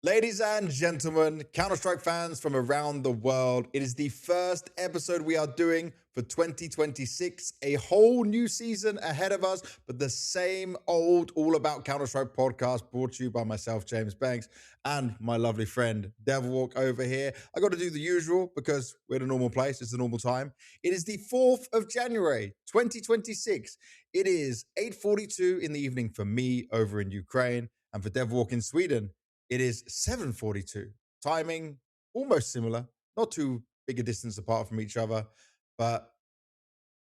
Ladies and gentlemen, Counter-Strike fans from around the world, it is the first episode we are doing for 2026. A whole new season ahead of us, but the same old All About Counter-Strike podcast brought to you by myself, James Banks, and my lovely friend, Devilwalk over here. I got to do the usual because we're in a normal place. It's the normal time. It is the 4th of January, 2026. It is 8:42 in the evening for me over in Ukraine, and for Devilwalk in Sweden, it is 7:42. Timing almost similar, not too big a distance apart from each other, but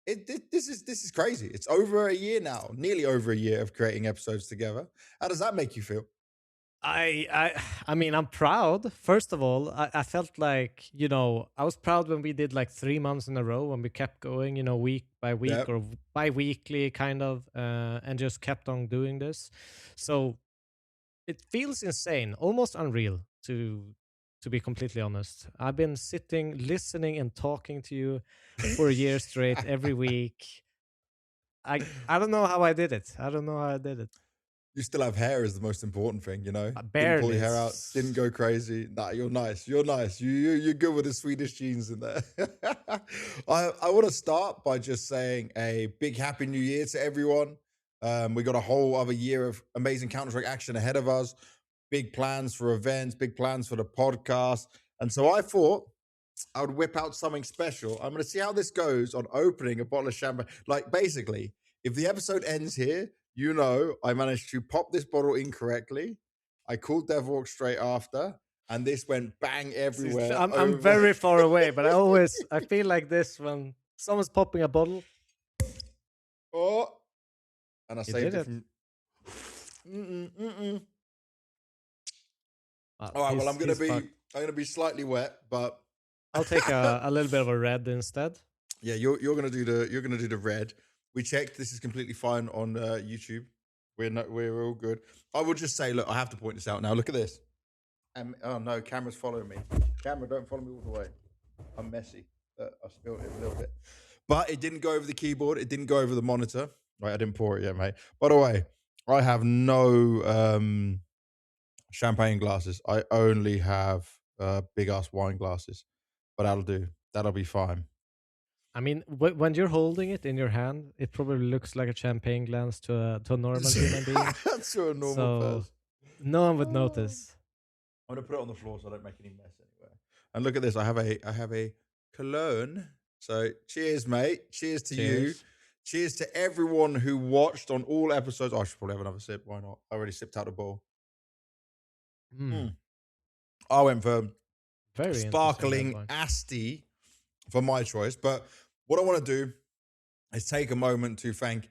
this is crazy. It's over a year now, nearly over a year of creating episodes together. How does that make you feel? I mean, I'm proud. First of all, I felt like, I was proud when we did like 3 months in a row when we kept going, week by Yeah. week or bi-weekly kind of, and just kept on doing this. So it feels insane, almost unreal to be completely honest. I've been sitting, listening, and talking to you for a year straight every week. I don't know how I did it. I don't know how I did it. You still have hair is the most important thing, Didn't pull Barely. your hair out, didn't go crazy. Nah, you're nice. You're nice. You're good with the Swedish genes in there. I want to start by just saying a big happy new year to everyone. We got a whole other year of amazing Counter-Strike action ahead of us. Big plans for events, big plans for the podcast. And so I thought I would whip out something special. I'm going to see how this goes on opening a bottle of champagne. Like, basically, if the episode ends here, I managed to pop this bottle incorrectly. I called Devilwalk straight after, and this went bang everywhere. I'm very far away, but I feel like this when someone's popping a bottle. Oh, and I You saved did it it. from. Wow, All right, well, he's fucked. I'm gonna be slightly wet, but I'll take a little bit of a red instead. yeah, you're gonna do the red. We checked. This is completely fine on YouTube. We're all good. I will just say, look, I have to point this out now. Look at this. Oh no, camera's following me. Camera, don't follow me all the way. I'm messy. I spilled it a little bit, but it didn't go over the keyboard. It didn't go over the monitor. Right, I didn't pour it yet, mate. By the way, I have no champagne glasses. I only have big ass wine glasses, but that'll do. That'll be fine. I mean, when you're holding it in your hand, it probably looks like a champagne glass to a normal human being. To a normal So person. no one would Oh. notice. I'm gonna put it on the floor so I don't make any mess anywhere. And look at this. I have a cologne. So cheers, mate. Cheers to you. Cheers. Cheers to everyone who watched on all episodes. Oh, I should probably have another sip. Why not? I already sipped out the bowl. Hmm. I went for Very interesting red sparkling wine. Asti for my choice. But what I want to do is take a moment to thank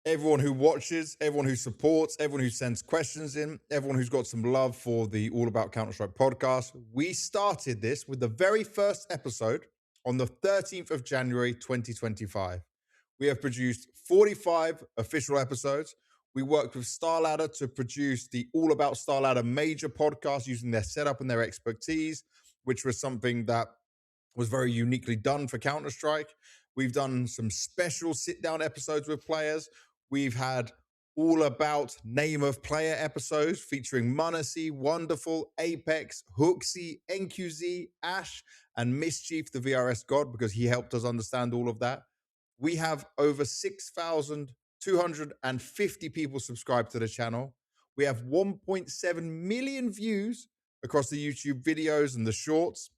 everyone who watches, everyone who supports, everyone who sends questions in, everyone who's got some love for the All About Counter-Strike podcast. We started this with the very first episode on the 13th of January, 2025. We have produced 45 official episodes. We worked with StarLadder to produce the All About StarLadder major podcast using their setup and their expertise, which was something that was very uniquely done for Counter-Strike. We've done some special sit-down episodes with players. We've had all about name of player episodes featuring Munacy, Wonderful, Apex, Hooksy, NQZ, Ash, and Mischief, the VRS God, because he helped us understand all of that. We have over 6,250 people subscribed to the channel. We have 1.7 million views across the YouTube videos and the shorts,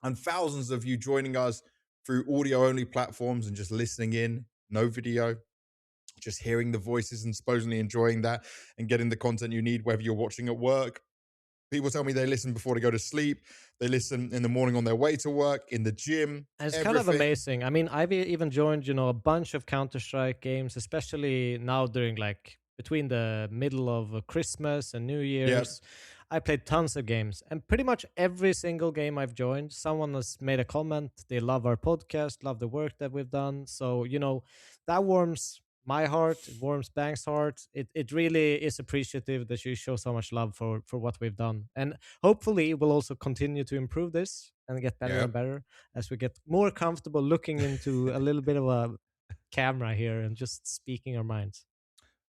and thousands of you joining us through audio only platforms and just listening in, no video, just hearing the voices and supposedly enjoying that and getting the content you need, whether you're watching at work. People tell me they listen before they go to sleep. They listen in the morning on their way to work, in the gym, And it's kind of everything. amazing. I mean, I've even joined, a bunch of Counter-Strike games, especially now during like between the middle of Christmas and New Yeah. Year's. I played tons of games, and pretty much every single game I've joined, someone has made a comment. They love our podcast, love the work that we've done. So, that warms my heart, it warms Bank's heart. It really is appreciative that you show so much love for what we've done. And hopefully we'll also continue to improve this and get better Yeah. and better as we get more comfortable looking into a little bit of a camera here and just speaking our minds.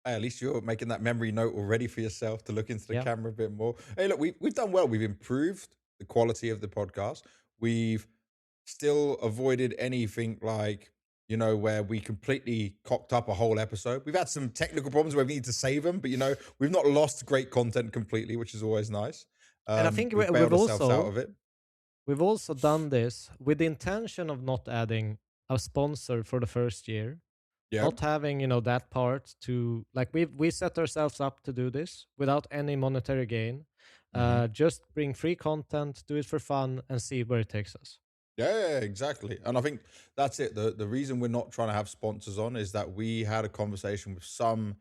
Hey, at least you're making that memory note already for yourself to look into the Yeah. camera a bit more. Hey, look, we've done well. We've improved the quality of the podcast. We've still avoided anything like, where we completely cocked up a whole episode. We've had some technical problems where we need to save them, but we've not lost great content completely, which is always nice. And I think We've we've bailed ourselves out also of it. we've also done this with the intention of not adding a sponsor for the first year, Yeah. not having that part to like we set ourselves up to do this without any monetary gain, hmm just bring free content, do it for fun, and see where it takes us. Yeah, exactly. And I think that's it. The reason we're not trying to have sponsors on is that we had a conversation with some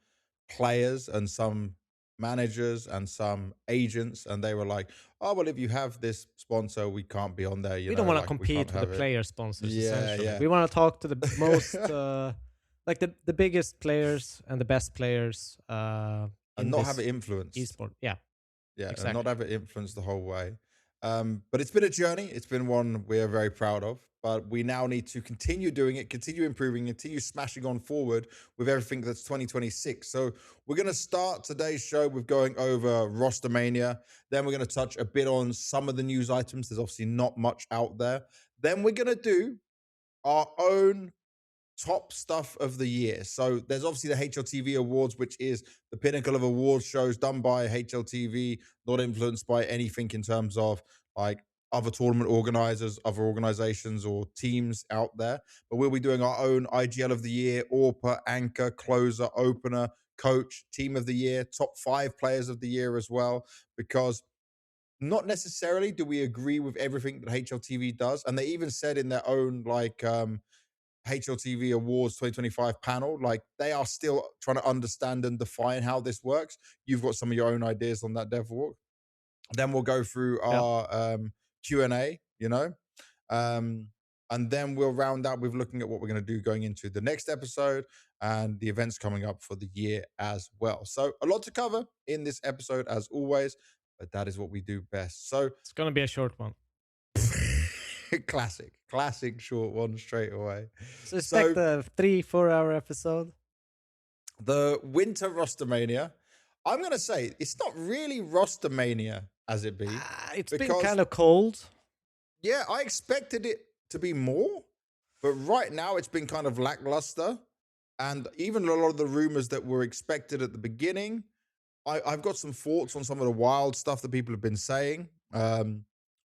players and some managers and some agents, and they were like, "Oh, well, if you have this sponsor, we can't be on there, We don't want to like we can't compete with the have it." player sponsors. Yeah, Essentially, yeah. we want to talk to the most like the biggest players and the best players And in not have this it influenced. esport. Yeah, Yeah, and not exactly. have it influence the whole way. But it's been a journey. It's been one we're very proud of. But we now need to continue doing it, continue improving, continue smashing on forward with everything that's 2026. So we're going to start today's show with going over Roster-Mania. Then we're going to touch a bit on some of the news items. There's obviously not much out there. Then we're going to do our own top stuff of the year. So there's obviously the HLTV Awards, which is the pinnacle of awards shows done by HLTV, not influenced by anything in terms of like other tournament organizers, other organizations, or teams out there. But we'll be doing our own IGL of the year, AWPA, anchor, closer, opener, coach, team of the year, top 5 players of the year as well, because not necessarily do we agree with everything that HLTV does. And they even said in their own HLTV Awards 2025 panel, like they are still trying to understand and define how this works. You've got some of your own ideas on that, Dev. Then we'll go through Yeah, our Q&A, um, and then we'll round out with looking at what we're going to do going into the next episode and the events coming up for the year as well. So a lot to cover in this episode as always, but that is what we do best. So it's gonna be a short one. classic short one straight away. So expect So a 3-4 hour episode. the winter Roster-Mania, I'm going to say it's not really Roster-Mania as it be, It's been because, kind of cold. yeah, I expected it to be more, but right now it's been kind of lackluster. And even a lot of the rumors that were expected at the beginning, I've got some thoughts on some of the wild stuff that people have been saying.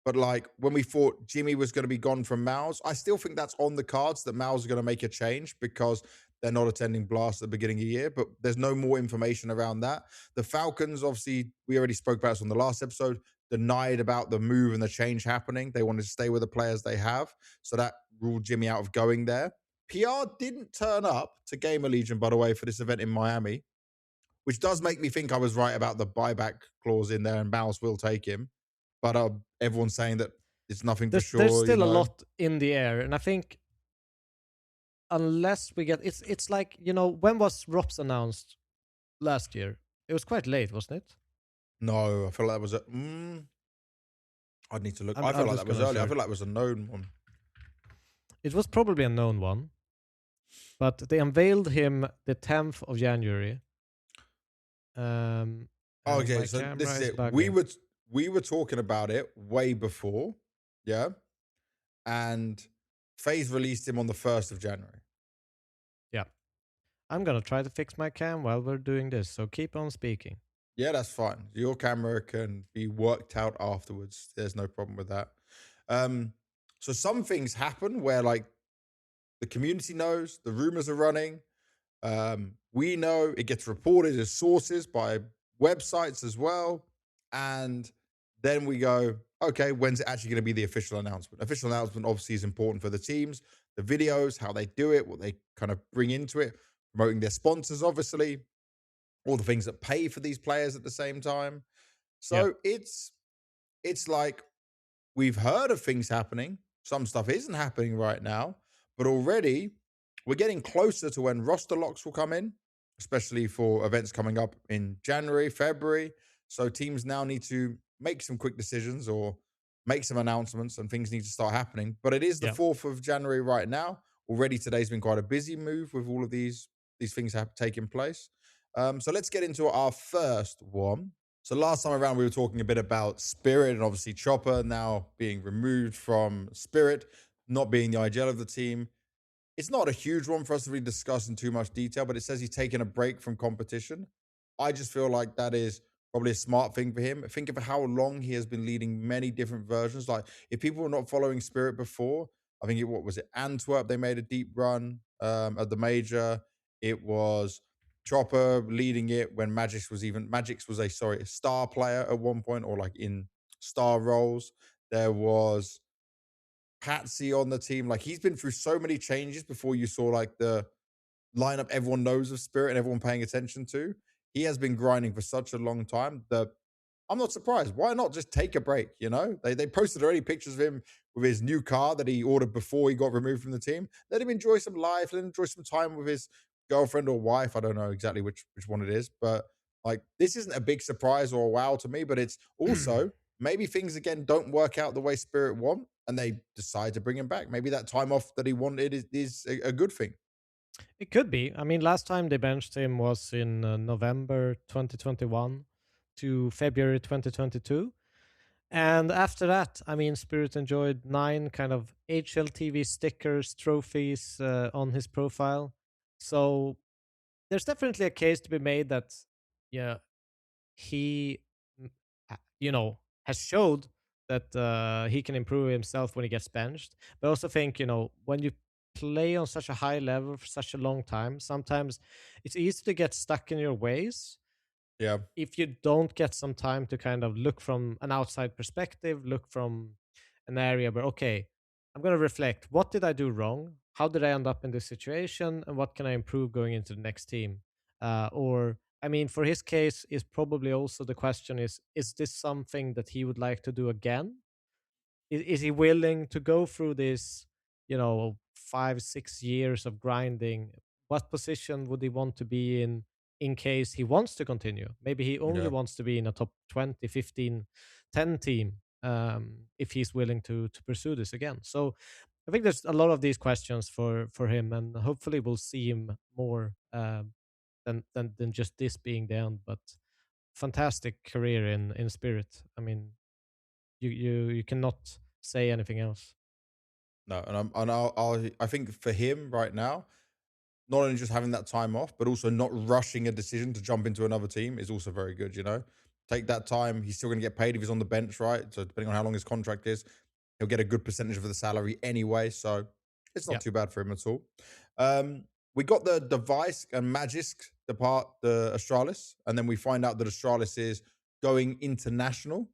But like when we thought Jimmy was going to be gone from Mouse, I still think that's on the cards that Mouse is going to make a change because they're not attending Blast at the beginning of the year. But there's no more information around that. The Falcons, obviously, we already spoke about this on the last episode, denied about the move and the change happening. They wanted to stay with the players they have. So that ruled Jimmy out of going there. PR didn't turn up to Gamer Legion, by the way, for this event in Miami, which does make me think I was right about the buyback clause in there and Mouse will take him. But everyone's saying that it's nothing for There's sure, still a lot in the air, and I think unless we get it's like when was ROPS announced last year? It was quite late, wasn't it? No, I feel like that was I'd need to look. I feel I'm like just that was gonna early. I search. feel like it was a known one. It was probably a known one, but they unveiled him the 10th of January. And Okay, my so this camera is is it. We bugging. were talking about it way before, yeah, and FaZe released him on the 1st of January. Yeah, I'm gonna try to fix my cam while we're doing this, so keep on speaking. Yeah, that's fine. Your camera can be worked out afterwards. There's no problem with that. So some things happen where like the community knows, the rumors are running. We know it gets reported as sources by websites as well. And then we go, okay, when's it actually going to be the official announcement? Official announcement obviously is important for the teams, the videos, how they do it, what they kind of bring into it, promoting their sponsors, obviously, all the things that pay for these players at the same time. Yeah, So it's like we've heard of things happening. Some stuff isn't happening right now, but already we're getting closer to when roster locks will come in, especially for events coming up in January, February. So teams now need to make some quick decisions or make some announcements and things need to start happening. But it is the yeah. 4th of January right now. Already today's been quite a busy move with all of these things have taken place. So let's get into our first one. So last time around, we were talking a bit about Spirit and obviously Chopper now being removed from Spirit, not being the ideal of the team. It's not a huge one for us to really discuss in too much detail, but it says he's taking a break from competition. I just feel like that is probably a smart thing for him. Think of how long he has been leading many different versions. Like if people were not following Spirit before, I think what was it, Antwerp? They made a deep run at the major. It was Chopper leading it when Magix was a star player at one point, or like in star roles. There was Patsy on the team. Like he's been through so many changes before you saw like the lineup everyone knows of Spirit and everyone paying attention to. He has been grinding for such a long time that I'm not surprised. Why not just take a break? You know, they posted already pictures of him with his new car that he ordered before he got removed from the team. Let him enjoy some life. Let him enjoy some time with his girlfriend or wife. I don't know exactly which one it is, but like this isn't a big surprise or a wow to me. But it's also maybe things again don't work out the way Spirit want, and they decide to bring him back. Maybe that time off that he wanted is a good thing. It could be. I mean, last time they benched him was in November 2021 to February 2022. And after that, I mean, Spirit enjoyed 9 kind of HLTV stickers, trophies on his profile. So there's definitely a case to be made that, yeah, he, has showed that he can improve himself when he gets benched. But I also think, when you play on such a high level for such a long time, sometimes it's easy to get stuck in your ways Yeah, if you don't get some time to kind of look from an outside perspective, look from an area where, okay, I'm going to reflect, what did I do wrong? How did I end up in this situation? And what can I improve going into the next team? Or, I mean, for his case, is probably also the question is this something that he would like to do again? Is he willing to go through this 5-6 years of grinding? What position would he want to be in case he wants to continue? Maybe he only yeah. wants to be in a top 20, 15, 10 team, if he's willing to pursue this again. So I think there's a lot of these questions for him, and hopefully we'll see him more, than just this being the end. But fantastic career in Spirit. I mean, you cannot say anything else. No, I think for him right now, not only just having that time off, but also not rushing a decision to jump into another team is also very good. You know, take that time. He's still going to get paid if he's on the bench, right? So depending on how long his contract is, he'll get a good percentage of the salary anyway. So it's not Yeah. too bad for him at all. We got the device and Magisk depart the Astralis, and then we find out that Astralis is going international,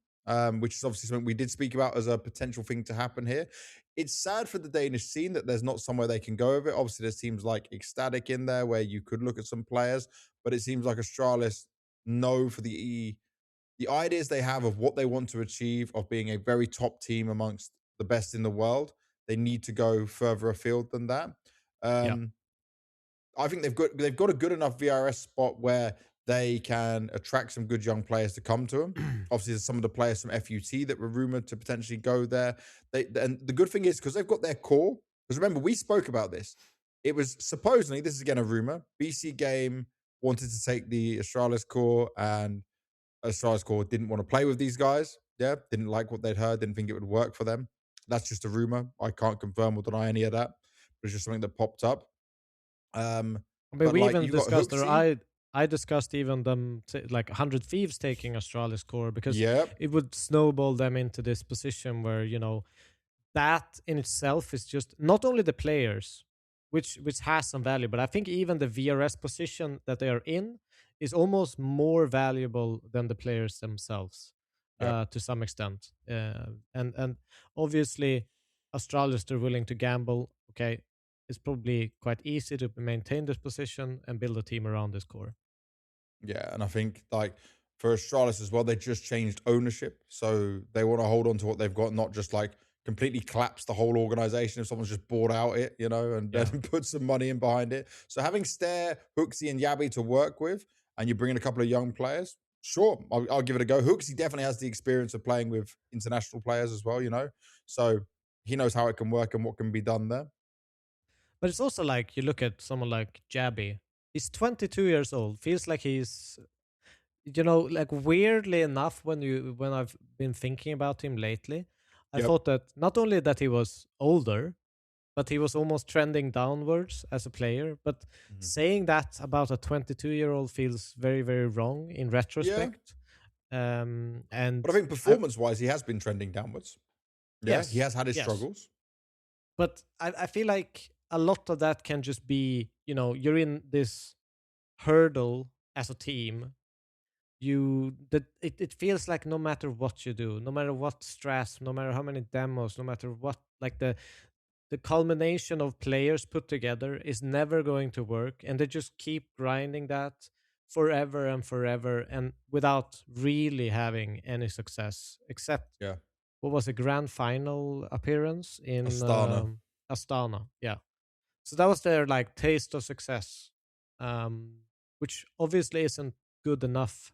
which is obviously something we did speak about as a potential thing to happen here. It's sad for the Danish scene that there's not somewhere they can go with it. Obviously, there's teams like Ecstatic in there where you could look at some players, but it seems like Astralis know for the ideas they have of what they want to achieve, of being a very top team amongst the best in the world. They need to go further afield than that. Yeah. Um, I think they've got a good enough VRS spot where they can attract some good young players to come to them. Obviously, there's some of the players from FUT that were rumored to potentially go there. And the good thing is because they've got their core. Because remember, we spoke about this. It was supposedly, this is again a rumor. BC Game wanted to take the Astralis core, and Astralis core didn't want to play with these guys. Yeah, didn't like what they'd heard, didn't think it would work for them. That's just a rumor. I can't confirm or deny any of that. But it's just something that popped up. Um, I mean, but we like even you got discussed, or Hooksy. I discussed even them like 100 Thieves taking Astralis core because Yep. it would snowball them into this position where that in itself is just not only the players, which has some value, but I think even the VRS position that they are in is almost more valuable than the players themselves, Yep. to some extent. And obviously, Astralis, they're willing to gamble. Okay, it's probably quite easy to maintain this position and build a team around this core. Yeah, and I think like for Astralis as well, they just changed ownership, so they want to hold on to what they've got, not just like completely collapse the whole organization if someone's just bought out it, and Yeah. then put some money in behind it. So having Stare, Hooksy, and Yabby to work with, and you bring in a couple of young players, sure, I'll give it a go. Hooksy definitely has the experience of playing with international players as well, so he knows how it can work and what can be done there. But it's also like you look at someone like Jabby. He's 22 years old. Feels like he's, like, weirdly enough, when I've been thinking about him lately, I Yep. thought that not only that he was older, but he was almost trending downwards as a player. But Mhm. saying that about a 22-year-old feels very, very wrong in Yeah. retrospect. But I And think I performance wise, he has been trending downwards. Yeah. He yes, has had his yes, struggles. but I feel like a lot of that can just be, you're in this hurdle as a team. It feels like no matter what you do, no matter what stress, no matter how many demos, no matter what, like the culmination of players put together is never going to work, and they just keep grinding that forever and forever, and without really having any success, except Yeah. what was a grand final appearance in Astana. Astana. Yeah, so that was their like taste of success, um, which obviously isn't good enough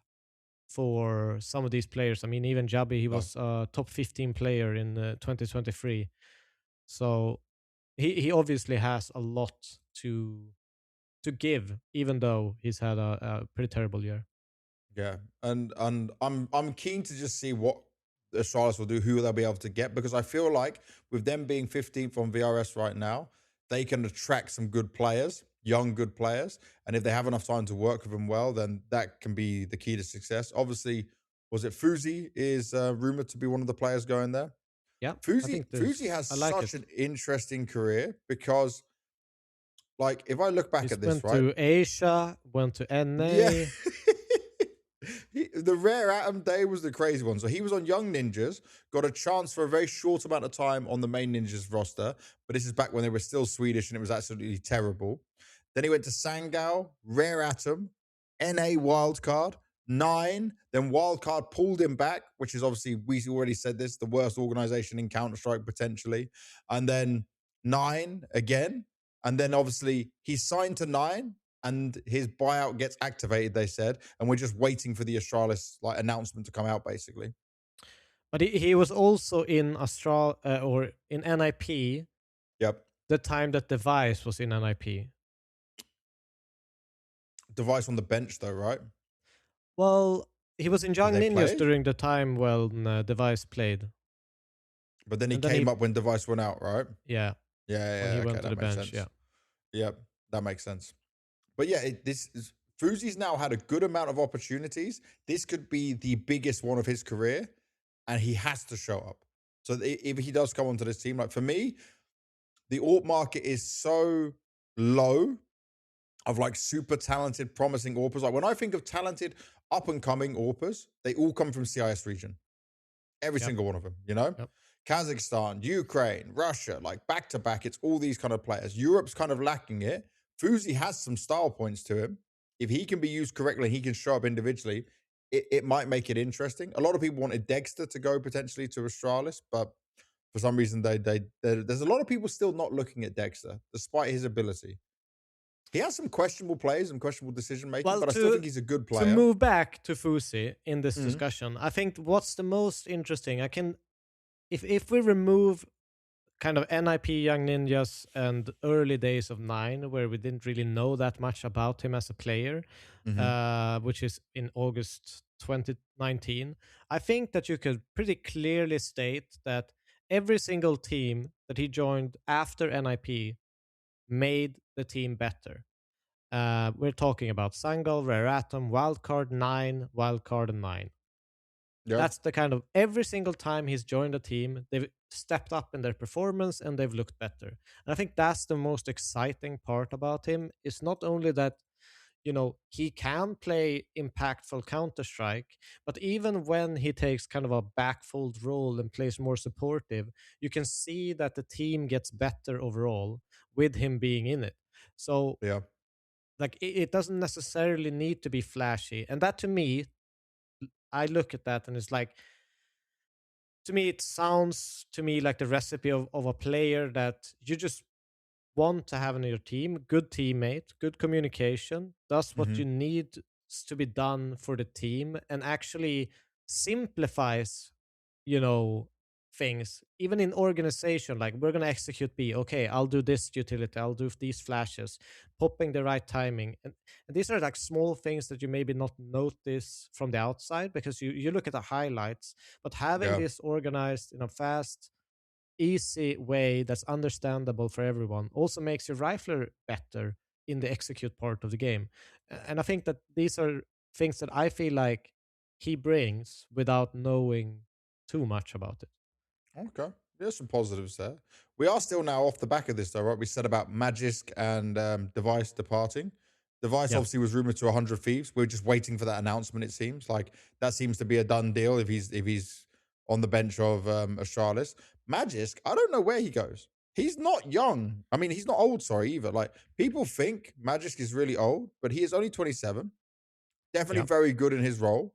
for some of these players. I mean, even Jabi, he No. was a top 15 player in 2023. So he obviously has a lot to give, even though he's had a pretty terrible year. Yeah, and I'm keen to just see what the Charlottes will do, who they'll be able to get, because I feel like with them being 15th on VRS right now, they can attract some good players, young good players, and if they have enough time to work with them well, then that can be the key to success. Obviously, was it Fuzi is rumored to be one of the players going there? Yeah, I Fuzi think Fuzi there's has I like such it. an interesting career because, like, if I look back He's at this, went right? to Asia, went to Yeah. NA. The rare Atom Day was the crazy one. So he was on Young Ninjas, got a chance for a very short amount of time on the main Ninjas roster, but this is back when they were still Swedish and it was absolutely terrible. Then he went to Sangao, Rare Atom, NA Wildcard, Nine. Then Wildcard pulled him back, which is obviously, we already said this, the worst organization in Counter Strike potentially. And then Nine again. And then obviously he signed to Nine and his buyout gets activated, they said, and we're just waiting for the Astralis like announcement to come out, basically. But he was also in Astral or in NIP Yep. the time that Device was in NIP. Device on the bench, though, right? Well, he was in Did Young they Ninjas play? during the time when Device played, But then he and then came he up when Device went out, right? yeah, Yeah, when yeah, he yeah, okay, went to the that makes bench. Yeah. sense. Yep, that makes sense. But yeah, this is Fuzi's now had a good amount of opportunities. This could be the biggest one of his career, and he has to show up. So if he does come onto this team, like for me, the AWP market is so low of like super talented, promising AWPers. Like when I think of talented, up and coming AWPers, they all come from CIS region. Every Yep. single one of them, you know? Yep. Kazakhstan, Ukraine, Russia, like back to back, it's all these kind of players. Europe's kind of lacking it. Fuzi has some style points to him. If he can be used correctly and he can show up individually, it might make it interesting. A lot of people wanted Dexter to go potentially to Astralis, but for some reason, there's a lot of people still not looking at Dexter, despite his ability. He has some questionable plays and questionable decision making, Well, but I still think he's a good to player. move back to Fusi in this Mhm. discussion, I think what's the most interesting, I can, if we remove kind of NIP Young Ninjas and early days of Nine, where we didn't really know that much about him as a player, Mhm. which is in August 2019, I think that you could pretty clearly state that every single team that he joined after NIP made the team better. We're talking about Sangal, Rare Atom, Wildcard 9, Wildcard 9. Yeah. That's the kind of every single time he's joined a team, they've stepped up in their performance and they've looked better. And I think that's the most exciting part about him. Is not only that, he can play impactful Counter Strike, but even when he takes kind of a backfold role and plays more supportive, you can see that the team gets better overall with him being in it. So, Yeah. like, it doesn't necessarily need to be flashy. And that to me, I look at that and it's like, to me it sounds to me like the recipe of a player that you just want to have in your team. Good teammate, good communication, does what you Mhm. need to be done for the team, and actually simplifies, you know things, even in organization, like we're gonna execute B. Okay, I'll do this utility, I'll do these flashes, popping the right timing, and these are like small things that you maybe not notice from the outside because you look at the highlights, but having Yeah. this organized in a fast, easy way that's understandable for everyone also makes your rifler better in the execute part of the game. And I think that these are things that I feel like he brings without knowing too much about it. Okay. There's some positives there. We are still now off the back of this, though, right? We said about Magisk and Device departing. Device Yeah. obviously was rumored to 100 Thieves. We're just waiting for that announcement. It seems like that seems to be a done deal if he's on the bench of Astralis. Magisk, I don't know where he goes. He's not young. I mean, he's not old. Sorry, either. Like people think Magisk is really old, but he is only 27. Definitely Yeah. very good in his role.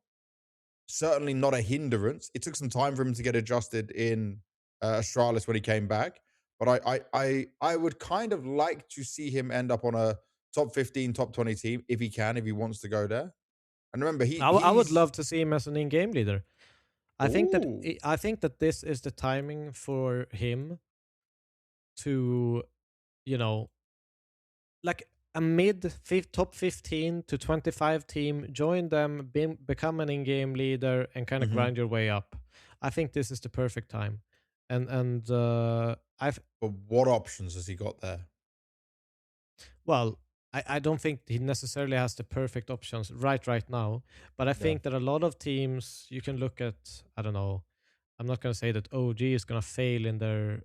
Certainly not a hindrance. It took some time for him to get adjusted in Astralis when he came back, but I would kind of like to see him end up on a top 15, top 20 team if he can, if he wants to go there. And remember, I would he's love to see him as an in-game leader. ooh. I think that this is the timing for him to, you know, like a top 15 to 25 team, join them, become an in-game leader, and kind of Mhm. grind your way up. I think this is the perfect time. And I've But what options has he got there? well, I don't think he necessarily has the perfect options right now, but I Yeah. think that a lot of teams you can look at. I don't know. I'm not going to say that OG is going to fail in their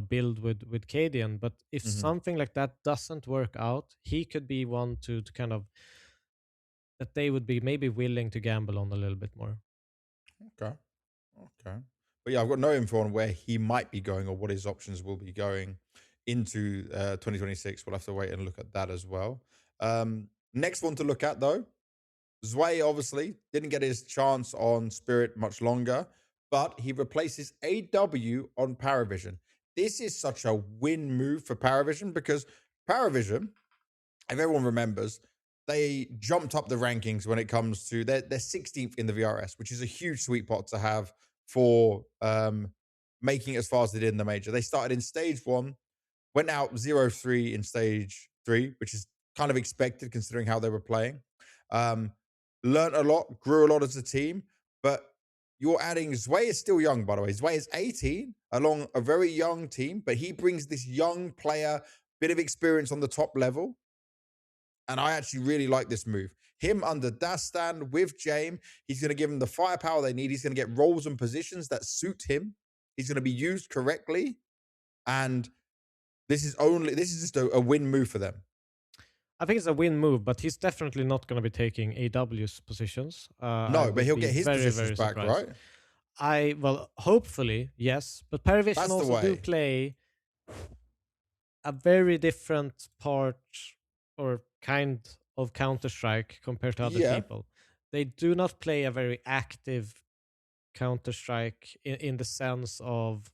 build with Cadian, but if Mhm. something like that doesn't work out, he could be one to kind of that they would be maybe willing to gamble on a little bit more. Okay. Okay. But yeah, I've got no info on where he might be going or what his options will be going into 2026. We'll have to wait and look at that as well. Next one to look at though, Zwei obviously didn't get his chance on Spirit much longer, but he replaces AW on Paravision. This is such a win move for Paravision because Paravision, if everyone remembers, they jumped up the rankings when it comes to they're 16th in the VRS, which is a huge sweet pot to have for making it as far as they did in the major. They started in stage one, went out 0-3 in stage three, which is kind of expected considering how they were playing. Um, Learned a lot, grew a lot as a team, but you're adding Zwei is still young, by the way. Zwei is 18 along a very young team, but he brings this young player, bit of experience on the top level. And I actually really like this move. Him under Dastan with James, he's going to give him the firepower they need. He's going to get roles and positions that suit him. He's going to be used correctly. And this is just a win move for them. I think it's a win move, but he's definitely not going to be taking AW's positions. I No, but would he'll be get his very, positions very back, surprised. right? Hopefully, yes, but Paravision That's the also do way. play a very different part or kind of Counter Strike compared to other Yeah. people. They do not play a very active Counter Strike in the sense of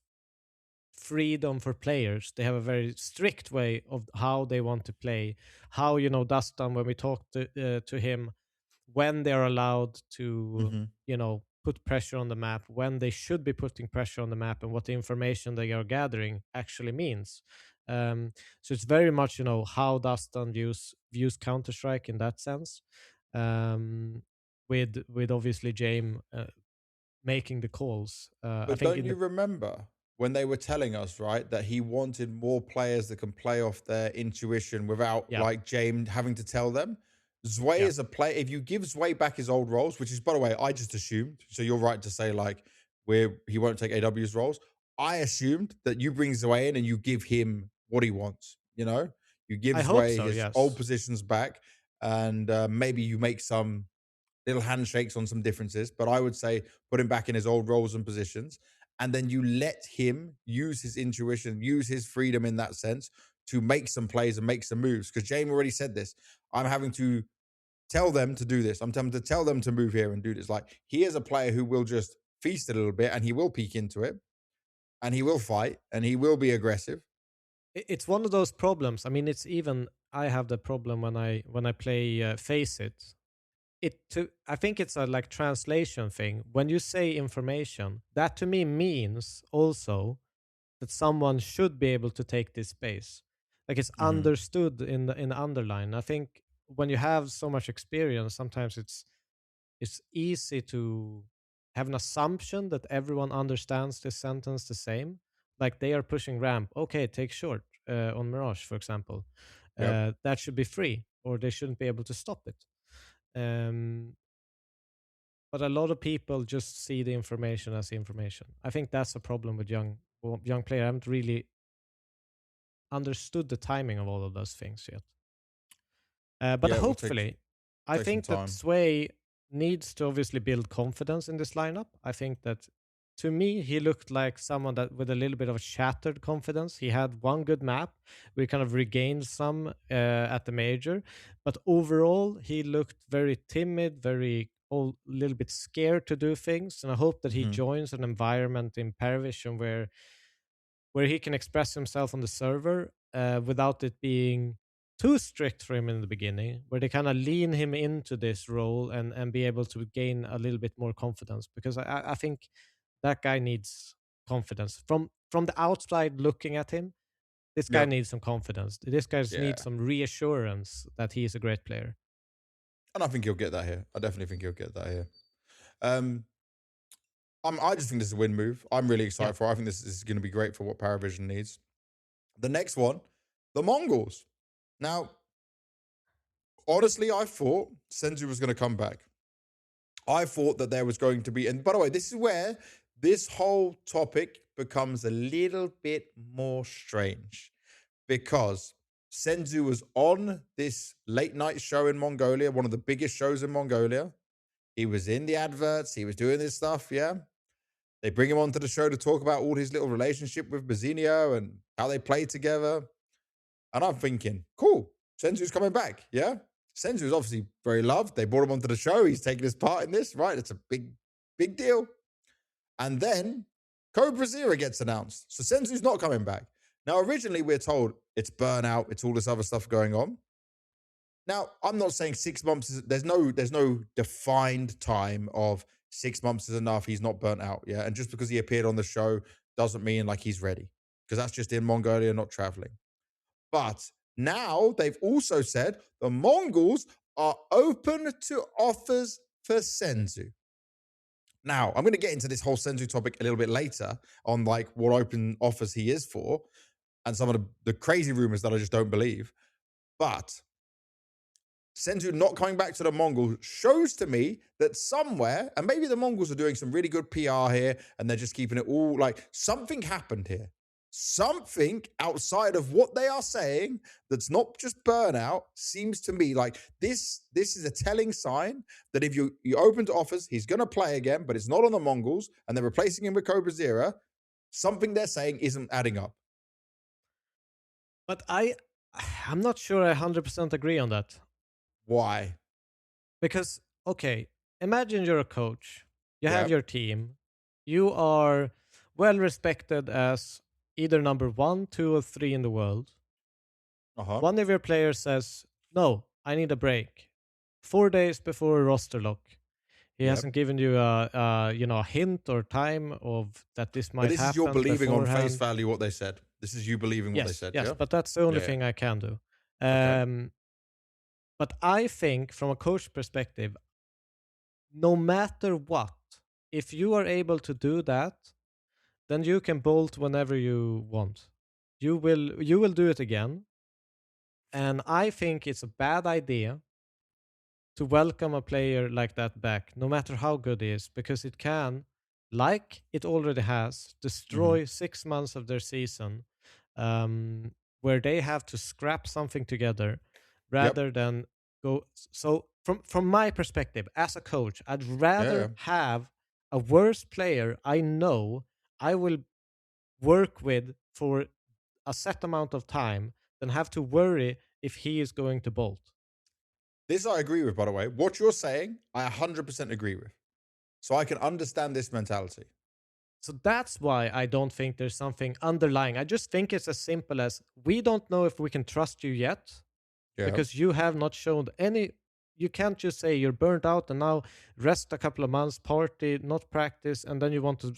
freedom for players. They have a very strict way of how they want to play. How Dustin, when we talked to him, when they're allowed to Hmm. put pressure on the map, when they should be putting pressure on the map, and what the information they are gathering actually means. So it's very much how Dustin views Counter Strike in that sense. With obviously James making the calls. I But think don't in you the remember when they were telling us, right, that he wanted more players that can play off their intuition without yeah like James having to tell them? Zwei yeah is a player. If you give Zwei back his old roles, which is by the way, I just assumed. So you're right to say like where he won't take AW's roles. I assumed that you bring Zwei in and you give him what he wants. You give I hope Zwei so. his old Yes. positions back, and maybe you make some little handshakes on some differences, but I would say put him back in his old roles and positions. And then you let him use his intuition, use his freedom in that sense to make some plays and make some moves. Because James already said this. I'm having to tell them to do this. I'm having to tell them to move here and do this. Like he is a player who will just feast a little bit and he will peek into it and he will fight and he will be aggressive. It's one of those problems. I mean, it's even I have the problem when I play Face It. I think it's a like translation thing. When you say information, that to me means also that someone should be able to take this space. Like it's Hmm. understood in the underline. I think when you have so much experience, sometimes it's easy to have an assumption that everyone understands this sentence the same. Like they are pushing ramp. Okay, take short on Mirage, for example. Yep. That should be free, or they shouldn't be able to stop it. Um, but a lot of people just see the information as information. I think that's a problem with young player. I haven't really understood the timing of all of those things yet. But Yeah, it will hopefully, I take some think that time. Sway needs to obviously build confidence in this lineup. I think that to me, he looked like someone that with a little bit of a shattered confidence. He had one good map. We kind of regained some at the major, but overall, he looked very timid, very a little bit scared to do things. And I hope that he Hmm. joins an environment in Paravision where he can express himself on the server without it being too strict for him in the beginning, where they kind of lean him into this role and be able to gain a little bit more confidence. Because I think that guy needs confidence from the outside looking at him. This guy Yep. needs some confidence. This guy Yeah. needs some reassurance that he is a great player. And I think he'll get that here. I definitely think he'll get that here. Um, I just think this is a win move. I'm really Yeah. excited for it. I think this is going to be great for what Paravision needs. The next one, the Mongols. Now, honestly, I thought Senzu was going to come back. I thought that there was going to be, and by the way, this is where this whole topic becomes a little bit more strange because Senzu was on this late night show in Mongolia, one of the biggest shows in Mongolia. He was in the adverts, he was doing this stuff, yeah. They bring him onto the show to talk about all his little relationship with Bazinio and how they play together. And I'm thinking, cool, Senzu's coming back, yeah? Senzu's obviously very loved. They brought him onto the show. He's taking his part in this, right? It's a big, big deal. And then Cobra Zero gets announced. So Senzu's not coming back. Now, originally we're told it's burnout, it's all this other stuff going on. Now, I'm not saying 6 months is there's no defined time of 6 months is enough. He's not burnt out. Yeah. And just because he appeared on the show doesn't mean like he's ready. Because that's just in Mongolia, not traveling. But now they've also said the Mongols are open to offers for Senzu. Now, I'm going to get into this whole Senzu topic a little bit later on like what open offers he is for and some of the crazy rumors that I just don't believe. But Senzu not coming back to the Mongols shows to me that somewhere, and maybe the Mongols are doing some really good PR here and they're just keeping it all like something happened here. Something outside of what they are saying that's not just burnout seems to me like this is a telling sign that if you open to offers, he's going to play again, but it's not on the Mongols and they're replacing him with Cobra Zero. Something they're saying isn't adding up. But I'm not sure I 100% agree on that. Why? Because, okay, imagine you're a coach, you have Yeah. your team, you are well respected as either number one, two, or three in the world. Uh-huh. One of your players says, no, I need a break. 4 days before a roster lock. He Yep. hasn't given you a hint or time of that this But might this is your happen believing on face beforehand. value what they said. This is you believing what they Yes, said, yes, yeah? but that's the only Yeah. thing I can do. Okay. But I think from a coach perspective, no matter what, if you are able to do that, then you can bolt whenever you want. You will do it again. And I think it's a bad idea to welcome a player like that back, no matter how good he is, because it can, like it already has, Mhm. destroy 6 months of their season, where they have to scrap something together Yep. rather than go. So, from my perspective, as a coach, I'd Yeah, yeah. rather have a worse player I know I will work with for a set amount of time than have to worry if he is going to bolt. This I agree with, by the way. What you're saying, I 100% agree with. So I can understand this mentality. So that's why I don't think there's something underlying. I just think it's as simple as we don't know if we can trust you yet Yeah. because you have not shown any you can't just say you're burnt out and now rest a couple of months, party, not practice, and then you want to.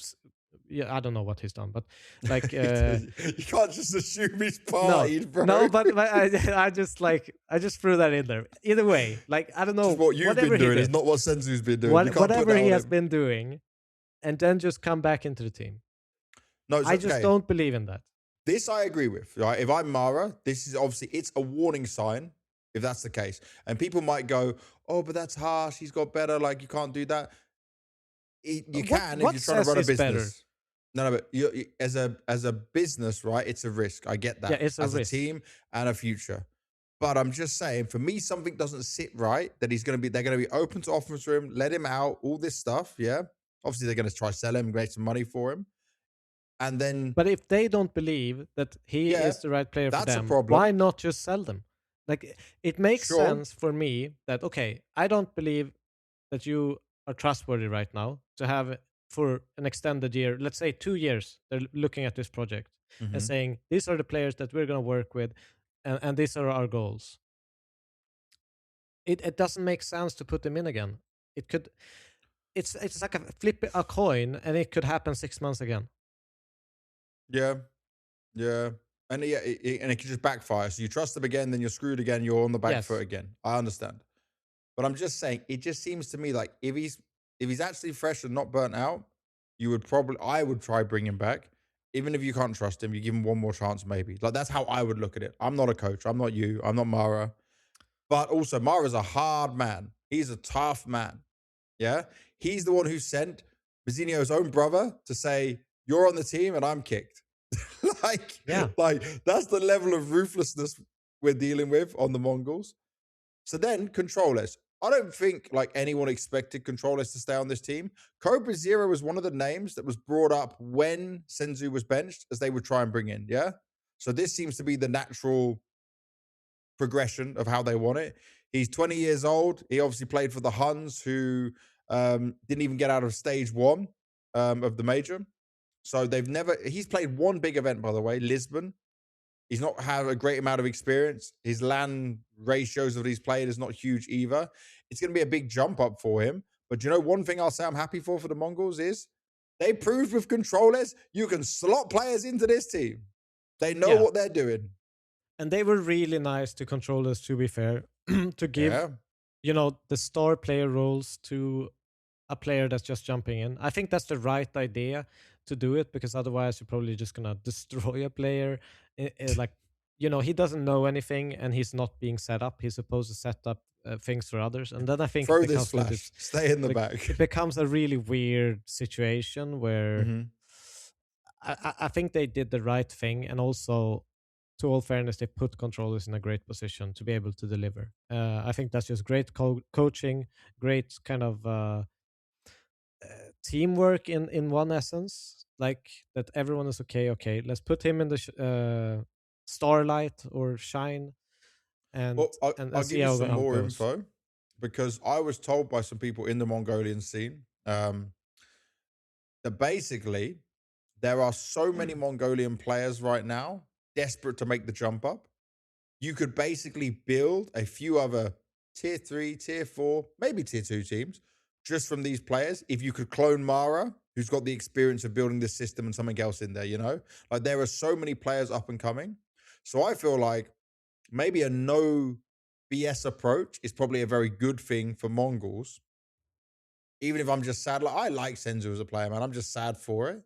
Yeah, I don't know what he's done, but like, You can't just assume he's no, partied, bro. no, but I just like I just threw that in there. Either way, like I don't Just know what you've whatever been he doing is did, not what Senzu's been doing. You can't put whatever that he on has him. been doing, and then just come back into the team. No, it's I just okay. don't believe in that. This I agree with. Right? If I'm Mara, this is obviously it's a warning sign if that's the case. And people might go, "Oh, but that's harsh. He's got better. Like you can't do that." You can if What you're trying to says run a he's better? business. No, but as a business, right? It's a risk. I get Yeah, that. it's a As a risk. team and a future. But I'm just saying, for me, something doesn't sit right. That they're gonna be open to offers for him, let him out, all this stuff. Yeah. Obviously, they're gonna try sell him, make some money for him, and then But if they don't believe that he yeah, is the right player for that's a them, why problem. not just sell them? Like it makes Sure. sense for me that okay, I don't believe that you are trustworthy right now to have for an extended year, let's say 2 years, they're looking at this project and Hmm. saying these are the players that we're going to work with, and these are our goals. It doesn't make sense to put them in again. It could. It's like a flip a coin, and it could happen 6 months again. Yeah. Yeah. And yeah, and it can just backfire. So you trust them again, then you're screwed again. You're on the back foot Yes. again. I understand. But I'm just saying, it just seems to me like if he's actually fresh and not burnt out, I would try bring him back. Even if you can't trust him, you give him one more chance, maybe. Like that's how I would look at it. I'm not a coach. I'm not you. I'm not Mara. But also, Mara's a hard man. He's a tough man. Yeah. He's the one who sent Bazinio's own brother to say, "You're on the team and I'm kicked." like, Yeah. like that's the level of ruthlessness we're dealing with on the Mongols. So then controllers. I don't think like anyone expected controllers to stay on this team. Cobra Zero was one of the names that was brought up when Senzu was benched as they would try and bring in. Yeah. So this seems to be the natural progression of how they want it. He's 20 years old. He obviously played for the Huns, who didn't even get out of stage one of the major. So he's played one big event, by the way, Lisbon. He's not had a great amount of experience. His land ratios that he's played is not huge either. It's going to be a big jump up for him. But you know, one thing I'll say I'm happy for the Mongols is they proved with controllers you can slot players into this team. They know Yeah. what they're doing. And they were really nice to controllers, to be fair, to give, Yeah. the star player roles to a player that's just jumping in. I think that's the right idea to do it, because otherwise you're probably just gonna destroy a player. Like, he doesn't know anything and he's not being set up. He's supposed to set up things for others, and then I think it Throw this becomes a flash. Stay in the like back. it becomes a really weird situation where Hmm. I think they did the right thing, and also, to all fairness, they put controllers in a great position to be able to deliver. I think that's just great coaching, great kind of teamwork in one essence. Like that, everyone is okay. Okay, let's put him in the starlight or shine, and Well, I'll, and, I'll and give see you how, some how it more goes. info because I was told by some people in the Mongolian scene that basically there are so many Mongolian players right now desperate to make the jump up. You could basically build a few other tier 3, tier 4, maybe tier 2 teams just from these players. If you could clone Mara, who's got the experience of building this system and something else in there, like there are so many players up and coming. So I feel like maybe a no BS approach is probably a very good thing for Mongols. Even if I'm just sad, like I like Senzu as a player, man. I'm just sad for it.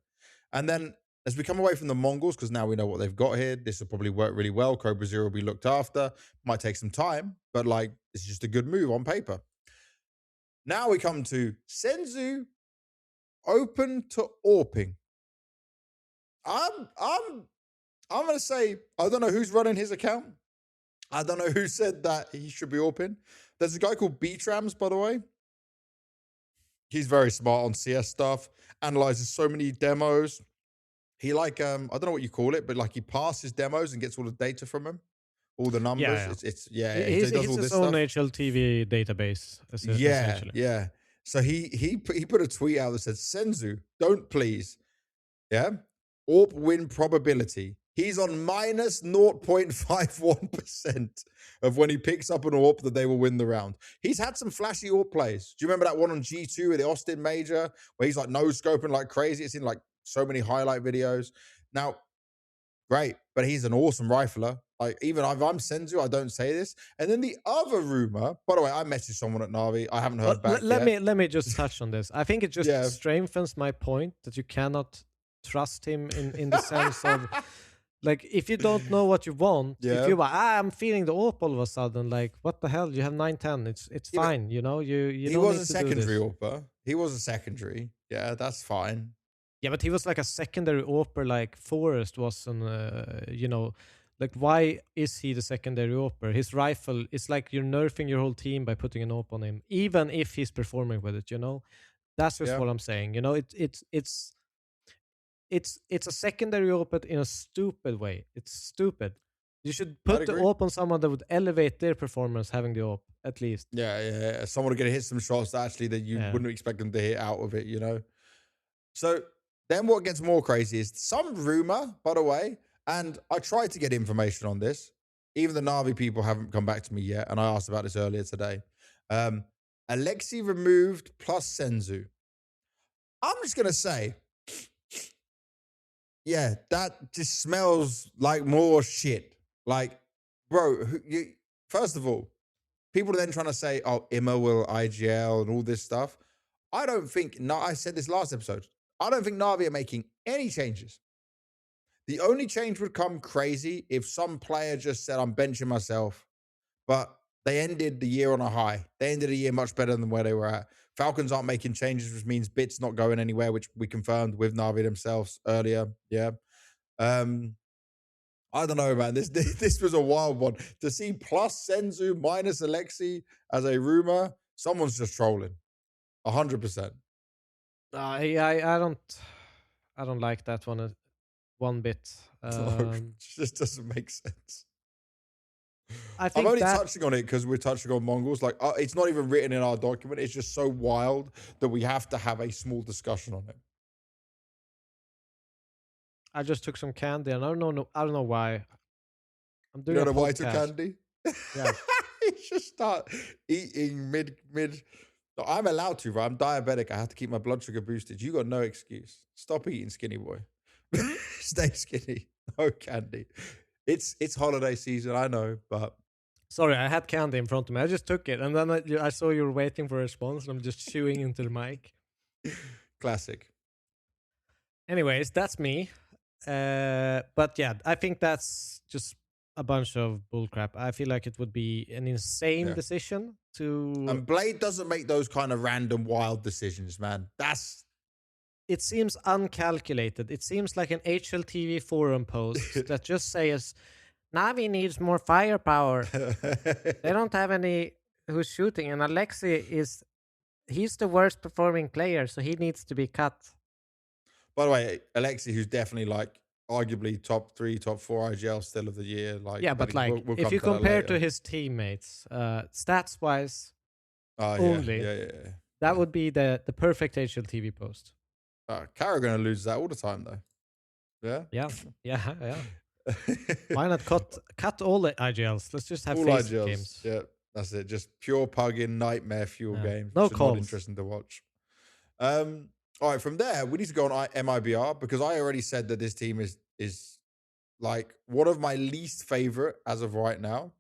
And then as we come away from the Mongols, because now we know what they've got here, this will probably work really well. Cobra Zero will be looked after. Might take some time, but like it's just a good move on paper. Now we come to Senzu open to AWPing. I'm gonna say I don't know who's running his account. I don't know who said that he should be AWPing. There's a guy called B-Trams, by the way. He's very smart on CS stuff, analyzes so many demos. He I don't know what you call it, but like he passes demos and gets all the data from them, all the Yeah, numbers. yeah. It's yeah, he He's does he's all his this own stuff. HLTV database, Yeah, essentially. yeah. So he put a tweet out that said, "Senzu, don't please, yeah, AWP win probability He's on minus 0.51% of when he picks up an AWP that they will win the round. He's had some flashy AWP plays. Do you remember that one on G2 with the Austin Major where he's like no scoping like crazy? It's in like so many highlight videos. Now, great, but he's an awesome rifler. Like, even if I'm Senzu, I don't say this. And then the other rumor, by the way, I messaged someone at Navi. I haven't Well, heard back let yet. me just touch on this. I think it just Yeah. strengthens my point that you cannot trust him in the sense of, like, if you don't know what you want, if Yeah. you're like, I'm feeling the AWP all of a sudden, like, what the hell? You have 910. It's Yeah, but fine, you know. You he don't was need a to do secondary this. AWPer. He was a secondary. Yeah, that's fine. Yeah, but he was like a secondary AWPer, like Forrest was an, you know, like why is he the secondary AWPer? His rifle is like you're nerfing your whole team by putting an AWP on him, even if he's performing with it. You know, that's just Yeah, what I'm saying. You know, it's a secondary AWP in a stupid way. It's stupid. You should I'd put the agree. AWP on someone that would elevate their performance having the AWP at least. Yeah. Someone going to hit some shots that actually that you Yeah. wouldn't expect them to hit out of it, you know? So then what gets more crazy is some rumor, by the way, and I tried to get information on this. Even the Navi people haven't come back to me yet, and I asked about this earlier today. Um, Alexi removed plus Senzu. I'm just going to say, yeah, that just smells like more shit. Like, bro, first of all, people are then trying to say, oh, Imma will IGL and all this stuff. I don't think, no, I said this last episode, I don't think Navi are making any changes. The only change would come crazy if some player just said, I'm benching myself. But they ended the year on a high. They ended the year much better than where they were at. Falcons aren't making changes, which means Bit's not going anywhere, which we confirmed with Navi themselves earlier. Yeah. Um, I don't know, man. This was a wild one. To see plus Senzu minus Alexi as a rumor, someone's just trolling. 100%. I don't like that one bit. No, it just doesn't make sense. I I'm think only that touching on it because we're touching on Mongols. Like, it's not even written in our document. It's just so wild that we have to have a small discussion on it. I just took some candy and I don't know why. I'm You doing know a the whiter podcast. candy? Yeah. You just start eating mid. No, I'm allowed to, right? I'm diabetic. I have to keep my blood sugar boosted. You got no excuse. Stop eating, skinny boy. Stay skinny. No candy. It's holiday season, I know, but Sorry, I had candy in front of me. I just took it and then I saw you were waiting for a response and I'm just chewing into the mic. classic. Anyways, that's me. But yeah, I think that's just a bunch of bullcrap. I feel like it would be an insane Yeah. decision to. And Blade doesn't make those kind of random wild decisions, man. That's It seems uncalculated. It seems like an HLTV forum post that just says Navi needs more firepower. They don't have any who's shooting, and Alexi he's the worst performing player, so he needs to be cut. By the way, Alexi, who's definitely like arguably top 3, top 4 IGL still of the year. Like, Yeah, but like we'll if come you to that compare later. to his teammates, stats wise Oh, only, yeah. that would be the perfect HLTV post. Kara going to lose that all the time, though. Yeah? Yeah. Why not cut all the IGLs? Let's just have all face IGLs. games. Yeah, that's it. Just pure pugging nightmare fuel Yeah. games. No which are not calls. interesting to watch. All right, from there, we need to go on MIBR because I already said that this team is like one of my least favorite as of right now.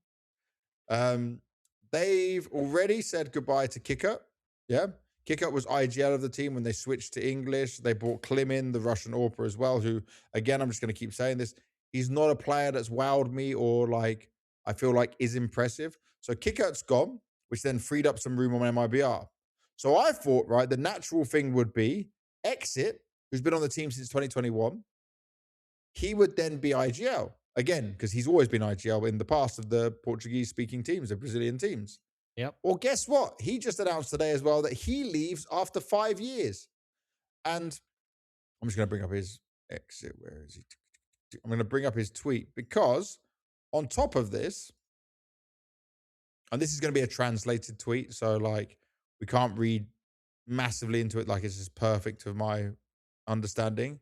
They've already said goodbye to Kicker. Yeah. Kicker was IGL of the team when they switched to English. They brought Klim in, the Russian AWPer as well, who, again, I'm just going to keep saying this. He's not a player that's wowed me or like I feel like is impressive. So Kicker's gone, which then freed up some room on MIBR. So I thought, right, the natural thing would be Exit, who's been on the team since 2021. He would then be IGL again, because he's always been IGL in the past of the Portuguese speaking teams, the Brazilian teams. Yep. Well, guess what? He just announced today as well that he leaves after 5 years. And I'm just going to bring up his exit. Where is he? I'm going to bring up his tweet because on top of this, and this is going to be a translated tweet, so like we can't read massively into it like it's just perfect of my understanding.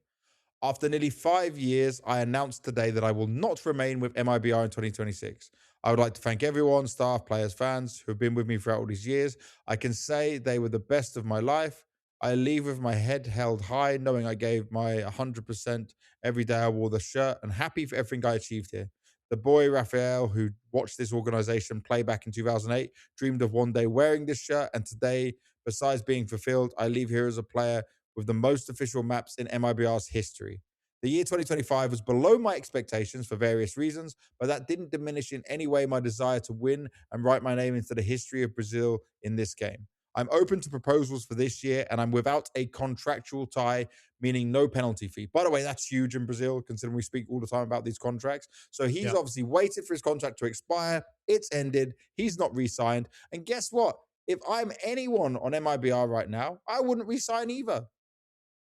After nearly 5 years, I announced today that I will not remain with MIBR in 2026. I would like to thank everyone, staff, players, fans who have been with me throughout all these years. I can say they were the best of my life. I leave with my head held high, knowing I gave my 100% every day I wore the shirt, and happy for everything I achieved here. The boy Raphael, who watched this organization play back in 2008, dreamed of one day wearing this shirt, and today, besides being fulfilled, I leave here as a player with the most official maps in MIBR's history. The year 2025 was below my expectations for various reasons, but that didn't diminish in any way my desire to win and write my name into the history of Brazil in this game. I'm open to proposals for this year, and I'm without a contractual tie, meaning no penalty fee. By the way, that's huge in Brazil, considering we speak all the time about these contracts. So he's Yeah. obviously waited for his contract to expire. It's ended. He's not re signed. And guess what? If I'm anyone on MIBR right now, I wouldn't re sign either.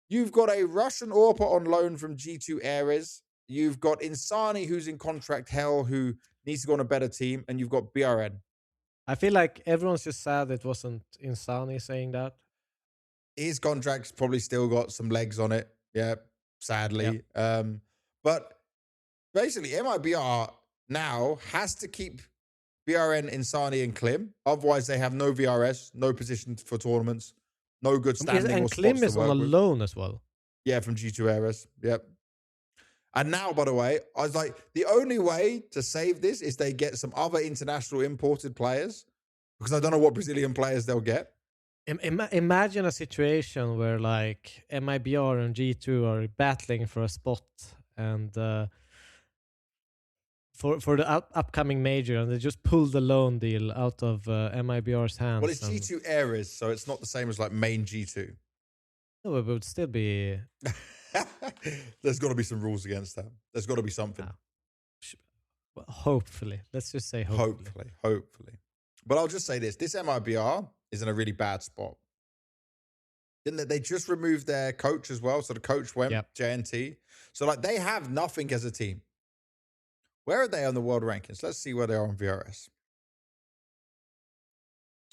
You've got a Russian Orpa on loan from G2 Ares. You've got Insani, who's in contract hell, who needs to go on a better team. And you've got BRN. I feel like everyone's just sad it wasn't Insani saying that. His contract's probably still got some legs on it. Yeah, Yeah. sadly. But basically, MIBR now has to keep BRN, Insani, and Klim. Otherwise, they have no VRS, no position for tournaments, no good standing And or spots Klim to is on a work with. loan as well. Yeah, from G2 Ares. Yep. And now, by the way, I was like, the only way to save this is they get some other international imported players, because I don't know what Brazilian players they'll get. Imagine a situation where like MIBR and G2 are battling for a spot and for the upcoming major, and they just pull the loan deal out of MIBR's hands. Well, it's and G2 Ares, so it's not the same as like main G2. No, it would still be. There's got to be some rules against that. There's got to be something. Well, hopefully, let's just say Hopefully. But I'll just say this MIBR is in a really bad spot. Didn't they just removed their coach as well? So the coach went, JNT. So like they have nothing as a team. Where are they on the world rankings? Let's see where they are on VRS.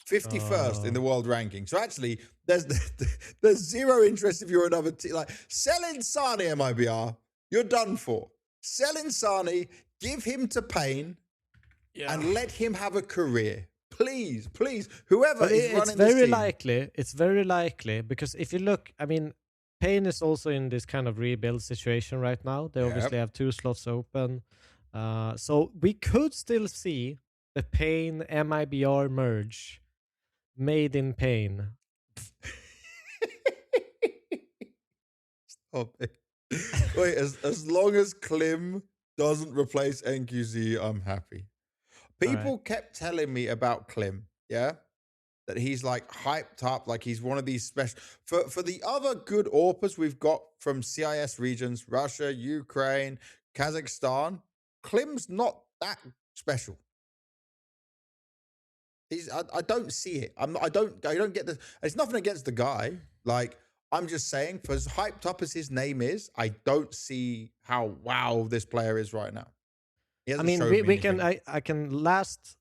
51st in the world ranking. So actually, there's zero interest if you're another team. Like, sell Insani, MIBR. You're done for. Sell Insani, give him to Pain, and let him have a career. Please. Whoever is running this team. It's very likely because if you look, I mean, Pain is also in this kind of rebuild situation right now. They obviously have 2 slots open. So we could still see the Pain MIBR merge made in Pain. Stop it. Wait, as long as Klim doesn't replace NQZ, I'm happy. People kept telling me about Klim, yeah? That he's like hyped up, like he's one of these special. For the other good AWPers we've got from CIS regions, Russia, Ukraine, Kazakhstan, Klim's not that special. I don't see it. I don't get the. It's nothing against the guy. Like, I'm just saying, for as hyped up as his name is, I don't see how wow this player is right now. I mean, we can. I can last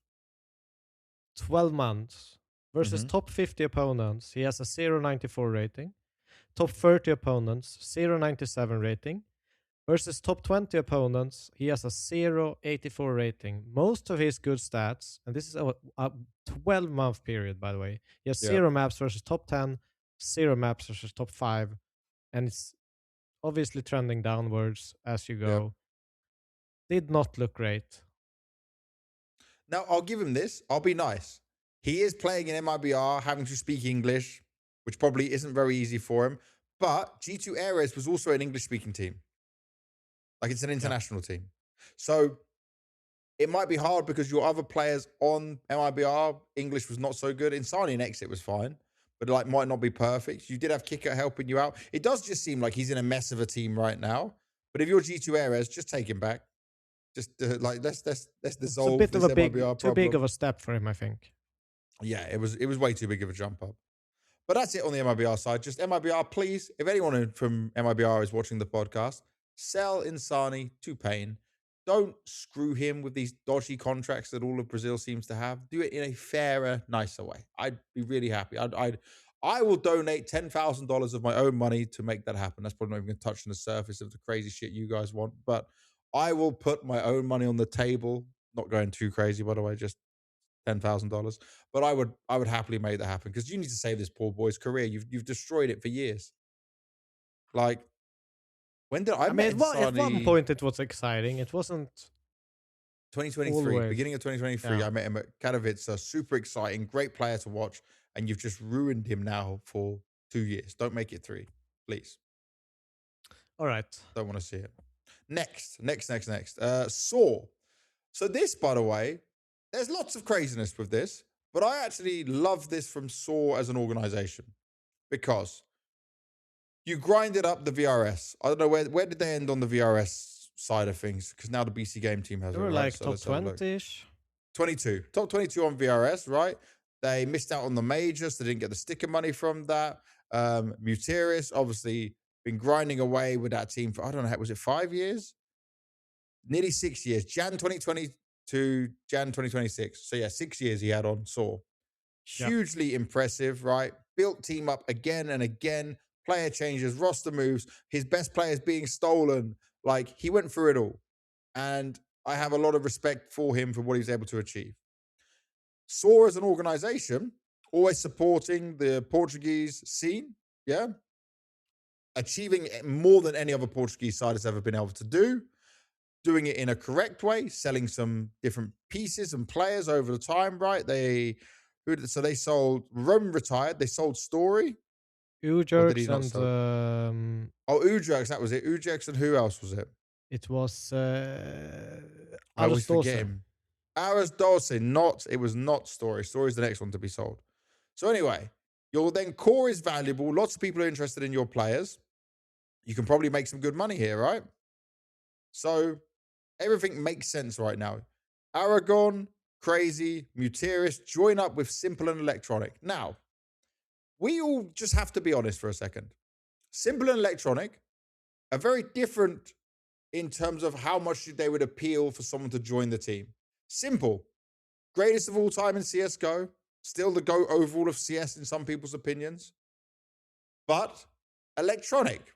12 months versus top 50 opponents. He has a 0.94 rating. Top 30 opponents, 0.97 rating. Versus top 20 opponents, he has a 0.84 rating. Most of his good stats, and this is a 12-month period, by the way. He has 0 maps versus top 10, 0 maps versus top 5, and it's obviously trending downwards as you go. Did not look great. Now, I'll give him this. I'll be nice. He is playing in MIBR, having to speak English, which probably isn't very easy for him. But G2 Ares was also an English-speaking team. Like, it's an international team. So it might be hard because your other players on MIBR, English was not so good. Insani and Exit was fine, but like might not be perfect. You did have Kicker helping you out. It does just seem like he's in a mess of a team right now. But if you're G2 Ares, just take him back. Just like let's dissolve it's a bit this of a MIBR too big of a step for him, I think. Yeah, it was way too big of a jump up. But that's it on the MIBR side. Just MIBR, please, if anyone from MIBR is watching the podcast, sell Insani to Pain. Don't screw him with these dodgy contracts that all of Brazil seems to have. Do it in a fairer, nicer way. I'd be really happy. I will donate $10,000 of my own money to make that happen. That's probably not even touching the surface of the crazy shit you guys want, but I will put my own money on the table. Not going too crazy, by the way, just $10,000. But I would happily make that happen because you need to save this poor boy's career. You've destroyed it for years. Like, when did I I mean, met at one Insani? point it was exciting. It wasn't 2023, always. beginning of 2023, Yeah. I met him at Katowice. Super exciting, great player to watch, and you've just ruined him now for 2 years. Don't make it 3, please. All right. Don't want to see it. Next. Saw. So this, by the way, there's lots of craziness with this, but I actually love this from Saw as an organization because you grinded up the VRS. I don't know where did they end on the VRS side of things, because now the BC game team has They it, were right? like So top let's have a look. 20-ish. 22. Top 22 on VRS, right? They missed out on the majors. They didn't get the sticker money from that. Muteris, obviously, been grinding away with that team for, I don't know, was it 5 years? Nearly 6 years. Jan 2020 to Jan 2026. So yeah, 6 years he had on Saw. Yep. Hugely impressive, right? Built team up again and again. Player changes, roster moves, his best players being stolen. Like, he went through it all. And I have a lot of respect for him for what he was able to achieve. Saw as an organization, always supporting the Portuguese scene, yeah? Achieving more than any other Portuguese side has ever been able to do. Doing it in a correct way, selling some different pieces and players over the time, right? So they sold, Rome retired, they sold Story. Or did he Ujerks not and sell? Ujerks, that was it. Ujerks, and who else was it? it was I always forget Aristotle. him. Aras Dulce, it was not Story. Story's the next one to be sold. So anyway, your then core is valuable. Lots of people are interested in your players. You can probably make some good money here, right? So everything makes sense right now. Aragon, Crazy, Muteris, join up with Simple and Electronic. Now, we all just have to be honest for a second. Simple and Electronic are very different in terms of how much they would appeal for someone to join the team. Simple, greatest of all time in CSGO, still the GOAT overall of CS in some people's opinions. But Electronic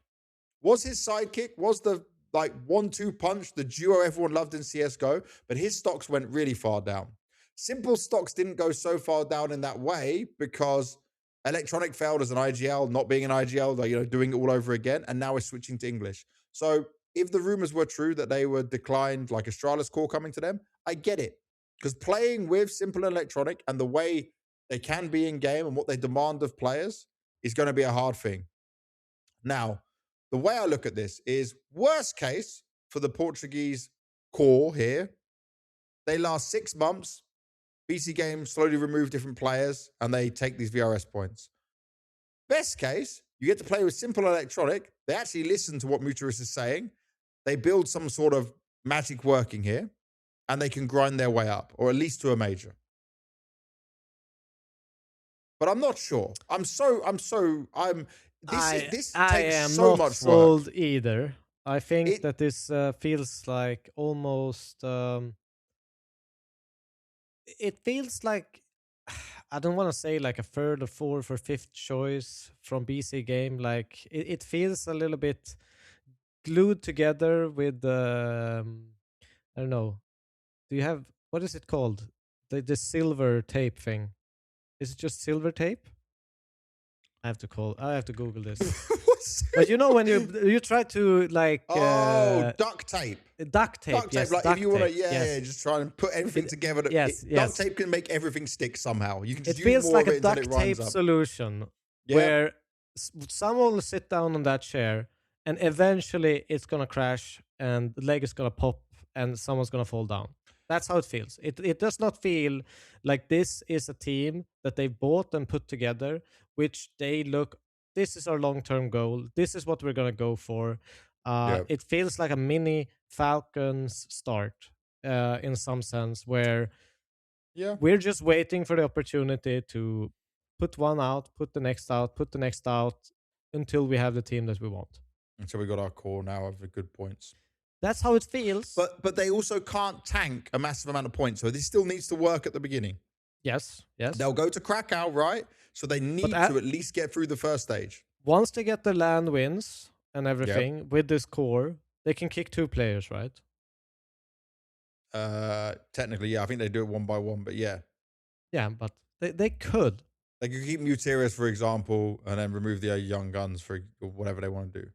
was his sidekick, was the 1-2 punch, the duo everyone loved in CSGO, but his stocks went really far down. Simple stocks didn't go so far down in that way because Electronic failed as an IGL, not being an IGL, doing it all over again, and now is switching to English. So if the rumors were true that they were declined, like Astralis core coming to them, I get it. Because playing with Simple and Electronic and the way they can be in game and what they demand of players is going to be a hard thing. Now, the way I look at this is worst case for the Portuguese core here, they last 6 months. BC Games slowly remove different players and they take these VRS points. Best case, you get to play with Simple Electronic. They actually listen to what Muteris is saying. They build some sort of magic working here and they can grind their way up, or at least to a major. But I'm not sure. This takes so much sold work. either. I think that this feels like almost it feels like, I don't want to say like a third or fourth or fifth choice from BC game. Like it feels a little bit glued together with I don't know. Do you have, what is it called? The silver tape thing. Is it just silver tape? I have to Google this. But when you try to duct tape. Duct tape. Yes, like duct if you want to, tape, just try and put everything together. Duct tape can make everything stick somehow. You can just it use feels more like of a it until duct it runs tape up. solution Yeah. where someone will sit down on that chair and eventually it's gonna crash and the leg is gonna pop and someone's gonna fall down. That's how it feels. It does not feel like this is a team that they bought and put together, which this is our long-term goal. This is what we're gonna go for. It feels like a mini Falcons start in some sense, where we're just waiting for the opportunity to put one out, put the next out, put the next out until we have the team that we want. Until we got our core now of the good points. That's how it feels. But they also can't tank a massive amount of points, so this still needs to work at the beginning. Yes. They'll go to Krakow, right? So they But need to at least get through the first stage. once they get the land wins and Yep. everything with this core, they can kick 2 players, right? Technically, yeah, I think they do it one by one, but yeah. Yeah, but they could. They could keep Mutirius, for example, and then remove the young guns for whatever they want to do.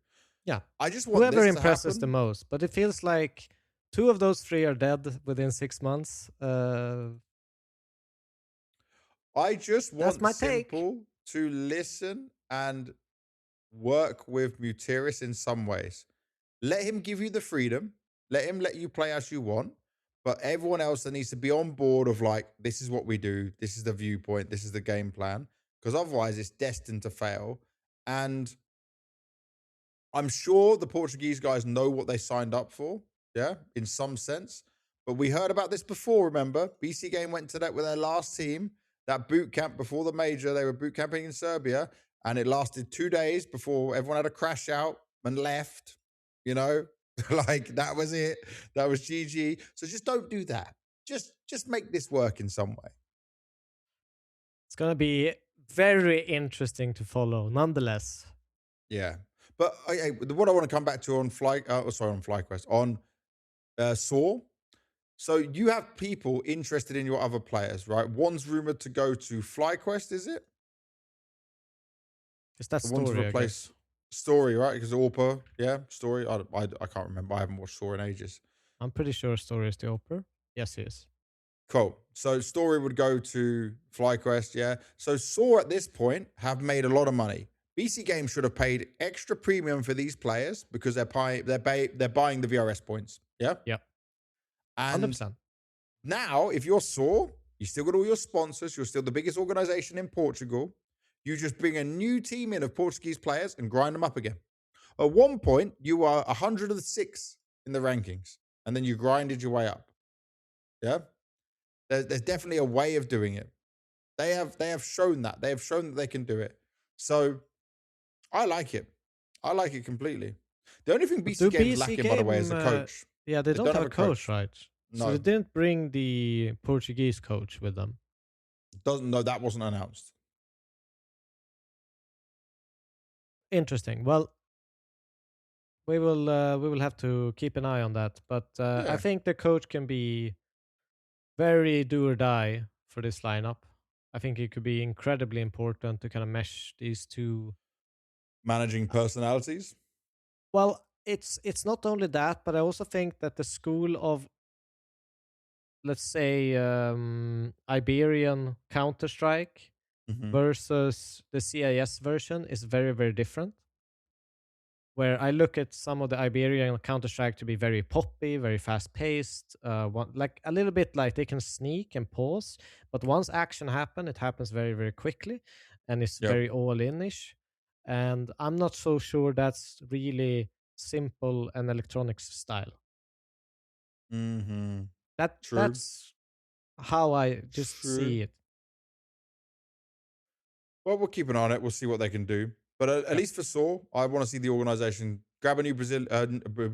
Yeah. I just want Whoever this to impresses the happen. most. But it feels like 2 of those 3 are dead within 6 months. I just That's want my take. Simple to listen and work with Mutiris in some ways. Let him give you the freedom. Let him let you play as you want. But everyone else that needs to be on board of like, this is what we do. This is the viewpoint. This is the game plan. Because otherwise, it's destined to fail. And I'm sure the Portuguese guys know what they signed up for, yeah, in some sense. But we heard about this before, remember? BC Game went to that with their last team, that boot camp before the major. They were boot camping in Serbia, and it lasted 2 days before everyone had a crash out and left. You know, like that was it. That was GG. So just don't do that. Just make this work in some way. It's going to be very interesting to follow, nonetheless. Yeah. But what I want to come back to on on FlyQuest, on Saw. So you have people interested in your other players, right? One's rumored to go to FlyQuest, is it? Is that The one to story, I replace guess. Story, right? Because Orpa, yeah, Story. I can't remember. I haven't watched Saw in ages. I'm pretty sure story is the Opera. Yes, he is. Cool. So Story would go to FlyQuest, yeah. So Saw at this point have made a lot of money. BC Games should have paid extra premium for these players because they're buying the VRS points, yeah. Yeah, And 100%. now, if you're Saw, you still got all your sponsors. You're still the biggest organization in Portugal. You just bring a new team in of Portuguese players and grind them up again. At one point, you were 106 in the rankings, and then you grinded your way up. Yeah, there's definitely a way of doing it. They have shown that. They have shown that they can do it. So I like it. I like it completely. The only thing But BC do Game's BC lacking, by the way, is Game, a coach. yeah, they They don't don't have have a a coach, coach. right? So they No, didn't bring the Portuguese coach with them. doesn't. No, that wasn't announced. Interesting. Well, we will have to keep an eye on that. But I Yeah, think the coach can be very do or die for this lineup. I think it could be incredibly important to kind of mesh these two. managing personalities. Well, it's not only that, but I also think that the school of, let's say, Iberian Counter Strike Hmm. versus the CIS version is very very different. Where I look at some of the Iberian Counter Strike to be very poppy, very fast paced, like a little bit like they can sneak and pause, but once action happen, it happens very very quickly, and it's Yep. very all in-ish. And I'm not so sure that's really simple and electronics style. Hmm. True. That's how I just True. see it. Well, we'll keep an eye on it. We'll see what they can do. But at Yep. least for Saw, I want to see the organization grab a new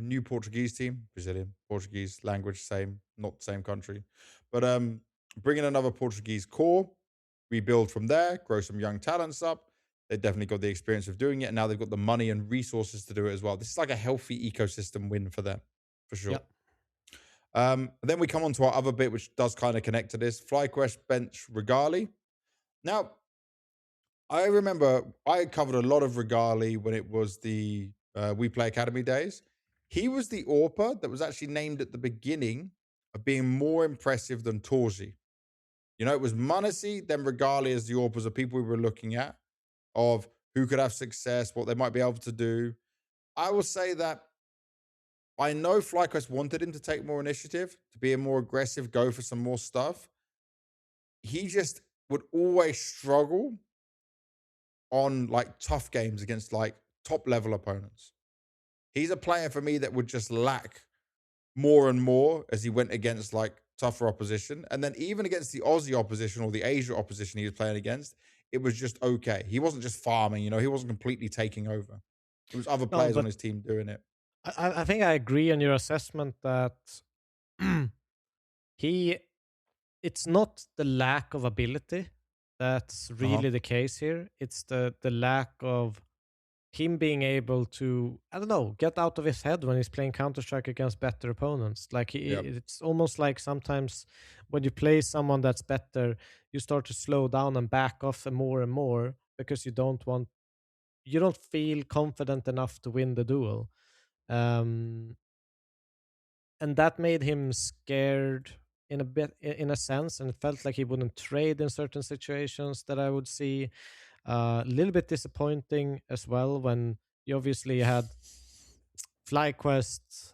new Portuguese team, Brazilian, Portuguese language, same, not the same country, but bring in another Portuguese core, rebuild from there, grow some young talents up. They definitely got the experience of doing it, and now they've got the money and resources to do it as well. This is like a healthy ecosystem win for them, for sure. Yep. Then we come on to our other bit, which does kind of connect to this. FlyQuest bench Regali. Now, I remember I covered a lot of Regali when it was the We Play Academy days. He was the AWPer that was actually named at the beginning of being more impressive than Torzi. You know, it was Manasi, then Regali as the AWPers of people we were looking at, of who could have success, what they might be able to do. I will say that I know FlyQuest wanted him to take more initiative, to be a more aggressive, go for some more stuff. He just would always struggle on like tough games against like top level opponents. He's a player for me that would just lack more and more as he went against like tougher opposition. And then even against the Aussie opposition or the Asia opposition he was playing against, it was just okay. He wasn't just farming, you know, he wasn't completely taking over. It was other No, players on but his team doing it. I think I agree on your assessment that he it's not the lack of ability. that's Uh-huh. really the case here. It's the lack of him being able to, I don't know, get out of his head when he's playing Counter Strike against better opponents. Like Yep. it's almost like sometimes when you play someone that's better, you start to slow down and back off and more because you don't feel confident enough to win the duel. Um, and that made him scared in a bit, in a sense, and it felt like he wouldn't trade in certain situations that I would see. A little bit disappointing as well when you obviously had FlyQuest.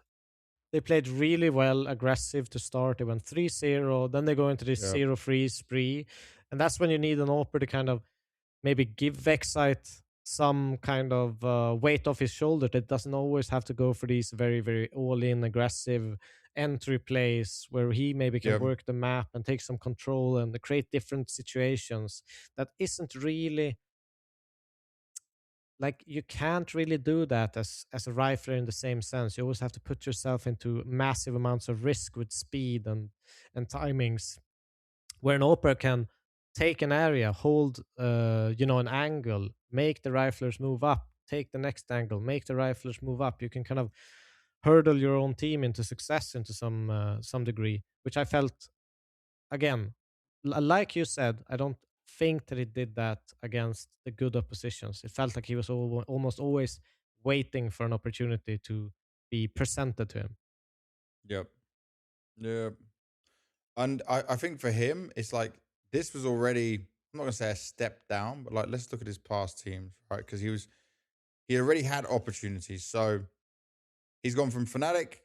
They played really well, aggressive to start. They went 3-0, then they go into this Yep. 0-3 spree. And that's when you need an AWPer to kind of maybe give Vexite some kind of weight off his shoulder that doesn't always have to go for these very, very all in aggressive entry plays where he maybe can Yep. work the map and take some control and create different situations. That isn't really like you can't really do that as a rifler in the same sense. You always have to put yourself into massive amounts of risk with speed and timings. Where an opera can take an area, hold an angle, make the riflers move up, take the next angle, make the riflers move up. You can kind of hurdle your own team into success into some degree, which I felt again, like you said, I don't think that he did that against the good oppositions. It felt like he was almost always waiting for an opportunity to be presented to him. Yep. Yep. And I think for him, it's like this was already, I'm not gonna say a step down, but like let's look at his past teams, right? Because he already had opportunities. So he's gone from Fnatic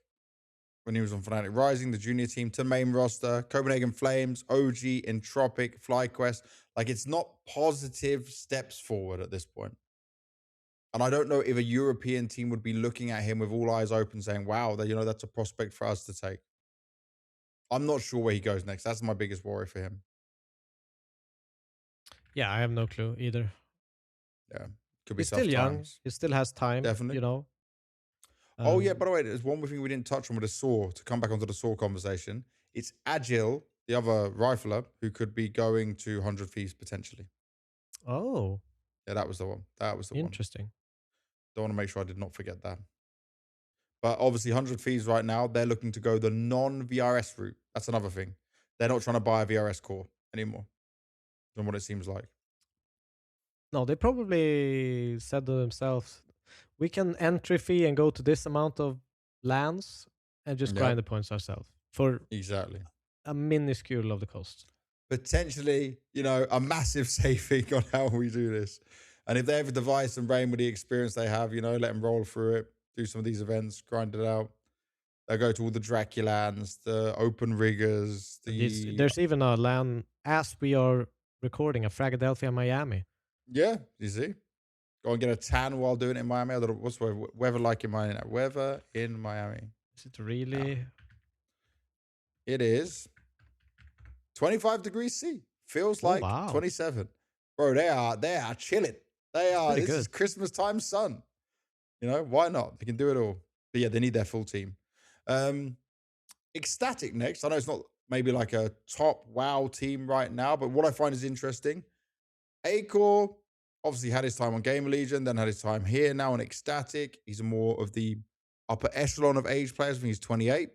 when he was on Fnatic Rising, the junior team, to main roster, Copenhagen Flames, OG, Entropic, FlyQuest. Like it's not positive steps forward at this point. And I don't know if a European team would be looking at him with all eyes open, saying, "Wow, that that's a prospect for us to take." I'm not sure where he goes next. That's my biggest worry for him. Yeah, I have no clue either. Yeah, could be He's still tough young. times. He still has time, Definitely. you know. Oh yeah, by Um, the way, there's one more thing we didn't touch on with the saw. To come back onto the saw conversation, it's Agile, the other rifler, who could be going to 100 Thieves potentially. oh, Yeah, that was the one. That was the one. interesting. Don't want to make sure I did not forget that. But obviously, 100 Thieves right now, they're looking to go the non VRS route. That's another thing. They're not trying to buy a VRS core anymore, than what it seems like. No, they probably said to themselves, we can entry fee and go to this amount of lands and just Yep, grind the points ourselves for exactly. a minuscule of the cost. Potentially, a massive saving on how we do this. And if they have a device and brain with the experience they have, let them roll through it, do some of these events, grind it out. They'll go to all the Draculans, the open riggers, the There's even a land as we are recording, a Philadelphia, Miami. yeah, you see. Go and get a tan while doing it in Miami. I don't know, what's the weather like in Miami? Weather in Miami. Is it Yeah. really? It is 25 degrees C. Feels Oh like wow, 27. Bro, they are chilling. it's pretty This is good. Christmas time sun. Why not? They can do it all. But yeah, they need their full team. Um, Ecstatic next. I know it's not maybe like a top wow team right now, but what I find is interesting. Acor obviously had his time on Game Legion, then had his time here now on Ecstatic. He's more of the upper echelon of age players. I think he's 28.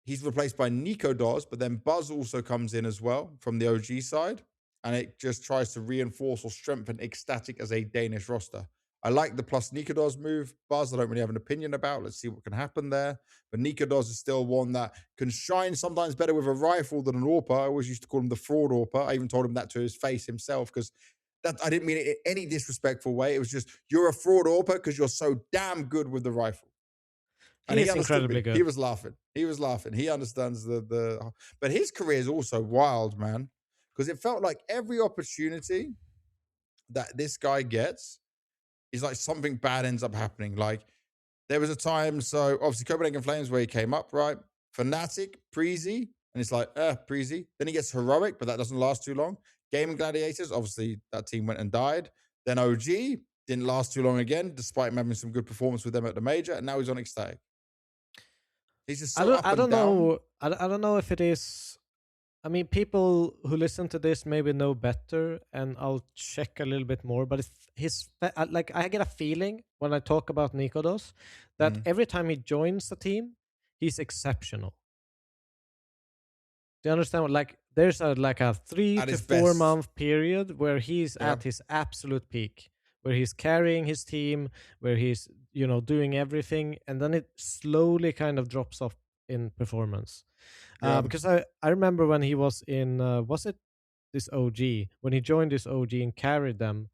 He's replaced by Nico Dawes, but then Buzz also comes in as well from the OG side. And it just tries to reinforce or strengthen Ecstatic as a Danish roster. I like the plus Nico Dawes move. Buzz, I don't really have an opinion about. Let's see what can happen there. But Nico Dawes is still one that can shine sometimes better with a rifle than an AWPer. I always used to call him the fraud AWPer. I even told him that to his face himself because that I didn't mean it in any disrespectful way. It was just, you're a fraud AWPer because you're so damn good with the rifle. And He he is understood incredibly me. He good. was laughing. He was laughing. He understands but his career is also wild, man. Because it felt like every opportunity that this guy gets is like something bad ends up happening. Like there was a time, so obviously Copenhagen Flames where he came up, right? Fnatic, Preezy, and it's like, Preezy. Then he gets heroic, but that doesn't last too long. Gaming Gladiators, obviously that team went and died. Then OG didn't last too long again, despite him having some good performance with them at the major, and now he's on Ecstatic. He's just so up I and don't down. know. I don't know if it is. I mean, people who listen to this maybe know better, and I'll check a little bit more. But like, I get a feeling when I talk about Nikodos that Mm. every time he joins the team, he's exceptional. Do you understand? Like, there's a three At to his four best. month period where he's Yeah. at his absolute peak, where he's carrying his team, where he's doing everything, and then it slowly kind of drops off in performance. Yeah. Because I remember when he was in was it this OG, when he joined this OG and carried them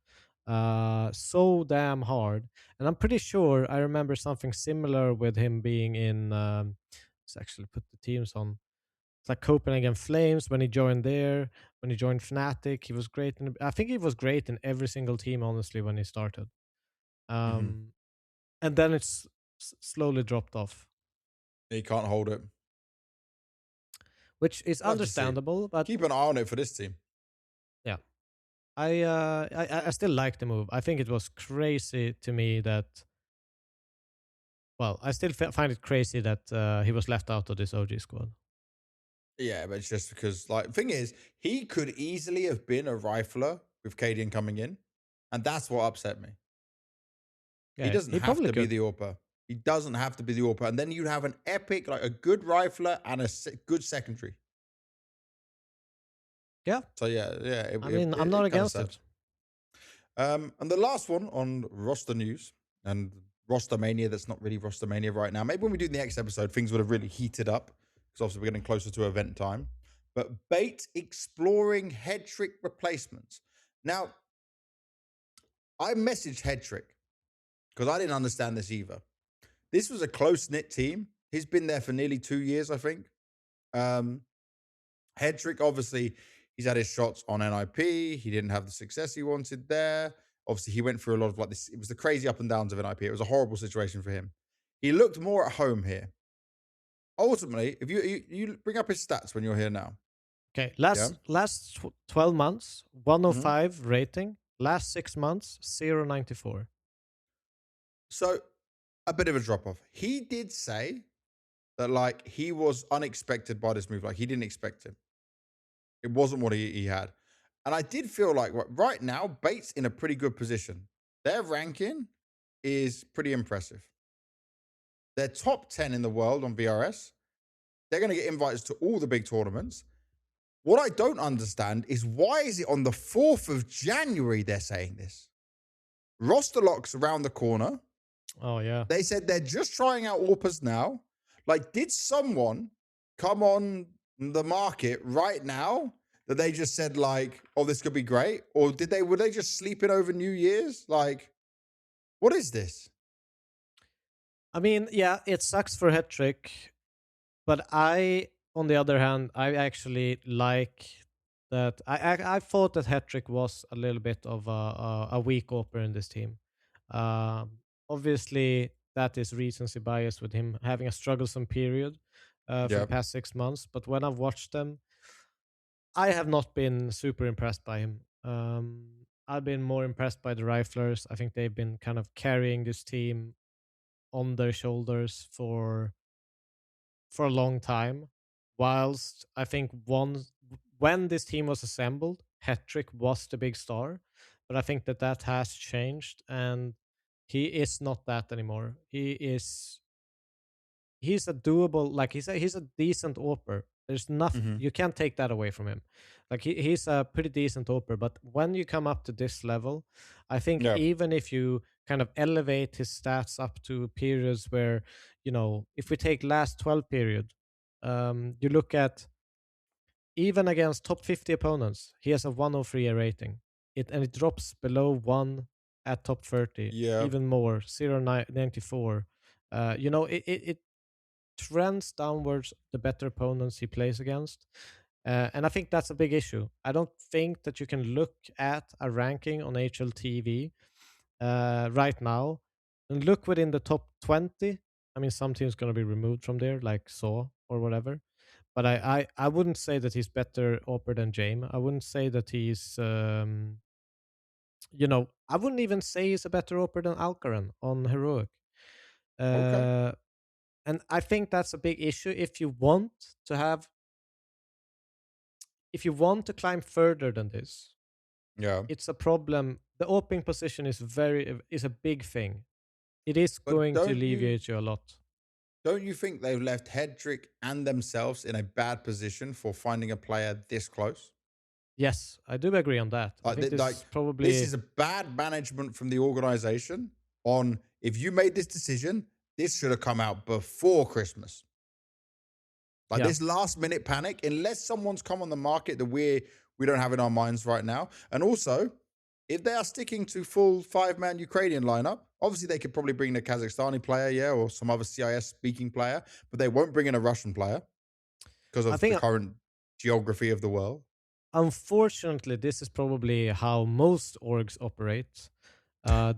so damn hard, and I'm pretty sure I remember something similar with him being in. Let's actually put the teams on. It's like Copenhagen Flames when he joined there. When he joined Fnatic, he was great. I think he was great in every single team, honestly, when he started. Hmm. Um, and then it's slowly dropped off, He can't hold it. which is We'll have to see. understandable. But Keep an eye on it for this team. yeah, I still like the move. I think it was crazy to me that. Well, I still find it crazy that he was left out of this OG squad. Yeah, but it's just because, like, thing is, he could easily have been a rifler with Cadian coming in, and that's what upset me. He Yeah, doesn't he have probably to be could. the AWPer. He doesn't have to be the AWPer, and then you'd have an epic, like a good rifler and a good secondary. Yeah, So yeah, I mean, I'm not it kind of against sad. it. And the last one on roster news and Roster-Mania, that's not really Roster-Mania right now. Maybe when we do the next episode, things would have really heated up because obviously we're getting closer to event time. But Bait exploring head trick replacements. Now, I messaged head trick because I didn't understand this either. This was a close knit team. He's been there for nearly 2 years, I think. Um, Hedrick, obviously, he's had his shots on NIP. He didn't have the success he wanted there. Obviously, he went through a lot of like this. It was the crazy up and downs of NIP. It was a horrible situation for him. He looked more at home here. Ultimately, if you bring up his stats when you're here now, Okay, yeah. last 12 months, Mhm. 105 rating. Last 6 months, 0.94. So a bit of a drop off. He did say that like he was unexpected by this move. Like he didn't expect it. It wasn't what he had. And I did feel like right now, Bates in a pretty good position. Their ranking is pretty impressive. They're top 10 in the world on VRS. They're going to get invites to all the big tournaments. What I don't understand is why is it on the 4th of January they're saying this? Roster locks around the corner. Oh yeah. They said they're just trying out AWPers now. Like, did someone come on the market right now that they just said like, "Oh, this could be great," or were they just sleeping over New Year's? Like, what is this? I mean, yeah, it sucks for Hetrick, but on the other hand, I actually like that. I thought that Hetrick was a little bit of a weak opener in this team. Obviously, that is recency bias with him having a strugglesome period for the Yeah. past 6 months. But when I've watched them, I have not been super impressed by him. I've been more impressed by the Riflers. I think they've been kind of carrying this team on their shoulders for a long time. Whilst I think when this team was assembled, Hetrick was the big star, but I think that has changed, and he is not that anymore. He's a doable, like he's a decent AWPer. There's nothing, Mm-hmm. you can't take that away from him. Like he's a pretty decent AWPer, but when you come up to this level, I think Yeah. even if you kind of elevate his stats up to periods where, if we take last 12 period, you look at even against top 50 opponents, he has a 103 rating. It drops below 1 at top 30, Yeah. even more, 0.94. It trends downwards the better opponents he plays against. And I think that's a big issue. I don't think that you can look at a ranking on HLTV right now and look within the top 20. I mean, some teams going to be removed from there, like Saw or whatever. But I wouldn't say that he's better Opera than Jame. I wouldn't say that he's, I wouldn't even say he's a better Opera than Alcaran on Heroic. Okay. Uh, and I think that's a big issue if you want to have if you want to climb further than this, Yeah. it's a problem. The opening position is a big thing. It is But going to alleviate you a lot. don't you think they've left Hedrick and themselves in a bad position for finding a player this close? Yes, I do agree on that. I Like, think this is this probably is a bad management from the organization. On if you made this decision, this should have come out before Christmas. Like yeah. this last minute panic, unless someone's come on the market that we don't have in our minds right now. And also, if they are sticking to full 5-man Ukrainian lineup, obviously they could probably bring a Kazakhstani player, yeah, or some other CIS speaking player, but they won't bring in a Russian player because I of the think current geography of the world. unfortunately this is probably how most orgs operate.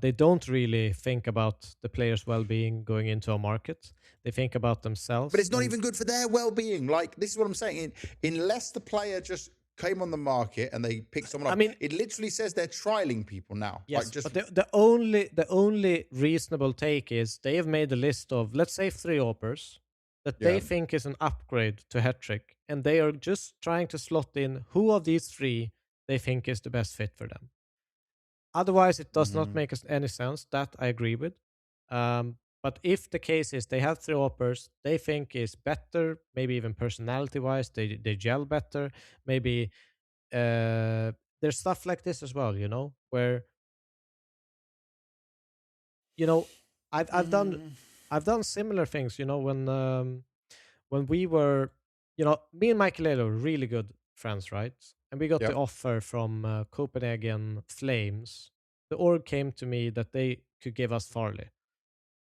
They don't really think about the players' well-being going into a market. They think about But themselves. it's not And even good for their well-being. Like this is what I'm saying. Unless the player just came on the market and they pick someone I up, mean, it literally says they're trialing people now. Like yes, just but the only reasonable take is they have made a list of, let's say, 3 opers that they yeah. think is an upgrade to Hattrick, and they are just trying to slot in who of these 3 they think is the best fit for them. Otherwise, it does not Mm, make any sense. That I agree with. But if the case is they have 3 opers they think is better, maybe even personality-wise, they gel better. Maybe there's stuff like this as well, where you know I've I've done mm, I've done similar things. When we were, me and Michael were really good friends, right? And we got the yep. offer from Copenhagen Flames. The org came to me that they could give us Farley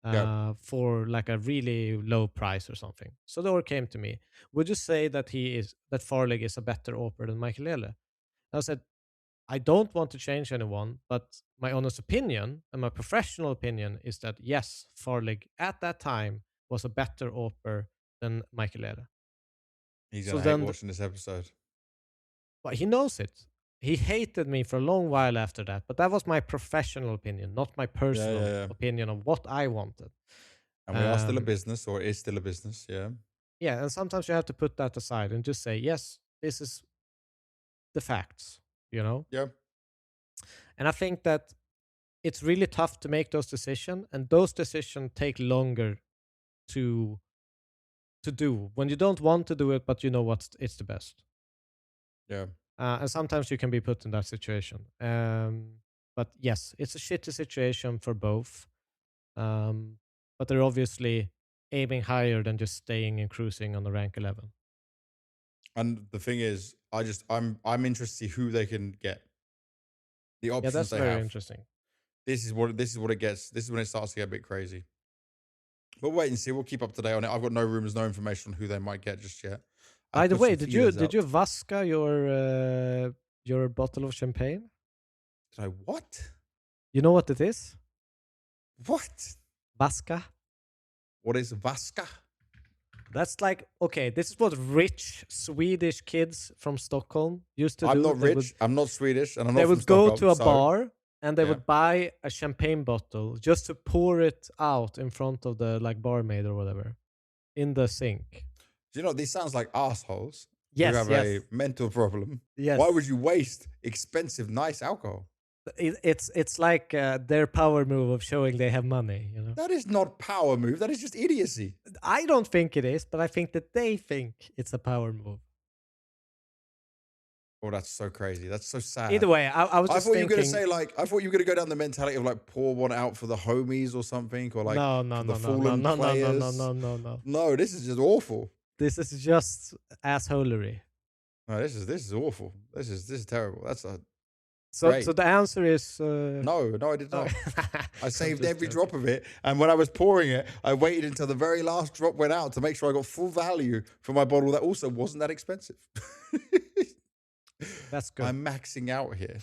Yep. for like a really low price or something. So the org came to me. Would you say that Farley is a better offer than Michael Lele? I said, I don't want to change anyone, but my honest opinion and my professional opinion is that yes, Farley at that time was a better offer than Michael Lele. He's So gonna hate then, watching this episode. but he knows it. He hated me for a long while after that, but that was my professional opinion, not my Yeah, yeah, personal yeah. opinion of what I wanted. And we are still a Um, business, or it is still a business. Yeah. yeah, and sometimes you have to put that aside and just say, yes, this is the facts, you know? Yeah. And I think that it's really tough to make those decisions, and those decisions take longer to do when you don't want to do it, but you know what, it's the best. Yeah. And sometimes you can be put in that situation. But yes, it's a shitty situation for both. Um, but they're obviously aiming higher than just staying and cruising on the rank 11. And the thing is, I'm interested to see who they can get. The Yeah, options that's they very have. interesting. This is what it gets. This is when it starts to get a bit crazy. But wait and see. We'll keep up to date on it. I've got no rumors, no information on who they might get just yet. By I've the put way, some did you feelers did out. you Vasca your bottle of champagne? Did I what? You know what it is? What? Vasca. What is Vaska? That's like, okay, this is what rich Swedish kids from Stockholm used to I'm do. not rich. I'm not Swedish, and I'm They not from would go Stockholm. to a So bar and they yeah. would buy a champagne bottle just to pour it out in front of the like barmaid or whatever in the sink. Do you know these sounds like assholes who Yes, have a yes, mental problem? Why would yes. you waste expensive, nice alcohol? It's like their power move of showing they have money. That is not power move. That is just idiocy. I don't think it is, but I think that they think it's a power move. Oh, that's so crazy. That's so Either sad. way, I was I just thought you were gonna thinking, say like I thought you were gonna go down the mentality of like pour one out for the homies or something, or like no, no, for the no, no, no, fallen no, no, no, no, players. no, no, no. No, this is just awful. This is just assholery. No, this is awful. This is terrible. That's a So great. the answer is No, I did no. not. I I'm saved just every joking. drop of it, and when I was pouring it, I waited until the very last drop went out to make sure I got full value for my bottle that also wasn't that expensive. That's good. I'm maxing out here.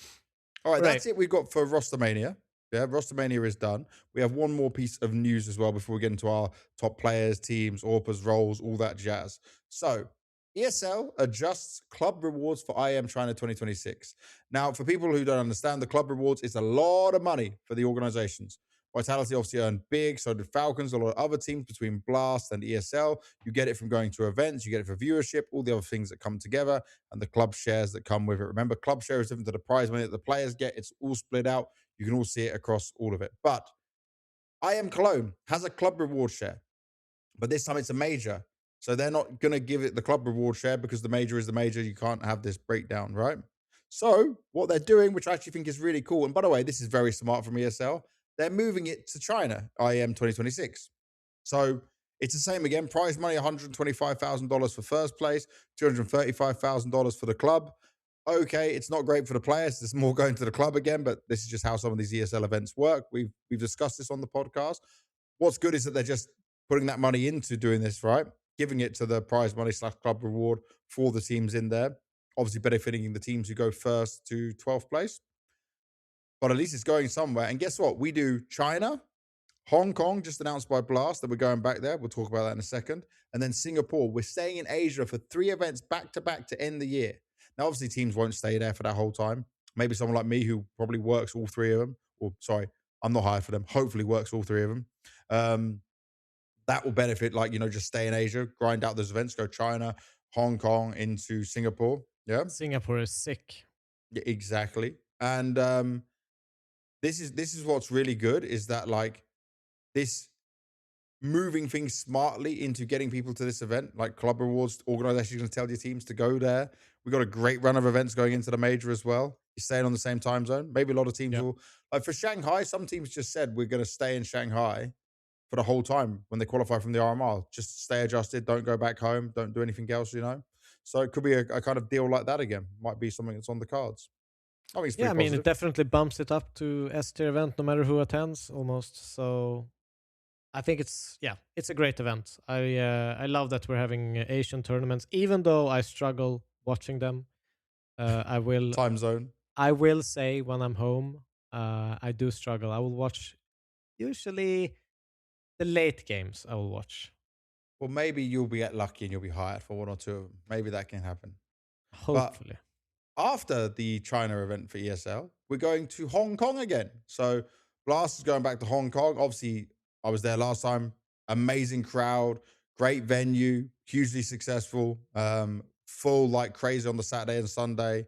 All right, Right. that's it we've got for Roster-Mania. Yeah, Roster-Mania is done. We have one more piece of news as well before we get into our top players, teams, AWPers, roles, all that jazz. So, ESL adjusts club rewards for IM China 2026. Now, for people who don't understand, the club rewards is a lot of money for the organizations. Vitality obviously earned big. So did Falcons, a lot of other teams between Blast and ESL. You get it from going to events, you get it for viewership, all the other things that come together, and the club shares that come with it. Remember, club share is different to the prize money that the players get. It's all split out. You can all see it across all of it. But I Am Cologne has a club reward share, but this time it's a major. So they're not going to give it the club reward share because the major is the major. You can't have this breakdown, right? So what they're doing, which I actually think is really cool, and by the way, this is very smart from ESL, they're moving it to China, IEM 2026. So it's the same again. Prize money $125,000 for first place, $235,000 for the club. Okay, it's not great for the players. There's more going to the club again, but this is just how some of these ESL events work. We've discussed this on the podcast. What's good is that they're just putting that money into doing this, right? Giving it to the prize money / club reward for the teams in there. Obviously benefiting the teams who go first to 12th place. But at least it's going somewhere. And guess what? We do China, Hong Kong, just announced by Blast that we're going back there. We'll talk about that in a second. And then Singapore. We're staying in Asia for 3 events back to back to end the year. Now, obviously, teams won't stay there for that whole time. Maybe someone like me who probably works all 3 of them. Or, sorry, I'm not hired for them. Hopefully works all 3 of them. That will benefit, like, just stay in Asia, grind out those events, go China, Hong Kong into Singapore. Yeah. Singapore is sick. Yeah, exactly. And this is what's really good is that, like, this moving things smartly into getting people to this event, like club rewards, organizations going to tell your teams to go there. We've got a great run of events going into the major as well. You're staying on the same time zone. Maybe a lot of teams Yep. will, like for Shanghai, some teams just said we're going to stay in Shanghai for the whole time when they qualify from the RMR. Just stay adjusted, don't go back home, don't do anything else. So it could be a kind of deal like that again. Might be something that's on the cards. I think it's Yeah, pretty I mean, positive. it definitely bumps it up to S tier event no matter who attends almost. So I think it's a great event. I love that we're having Asian tournaments, even though I struggle watching them. I will Time zone. I will say when I'm home, I do struggle. I will watch usually the late games. I will watch. Well, maybe you'll be lucky and you'll be hired for 1 or 2 of them. Maybe that can happen. But Hopefully. after the China event for ESL, we're going to Hong Kong again. So Blast is going back to Hong Kong. Obviously, I was there last time. Amazing crowd, great venue, hugely successful. Full like crazy on the Saturday and Sunday.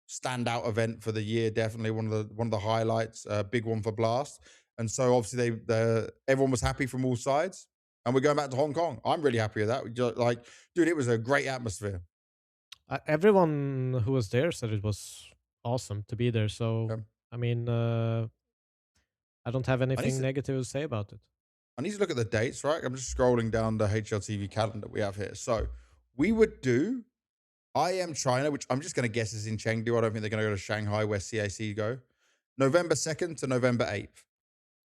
Standout event for the year, definitely one of the highlights. Big one for Blast. And so obviously everyone was happy from all sides. And we're going back to Hong Kong. I'm really happy with that. Like, dude, it was a great atmosphere. Everyone who was there said it was awesome to be there. So, Yeah. I mean, I don't have I need anything to, negative to say about it. I need to look at the dates, right? I'm just scrolling down the HLTV calendar we have here. So we would do IM China, which I'm just going to guess is in Chengdu. I don't think they're going to go to Shanghai where CAC go. November 2nd to November 8th.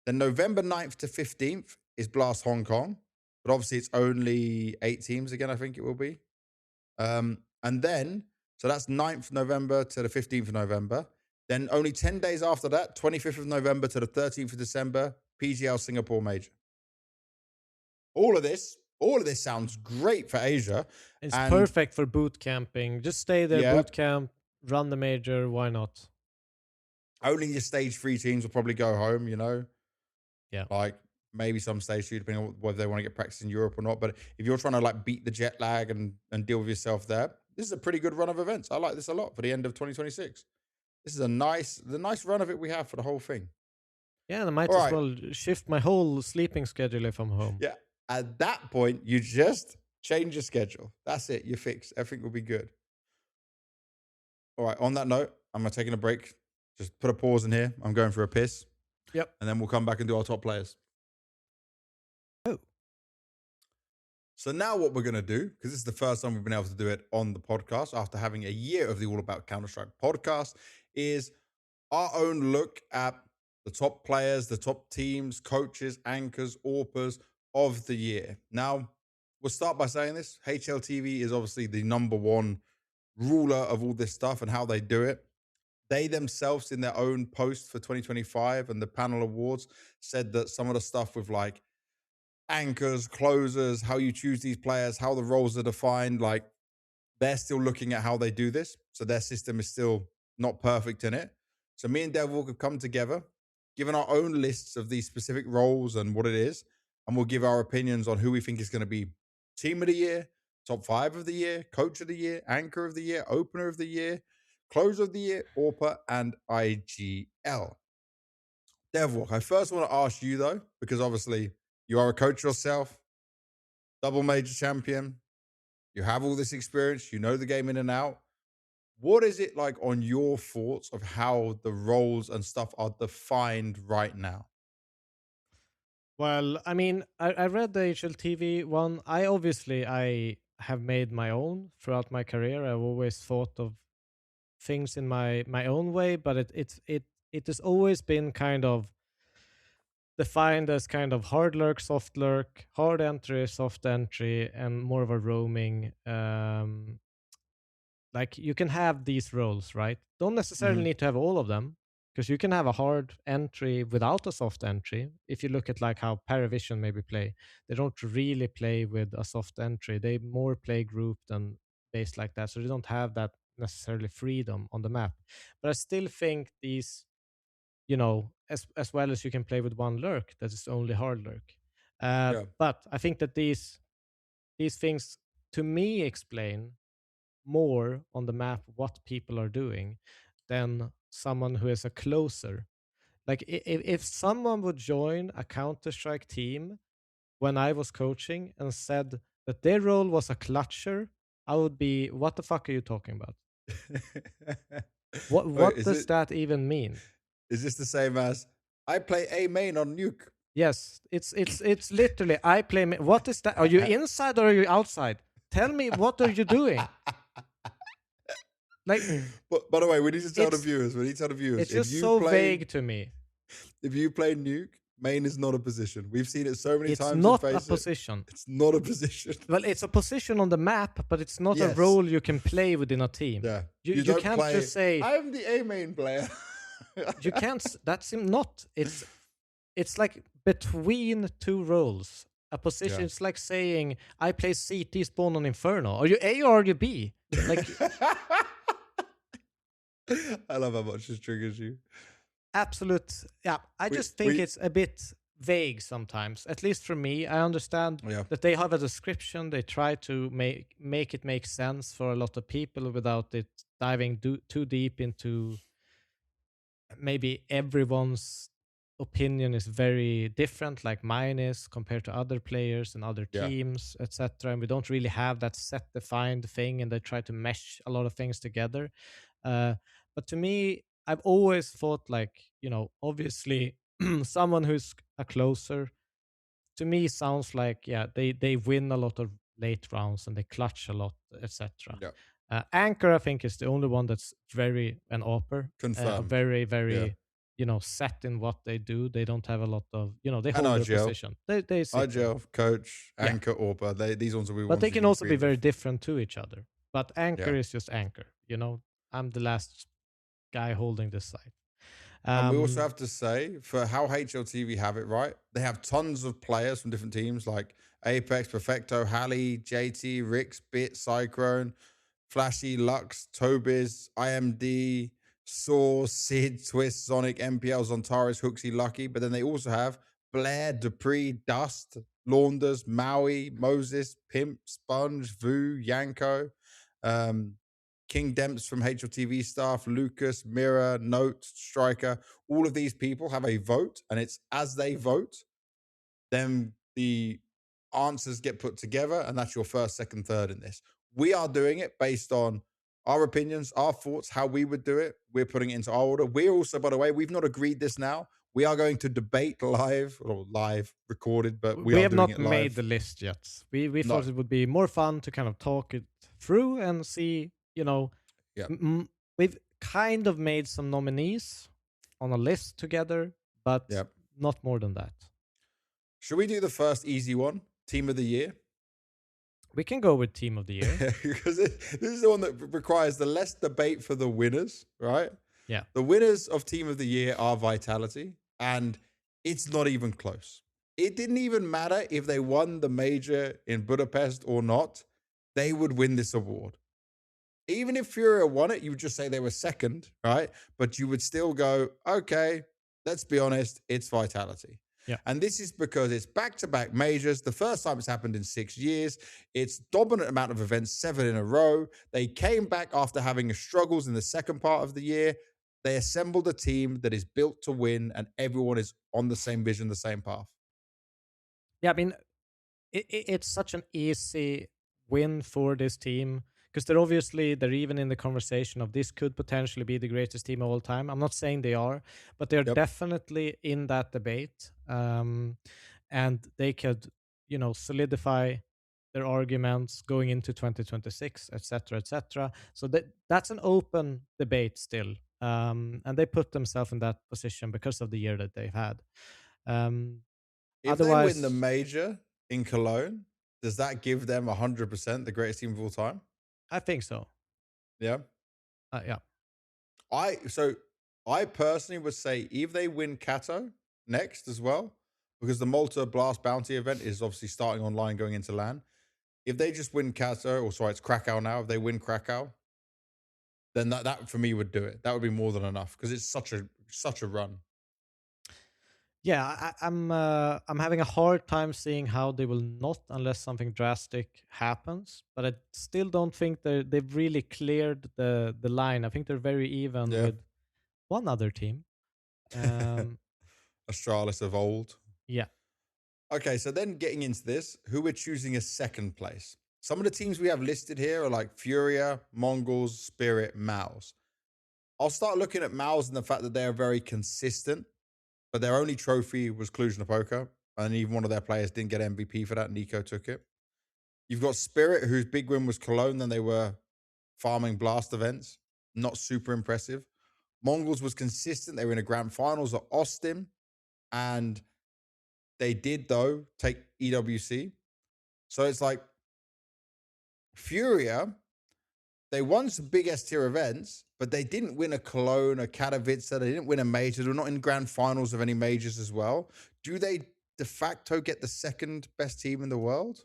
Then November 9th to 15th is Blast Hong Kong. But obviously it's only 8 teams again, I think it will be. And then, so that's 9th November to the 15th of November. Then only 10 days after that, 25th of November to the 13th of December, PGL Singapore Major. All of this sounds great for Asia. It's And perfect for boot camping. Just stay there, yeah, boot camp, run the major. Why not? only your stage 3 teams will probably go home. Yeah. Like maybe some stage 2, depending on whether they want to get practice in Europe or not. But if you're trying to like beat the jet lag and deal with yourself there, this is a pretty good run of events. I like this a lot for the end of 2026. This is the nice run of it we have for the whole thing. Yeah, and I might All as right. well shift my whole sleeping schedule if I'm home. Yeah. At that point, you just change your schedule. That's it. You're fixed. Everything will be good. All right. On that note, I'm taking a break. Just put a pause in here. I'm going for a piss. Yep. And then we'll come back and do our top players. Oh. So now what we're going to do, because this is the first time we've been able to do it on the podcast after having a year of the All About Counter-Strike podcast, is our own look at the top players, the top teams, coaches, anchors, AWPers of the year. Now, we'll start by saying this. HLTV is obviously the number one ruler of all this stuff and how they do it. They themselves, in their own post for 2025 and the panel awards, said that some of the stuff with like anchors, closers, how you choose these players, how the roles are defined, like they're still looking at how they do this. So their system is still not perfect in it. So me and Devil have come together given our own lists of these specific roles and what it is, and we'll give our opinions on who we think is going to be team of the year, top five of the year, coach of the year, anchor of the year, opener of the year, close of the year, AWPA, and IGL. Devil, I first want to ask you though, because obviously you are a coach yourself, double major champion, you have all this experience, you know the game in and out. What is it like on your thoughts of how the roles and stuff are defined right now? Well, I mean, I read the HLTV one. I have made my own throughout my career. I've always thought of things in my own way, but it has always been kind of defined as kind of hard lurk, soft lurk, hard entry, soft entry, and more of a roaming. Like you can have these roles, right? Don't necessarily Hmm. need to have all of them, because you can have a hard entry without a soft entry. If you look at like how Paravision maybe play, they don't really play with a soft entry. They more play grouped and based like that, so they don't have that necessarily freedom on the map. But I still think these, as well as you can play with one lurk, that is only hard lurk. Yeah. But I think that these things to me explain more on the map what people are doing than someone who is a closer. Like if someone would join a Counter-Strike team when I was coaching and said that their role was a clutcher, I would be, what the fuck are you talking about? What Wait, what does that even mean? is this the same as I play A main on nuke? Yes, it's literally I play. What is that? Are you inside or are you outside? Tell me, what are you doing? Like But by the way, we need to tell the it's viewers. We need to tell the viewers it's just so vague to me. if you play nuke, main is not a position. We've seen it so many It's times in not a Face It. position. It's not a position. Well, it's a position on the map, but it's not a Yes. role you can play within a team. Yeah. You don't can't play. just say I'm the A main player. you can't. That's not. It's like between two roles. A position. Yeah. It's like saying I play CT spawn on Inferno. Are you A or are you B? Like I love how much this triggers you. absolute. Yeah, I We just think we it's a bit vague sometimes. At least for me, I understand yeah. that they have a description. They try to make it make sense for a lot of people without it diving too deep into maybe everyone's opinion is very different, like mine is compared to other players and other Yeah. teams, etc. And we don't really have that set defined thing, and they try to mesh a lot of things together. But to me, I've always thought like, obviously someone who's a closer to me sounds like, yeah, they win a lot of late rounds and they clutch a lot, etc. Yeah. Anchor, I think, is the only one that's very an opera, Confirmed. very Yeah. very set in what they do. They don't have a lot of, they And hold their IGL. position. They sit there. IGL, coach, Yeah, anchor, Orpa. These ones will be but ones they that can you also be agree very with. different to each other. But anchor Yeah. is just anchor. I'm the last guy holding this side. And we also Um, have to say, for how HLTV have it right, they have tons of players from different teams like Apex, Perfecto, Halley, JT, Rix, Bit, Cyclone, Flashy, Lux, Tobiz, IMD, Saw, Sid, Twist, Sonic, MPL, Zontaris, Hooksy, Lucky. But then they also have Blair, Dupree, Dust, Launders, Maui, Moses, Pimp, Sponge, Vu, Yanko, um, King Demps from HLTV staff, Lucas, Mirror, Note, Striker. All of these people have a vote, and it's as they vote, then the answers get put together, and that's your first, second, third in this. We are doing it based on our opinions, our thoughts, how we would do it. We're putting it into our order. We're also, by the way, we've not agreed this now. We are going to debate live or live recorded, but we we are have doing not it made live. the list yet. We thought No. it would be more fun to kind of talk it through and see, Yeah. we've kind of made some nominees on a list together, but Yeah. not more than that. Should we do the first easy one? Team of the year? We can go with team of the year. Because this is the one that requires the less debate for the winners, right? Yeah. The winners of Team of the Year are Vitality, and it's not even close. It didn't even matter if they won the major in Budapest or not, they would win this award. Even if Furia won it, you would just say they were second, right? But you would still go, okay, Let's be honest, it's Vitality. Yeah. And this is because it's back-to-back majors. The first time it's happened in 6 years. It's dominant amount of events, 7 in a row. They came back after having struggles in the second part of the year. They assembled a team that is built to win, and everyone is on the same vision, the same path. Yeah, I mean, it's such an easy win for this team because they're even in the conversation of this could potentially be the greatest team of all time. I'm not saying they are, but they're Yep. definitely in that debate, and they could, solidify their arguments going into 2026, etc., etc. So that's an open debate still, and they put themselves in that position because of the year that they've had. Um, If they win the Otherwise, major in Cologne, does that give them 100% the greatest team of all time? I think so. Yeah. Yeah. So I personally would say if they win Kato next as well, because the Malta Blast Bounty event is obviously starting online going into LAN. If they just win Kato, or sorry, it's Krakow now. If they win Krakow, then that for me would do it. That would be more than enough because it's such a run. Yeah, I'm having a hard time seeing how they will not unless something drastic happens. But I still don't think they've really cleared the line. I think they're very even Yeah. with one other team. Um, Astralis of old. yeah, Okay, so then getting into this, who we're choosing as second place. Some of the teams we have listed here are like Furia, Mongols, Spirit, Maus. I'll start looking at Maus and the fact that they are very consistent, but their only trophy was Cluj-Napoca, and even one of their players didn't get MVP for that. Nico took it. You've got Spirit, whose big win was Cologne, then they were farming blast events. Not super impressive. Mongols was consistent. They were in a grand finals at Austin, and they did, though, take EWC. So it's like Furia, they won some big S tier events, but they didn't win a Cologne, a Katowice. They didn't win a major. They're not in grand finals of any majors as well. Do they de facto get the second best team in the world?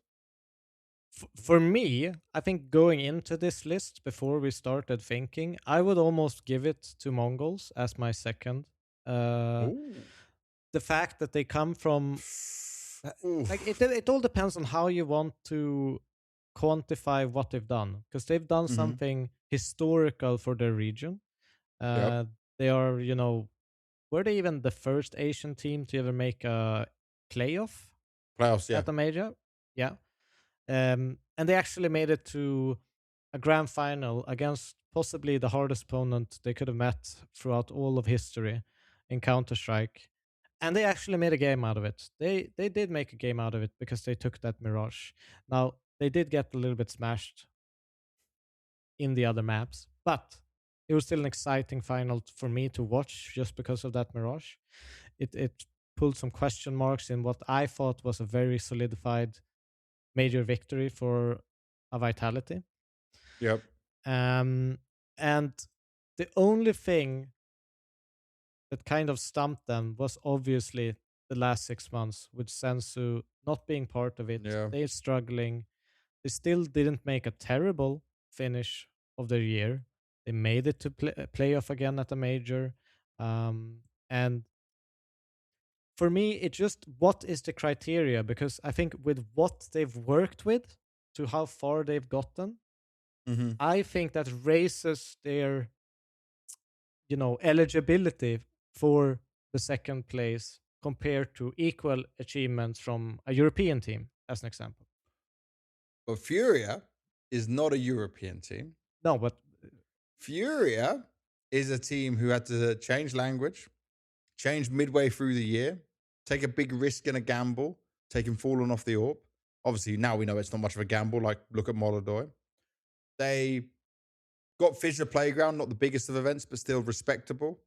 for me, I think going into this list before we started thinking, I would almost give it to Mongols as my second. Uh, Ooh. the fact that they come from Uh, like Oof. it all depends on how you want to quantify what they've done because they've done Mm-hmm. something historical for their region. Yep. They are, were they even the first Asian team to ever make a playoff Playoffs, yeah. at a major? Yeah. And they actually made it to a grand final against possibly the hardest opponent they could have met throughout all of history in Counter Strike, and they actually made a game out of it. They did make a game out of it because they took that Mirage. Now they did get a little bit smashed in the other maps, but it was still an exciting final for me to watch just because of that Mirage. It pulled some question marks in what I thought was a very solidified major victory for a Vitality. Yep. Um, and the only thing that kind of stumped them was obviously the last 6 months with Sensu not being part of it. Yeah. They're struggling. They still didn't make a terrible finish of their year. They made it to playoff again at a major. And for me, it's just what is the criteria? Because I think with what they've worked with to how far they've gotten, Mm-hmm. I think that raises their, eligibility for the second place compared to equal achievements from a European team, as an example. But Furia is not a European team. No, but Furia is a team who had to change language, change midway through the year, take a big risk in a gamble, taking falling off the AWP. Obviously, now we know it's not much of a gamble. Like, look at Molodoi. They got Fissure Playground, not the biggest of events, but still respectable.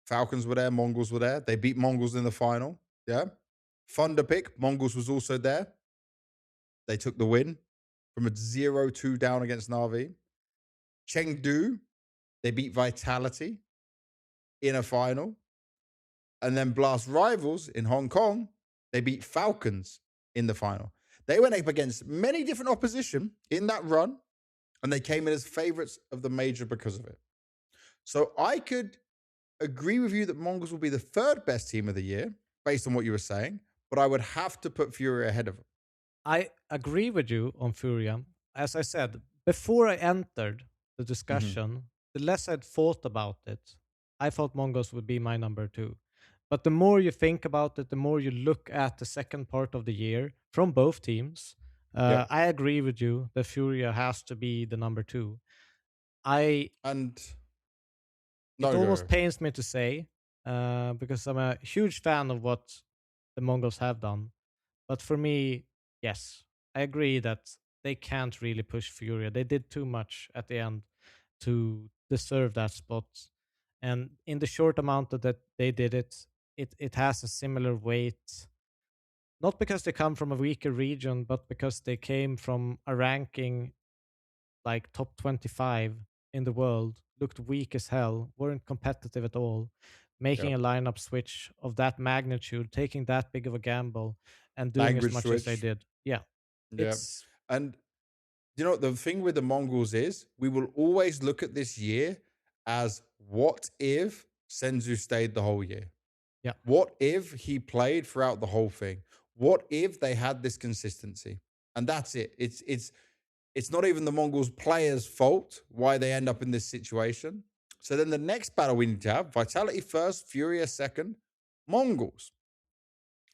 Falcons were there, Mongols were there. They beat Mongols in the final. Yeah. Thunder Pick, Mongols was also there. They took the win from a 0-2 down against Navi. Chengdu, they beat Vitality in a final. And then Blast Rivals in Hong Kong, they beat Falcons in the final. They went up against many different opposition in that run, and they came in as favorites of the major because of it. So I could agree with you that Mongols will be the third best team of the year, based on what you were saying, but I would have to put Fury ahead of them. I agree with you on Furia. As I said, before I entered the Mhm. discussion, the less I'd thought about it, I thought Mongols would be my number two. But the more you think about it, the more you look at the second part of the year from both teams, Yep. I agree with you that Furia has to be the number two. I And It no, almost go. pains me to say, because I'm a huge fan of what the Mongols have done. But for me, yes, I agree that they can't really push Furia. They did too much at the end to deserve that spot. And in the short amount that they did it, it has a similar weight. Not because they come from a weaker region, but because they came from a ranking like top 25 in the world, looked weak as hell, weren't competitive at all. Making Yep. a lineup switch of that magnitude, taking that big of a gamble, and doing as Language much as they switch. did. Yeah, Yep. it's And you know what the thing with the Mongols is? We will always look at this year as what if Senzu stayed the whole year? yeah. What if he played throughout the whole thing? What if they had this consistency? And that's it. It's not even the Mongols players' fault why they end up in this situation. So then the next battle we need to have, Vitality first, Furia second, Mongols.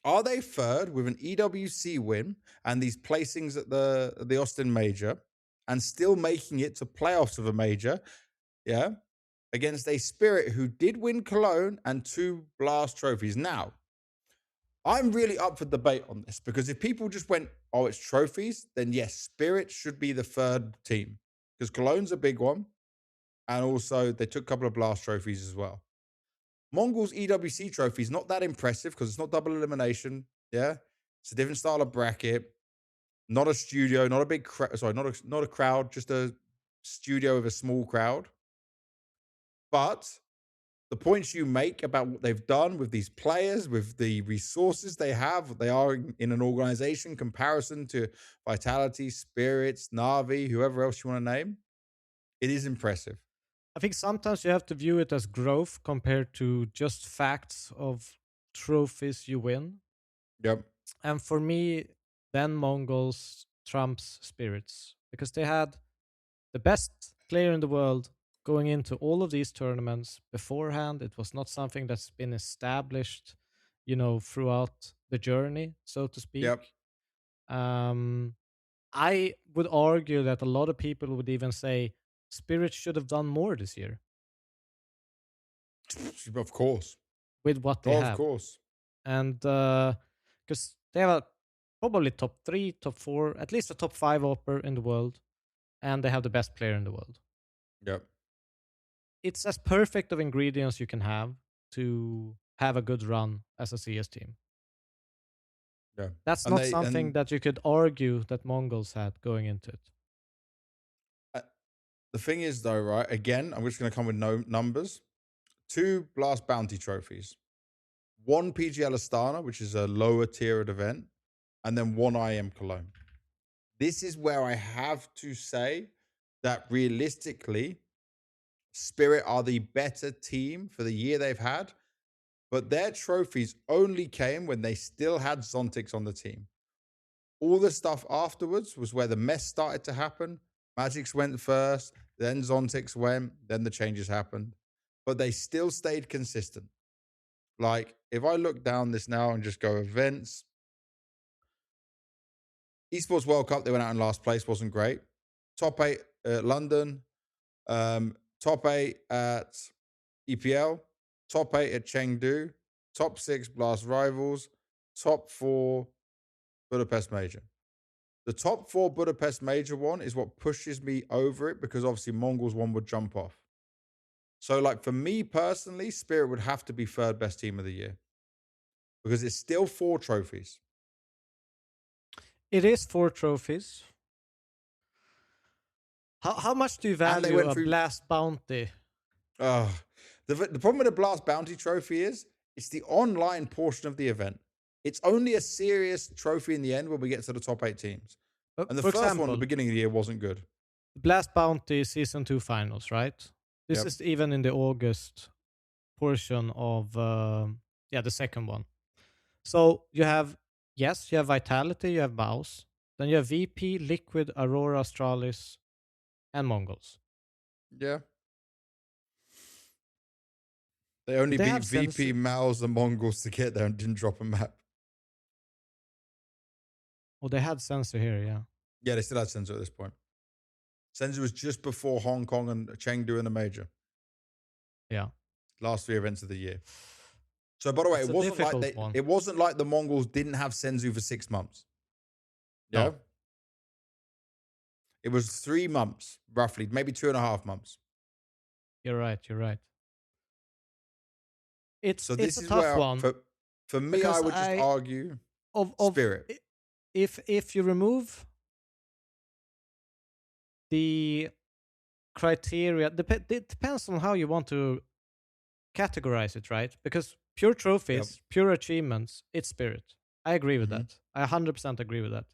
Are they third with an EWC win and these placings at the Austin Major and still making it to playoffs of a major? Yeah. Against a Spirit who did win Cologne and two Blast trophies. Now, I'm really up for debate on this because if people just went, oh, it's trophies, then yes, Spirit should be the third team because Cologne's a big one. And also, they took a couple of Blast trophies as well. Mongols EWC trophy is not that impressive because it's not double elimination. Yeah. It's a different style of bracket, not a studio, not a big crowd. Sorry, not a crowd, just a studio with a small crowd. But the points you make about what they've done with these players, with the resources they have, they are in an organization comparison to Vitality, Spirits, Navi, whoever else you want to name. It is impressive. I think sometimes you have to view it as growth compared to just facts of trophies you win. Yep. And for me, then Mongols trumps Spirits because they had the best player in the world going into all of these tournaments beforehand. It was not something that's been established, throughout the journey, so to Yep. speak. Um, I would argue that a lot of people would even say Spirit should have done more this year Of course. with what they Of have. course. And because they have a probably top three, top four, at least a top five opera in the world, and they have the best player in the world. Yep. It's as perfect of ingredients you can have to have a good run as a CS team. Yeah. That's And not they something and that you could argue that Mongols had going into it. uh, the thing is though, right? Again, I'm just going to come with no numbers. Two Blast Bounty trophies, one PGL Astana, which is a lower tiered event, and then one IM Cologne. This is where I have to say that realistically, Spirit are the better team for the year they've had, but their trophies only came when they still had Zontix on the team. All the stuff afterwards was where the mess started to happen. Magix went first, then Zontix went, then the changes happened, but they still stayed consistent. Like, if I look down this now and just go events, Esports World Cup, they went out in last place, wasn't great. Top eight at London, top eight at EPL, top eight at Chengdu, top six Blast Rivals, top four Budapest Major. The top four Budapest Major one is what pushes me over it because obviously Mongols one would jump off. So, like for me personally, Spirit would have to be third best team of the year because it's still four trophies. It is four trophies. How much do you And they value went a through. blast bounty? Uh, the problem with the Blast Bounty Trophy is it's the online portion of the event. It's only a serious trophy in the end when we get to the top eight teams. And the For first one at the example, beginning of the year wasn't good. blast bounty season 2 finals, right? This Yep. is even in the August portion of the second one. So you have, yes, you have Vitality, you have Mouse, then you have VP, Liquid, Aurora, Astralis, and Mongols. Yeah. They only Did they beat have VP, Sense? Mals, and Mongols to get there and didn't drop a map. Oh, they had Sensor here, yeah. Yeah, they still had Senzu at this point. Senzu was just before Hong Kong and Chengdu in the major. Yeah. Last 3 events of the year. So, by the way, It's it a wasn't like difficult one. it wasn't like the Mongols didn't have Senzu for 6 months. Yeah. No. It was 3 months, roughly, maybe 2.5 months. You're right. It's So it's this a is tough where one for me, I because would just I argue of Spirit. if you remove the criteria, it depends on how you want to categorize it, right? Because pure Yep. trophies, pure achievements, it's Spirit. I agree with Mhm. that. I 100% agree with that.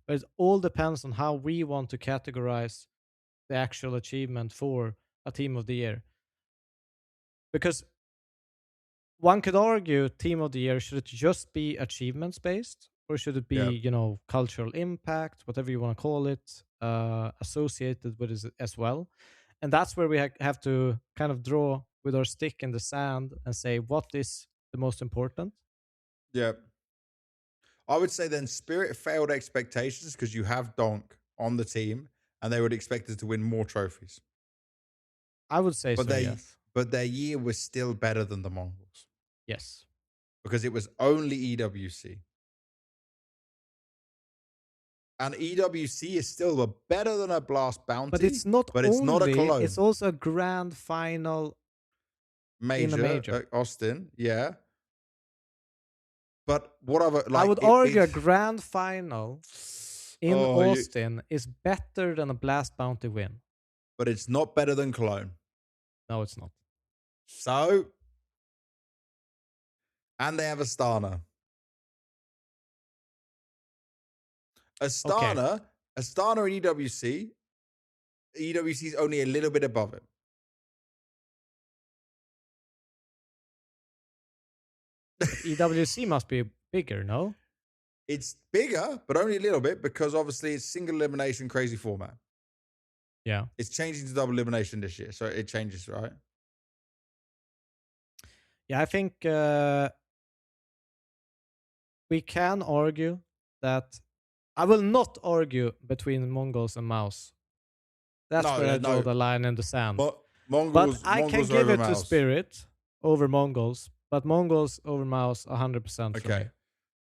But it all depends on how we want to categorize the actual achievement for a team of the year. Because one could argue team of the year, should it just be achievements based, or should it be, Yep. cultural impact, whatever you want to call it, associated with it as well? And that's where we have to kind of draw with our stick in the sand and say what is the most important. Yep. I would say then Spirit failed expectations because you have Donk on the team and they would expect us to win more trophies. I would say But so, they yes. but their year was still better than the Mongols Yes. because it was only EWC. And EWC is still better than a Blast But Bounty, it's not but it's not a only, it's Cologne. also a grand final in a Major major. Austin, yeah. But what other I like would it argue a grand final in oh you Austin is better than a Blast Bounty win. but it's not better than Cologne. No, it's not. So and they have Astana. Okay. Astana, Astana and EWC. EWC is only a little bit above it. But EWC must be bigger, no? It's bigger, but only a little bit because obviously it's single elimination crazy format. Yeah. It's changing to double elimination this year, so it changes, right? Yeah, I think we can argue that I will not argue between Mongols and Mouse. That's No, where I draw no. the line in the sand. But I can Mongols are give over it to Mouse. Spirit over Mongols, but Mongols over Mouse 100% for me. Okay.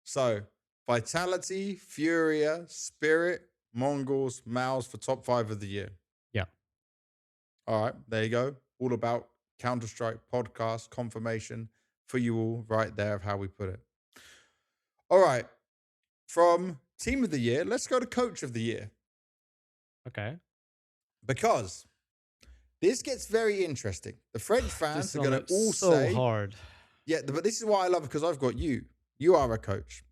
So Vitality, Furia, Spirit, Mongols, Mouse for top 5 of the year. Yeah. All right, there you go. All about Counter-Strike podcast confirmation for you all right there of how we put it. All right. From team of the year, let's go to coach of the year. Okay. Because this gets very interesting. The French fans This are one going to all is so say, hard. yeah, but this is why I love it because I've got you. You are a coach.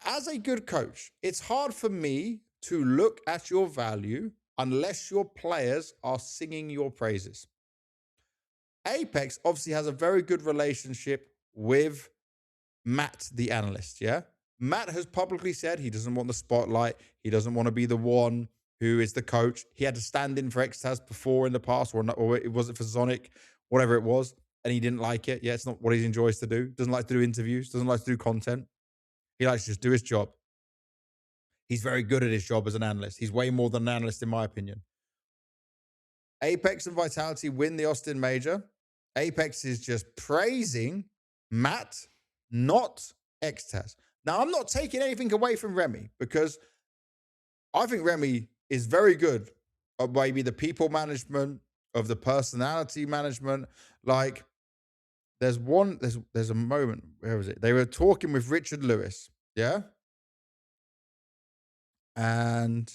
As a good coach, it's hard for me to look at your value unless your players are singing your praises. Apex obviously has a very good relationship with Matt, the analyst. Yeah. Matt has publicly said he doesn't want the spotlight. He doesn't want to be the one who is the coach. He had to stand in for Xtaz before in the past, or it was it for Sonic, whatever it was, and he didn't like it. Yeah, it's not what he enjoys to do. Doesn't like to do interviews. Doesn't like to do content. He likes to just do his job. He's very good at his job as an analyst. He's way more than an analyst, in my opinion. Apex and Vitality win the Austin Major. Apex is just praising Matt, not Xtaz. Now, I'm not taking anything away from Remy because I think Remy is very good at maybe the people management, of the personality management. Like, there's a moment, where was it? They were talking with Richard Lewis, yeah? And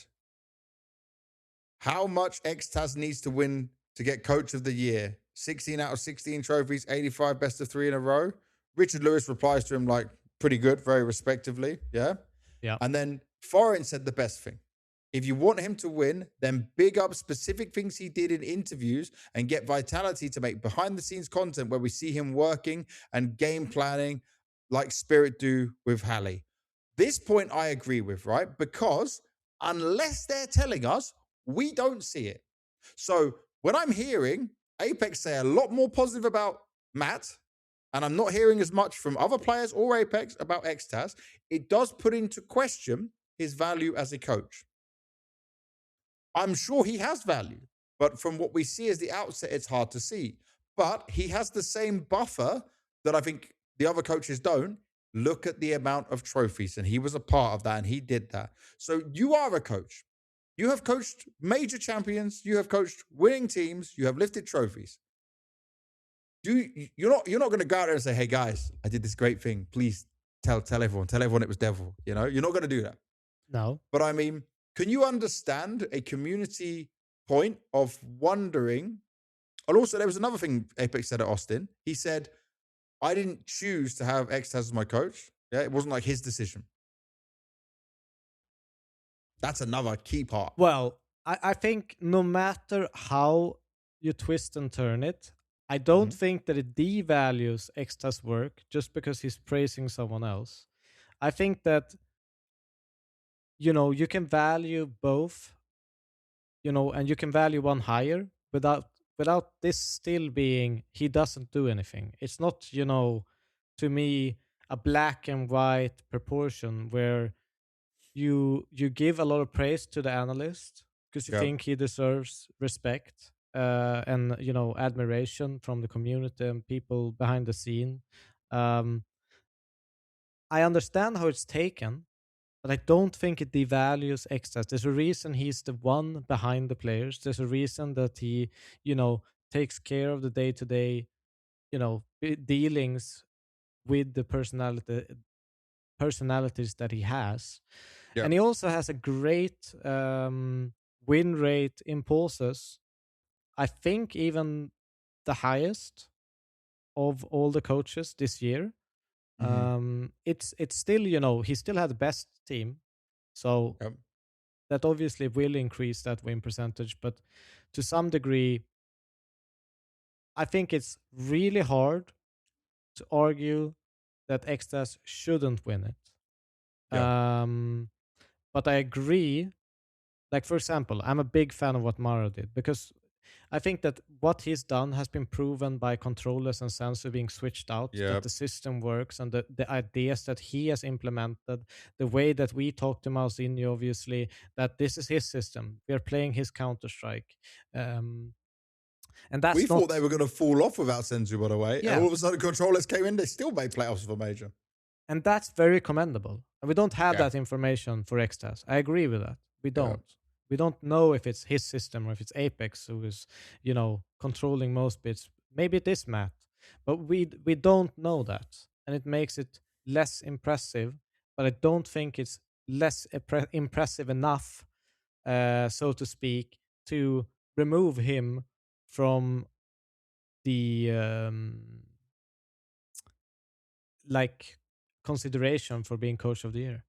how much Xtaz needs to win to get coach of the year? 16 out of 16 trophies, 85 best of 3 in a row. Richard Lewis replies to him like, pretty good, very respectively. Yeah. Yeah. And then Foreign said the best thing. If you want him to win, then big up specific things he did in interviews and get Vitality to make behind the scenes content where we see him working and game planning like Spirit do with Hallie. This point I agree with, right? Because unless they're telling us, we don't see it. So when I'm hearing Apex say a lot more positive about Matt, and I'm not hearing as much from other players or Apex about Xtaz, it does put into question his value as a coach. I'm sure he has value, but from what we see as the outset, it's hard to see. But he has the same buffer that I think the other coaches don't. Look at the amount of trophies, and he was a part of that, and he did that. So you are a coach. You have coached major champions. You have coached winning teams. You have lifted trophies. You're not going to go out there and say, "Hey guys, I did this great thing. Please tell everyone it was Devil." You're not going to do that. No. But I mean, can you understand a community point of wondering? And also, there was another thing Apex said at Austin. He said, I didn't choose to have Xtaz as my coach. Yeah, it wasn't like his decision. That's another key part. Well, I think no matter how you twist and turn it, I don't think that it devalues Exta's work just because he's praising someone else. I think that, you can value both, and you can value one higher without this still being he doesn't do anything. It's not, to me, a black and white proportion where you give a lot of praise to the analyst because you Yeah. think he deserves respect, and admiration from the community and people behind the scene. um, I understand how it's taken, but I don't think it devalues Extras. There's a reason he's the one behind the players. There's a reason that he, takes care of the day-to-day, dealings with the personalities that he has. Yeah. And he also has a great win rate in pulses. I think even the highest of all the coaches this year. It's still, he still had the best team. So Yep. that obviously will increase that win percentage. But to some degree, I think it's really hard to argue that Extas shouldn't win it. Yeah. But I agree. Like, for example, I'm a big fan of what Mara did because I think that what he's done has been proven by controllers and sensor being switched out, that Yep. the system works and the ideas that he has implemented, the way that we talk to Mausinho, obviously, that this is his system. We are playing his Counter-Strike. And We that's thought not, they were going to fall off without Senzu, by the way. And yeah, all of a sudden, controllers came in. They still made playoffs for major. and that's very commendable. And we don't have Yeah. that information for Extas. I agree with that. We Yeah. don't. We don't know if it's his system or if it's Apex who is, controlling most bits. Maybe it is Matt, but we don't know that, and it makes it less impressive. But I don't think it's less impressive enough, so to speak, to remove him from the like consideration for being coach of the year.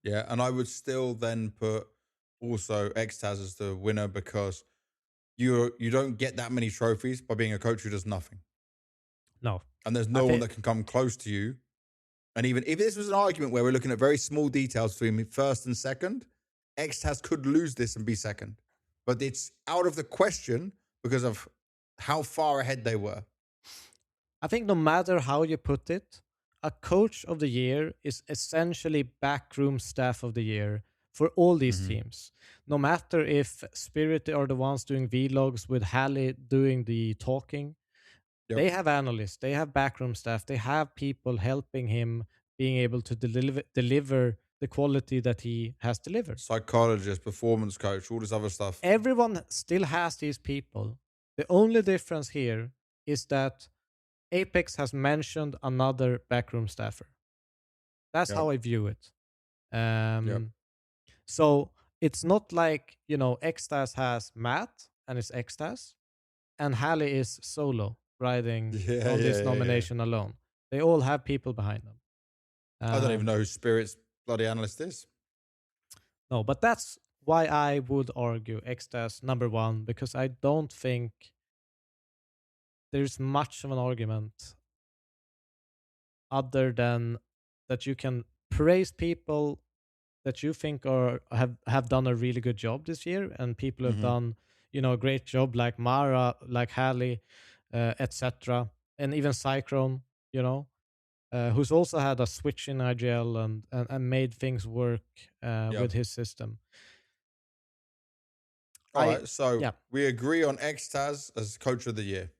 Yeah. And I would still then put also Xtaz as the winner because you don't get that many trophies by being a coach who does nothing. No, And there's I no one think that can come close to you. And even if this was an argument where we're looking at very small details between first and second, Xtaz could lose this and be second. But it's out of the question because of how far ahead they were. I think no matter how you put it, a coach of the year is essentially backroom staff of the year for all these teams. No matter if Spirit are the ones doing vlogs with Hallie doing the talking, Yep. they have analysts, they have backroom staff, they have people helping him being able to deliver the quality that he has delivered. Psychologist, performance coach, all this other stuff. Everyone still has these people. The only difference here is that Apex has mentioned another backroom staffer. That's Yep. how I view it. Yep. So it's not like, Xtas has Matt and it's Xtas, and Hallie is solo riding on this nomination alone. They all have people behind them. I don't even know who Spirit's bloody analyst is. No, but that's why I would argue Extas number one, because I don't think there's much of an argument other than that you can praise people that you think are have done a really good job this year, and people have Hmm. done, a great job, like Mara, like Hallie, etc., and even Cyclone, you know, who's also had a switch in IGL and made things work Yeah. with his system. All I right. So Yeah, we agree on Extaz as coach of the year.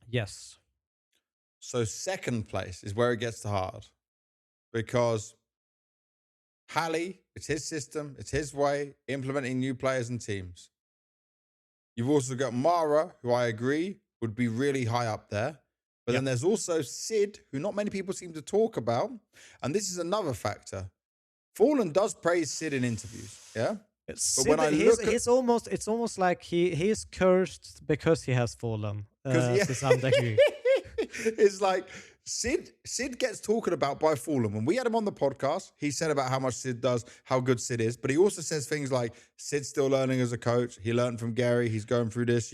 yes, So second place is where it gets hard because Halley, it's his system, it's his way, implementing new players and teams. You've also got Mara, who I agree would be really high up there. But yeah. then there's also Sid, who not many people seem to talk about. And this is another factor. Fallen does praise Sid in interviews. Yeah. But when Sid, I look at, he's almost it's almost like he's cursed because he has fallen because yeah, to some degree. it's like Sid gets talking about by Fulham. When we had him on the podcast, he said about how much Sid does, how good Sid is, but he also says things like Sid's still learning as a coach. He learned from Gary. He's going through this.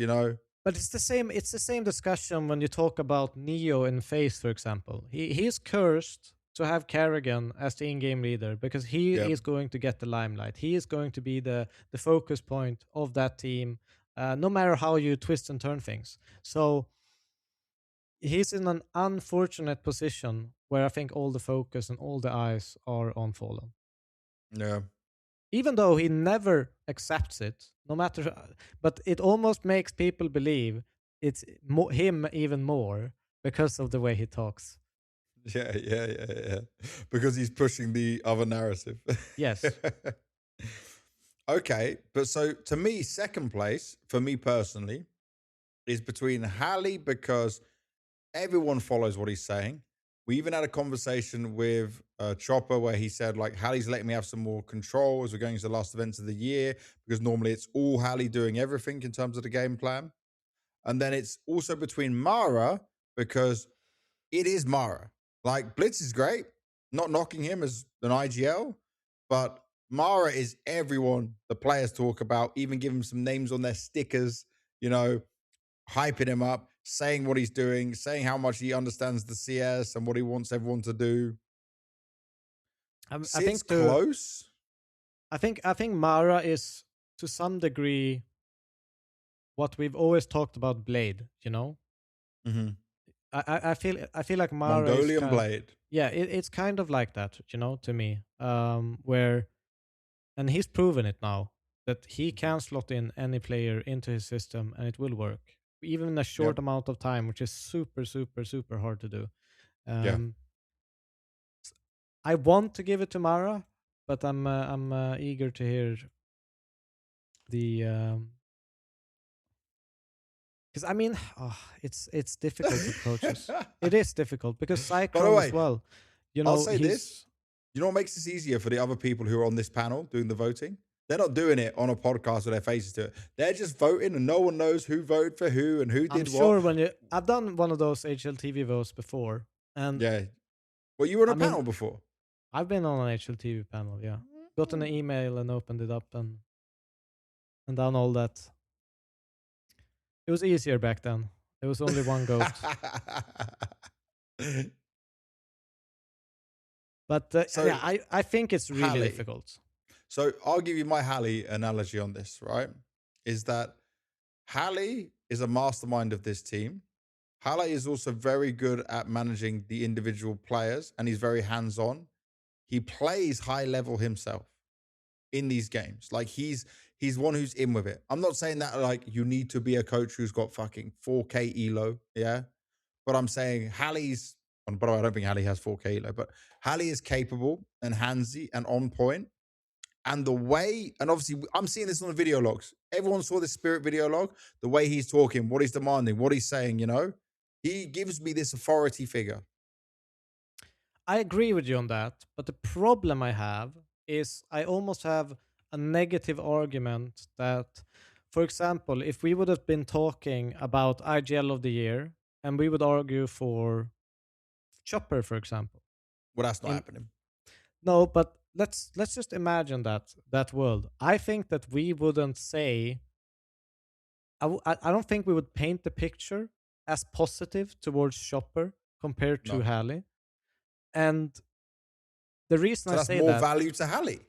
But it's the same discussion when you talk about Neo in Face, for example. He's cursed to have Kerrigan as the in-game leader because he Yep. is going to get the limelight. He is going to be the focus point of that team, no matter how you twist and turn things. So he's in an unfortunate position where I think all the focus and all the eyes are on Fallen, Yeah. even though he never accepts it, no matter. But it almost makes people believe it's him even more because of the way he talks. Yeah. Because he's pushing the other narrative. Yes. Okay. But so to me, second place, for me personally, is between Halley because everyone follows what he's saying. We even had a conversation with Chopper where he said, like, Halley's letting me have some more control as we're going to the last events of the year because normally it's all Halley doing everything in terms of the game plan. And then it's also between Mara because it is Mara. Like, Blitz is great, not knocking him as an IGL, but Mara is everyone the players talk about, even give him some names on their stickers, you know, hyping him up, saying what he's doing, saying how much he understands the CS and what he wants everyone to do. I Sid's think to close. I think Mara is to some degree what we've always talked about Blade. Mhm. I feel like Mara is Mongolian kind. Blade. Yeah, it's kind of like that, to me. Where and he's proven it now that he Mhm. can slot in any player into his system and it will work, even in a Yep. short amount of time, which is super, super, super hard to do. Yeah. Um, I want to give it to Mara, but I'm eager to hear the because I mean, it's difficult with coaches. It is difficult because By the Cyclone as way, well. I'll say this. He's. You know what makes this easier for the other people who are on this panel doing the voting? They're not doing it on a podcast with their faces to it. They're just voting and no one knows who voted for who and who I'm did what. sure I've done one of those HLTV votes before, and Yeah. Well, you were on I a mean, panel before. I've been on an HLTV panel. Yeah, got an email and opened it up and done all that. It was easier back then. There was only one goat, but So, yeah, I think it's really Halley. difficult. So, I'll give you my Halley analogy on this, right? Is that Halley is a mastermind of this team. Halley is also very good at managing the individual players and he's very hands on. He plays high level himself in these games. Like he's one who's in with it. I'm not saying that like you need to be a coach who's got fucking 4K elo, yeah. But I'm saying Halley's. And by the way, I don't think Halley has 4K elo, but Halley is capable and handsy and on point. And the way, and obviously, I'm seeing this on the video logs. Everyone saw this Spirit video log. The way he's talking, what he's demanding, what he's saying. He gives me this authority figure. I agree with you on that, but the problem I have is I almost have a negative argument that, for example, if we would have been talking about IGL of the year and we would argue for Chopper, for example, Well, that's not in happening. no, but let's just imagine that world. I think that we wouldn't say. I don't think we would paint the picture as positive towards Chopper compared to No. Halley. And the reason So I that's say more that, value to Hallie.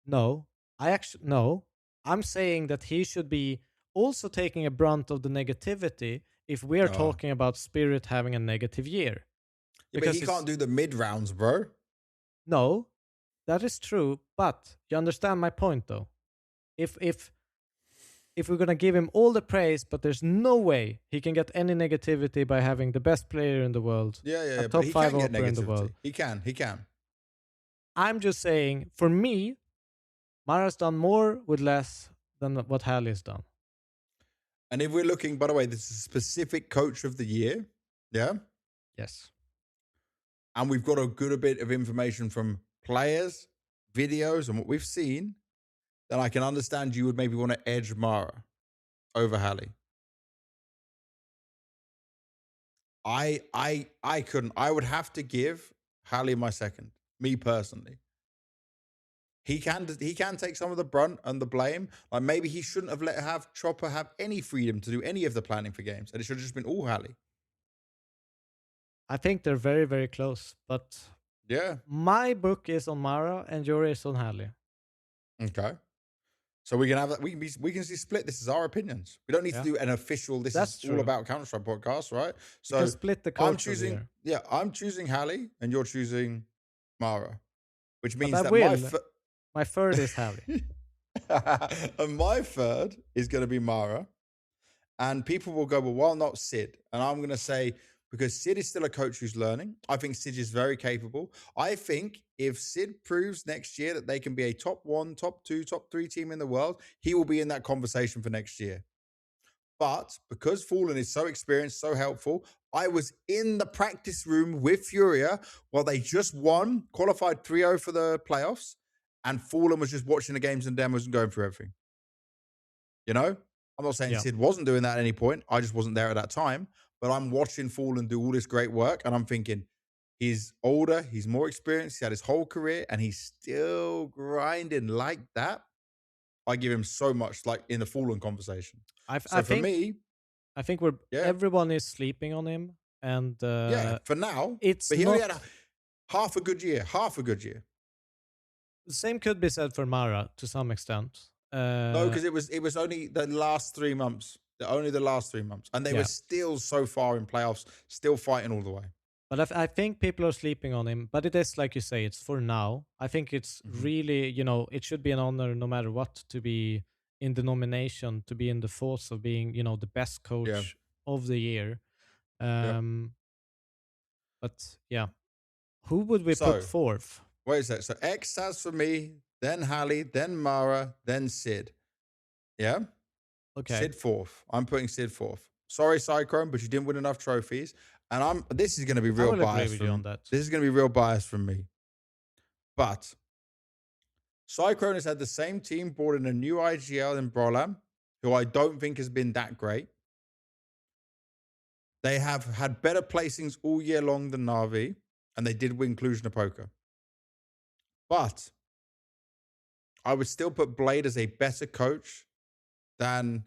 no, I actually no, I'm saying that he should be also taking a brunt of the negativity if we are Oh. talking about Spirit having a negative year. Yeah, but Because he it's can't do the mid rounds, bro. no, that is true, but you understand my point though. If we're gonna give him all the praise, but there's no way he can get any negativity by having the best player in the world, Yeah, yeah, a yeah. But top he five can get opera in the world. negativity. He can. He can. I'm just saying, for me, Mara's done more with less than what Halley's done. And if we're looking, by the way, this is a specific coach of the year. Yeah. Yes. And we've got a good bit of information from players, videos, and what we've seen, then I can understand you would maybe want to edge Mara over Hallie. I couldn't. I would have to give Hallie my second. Me personally. He can take some of the brunt and the blame. Like maybe he shouldn't have let have Chopper have any freedom to do any of the planning for games, and it should have just been all Hallie. I think they're very, very close, but Yeah. my book is on Mara and your is on Halley. Okay. So we can have that. We can see split. This is our opinions. We don't need to Yeah, do an official. This that's is all true. about Counter Strike podcast, right? We can So split the I'm coach of the choosing. year. Yeah, I'm choosing Hallie, and you're choosing Mara, which But means I that my will. My third is Halley. and my third is going to be Mara. And people will go, well, why not Sid? And I'm going to say, because Sid is still a coach who's learning. I think Sid is very capable. I think if Sid proves next year that they can be a top one, top two, top three team in the world, he will be in that conversation for next year. But because Fallen is so experienced, so helpful, I was in the practice room with Furia while they just won, qualified 3-0 for the playoffs, and Fallen was just watching the games and demos and going through everything. You know? I'm not saying Yeah. Sid wasn't doing that at any point. I just wasn't there at that time. But I'm watching Fallen do all this great work, and I'm thinking, he's older, he's more experienced, he had his whole career, and he's still grinding like that. I give him so much, like in the Fallen conversation. I, So I for think me, I think we're yeah, everyone is sleeping on him, and yeah, for now. it's But he only not had half a good year, half a good year. the same could be said for Mara to some extent. No, because it was only the last 3 months. Only the last 3 months. And they were Yeah, still so far in playoffs, still fighting all the way. but I think people are sleeping on him. But it is like you say, it's for now. I think it's Mhm. really, it should be an honor no matter what to be in the nomination, to be in the thoughts of being, the best Yeah. coach of the year. Yep. Um, but yeah, who would we put So fourth? wait a sec. So X has for me, then Hallie, then Mara, then Sid. Yeah? Okay, Sid fourth. I'm putting Sid fourth. Sorry, Cyclone, but you didn't win enough trophies. And this is gonna be I real will agree bias with you on from that. this is gonna be real bias from me. But Cyclone has had the same team brought in a new IGL in Brolam, who I don't think has been that great. They have had better placings all year long than Navi, and they did win Cluj-Napoca. But I would still put Blade as a better coach than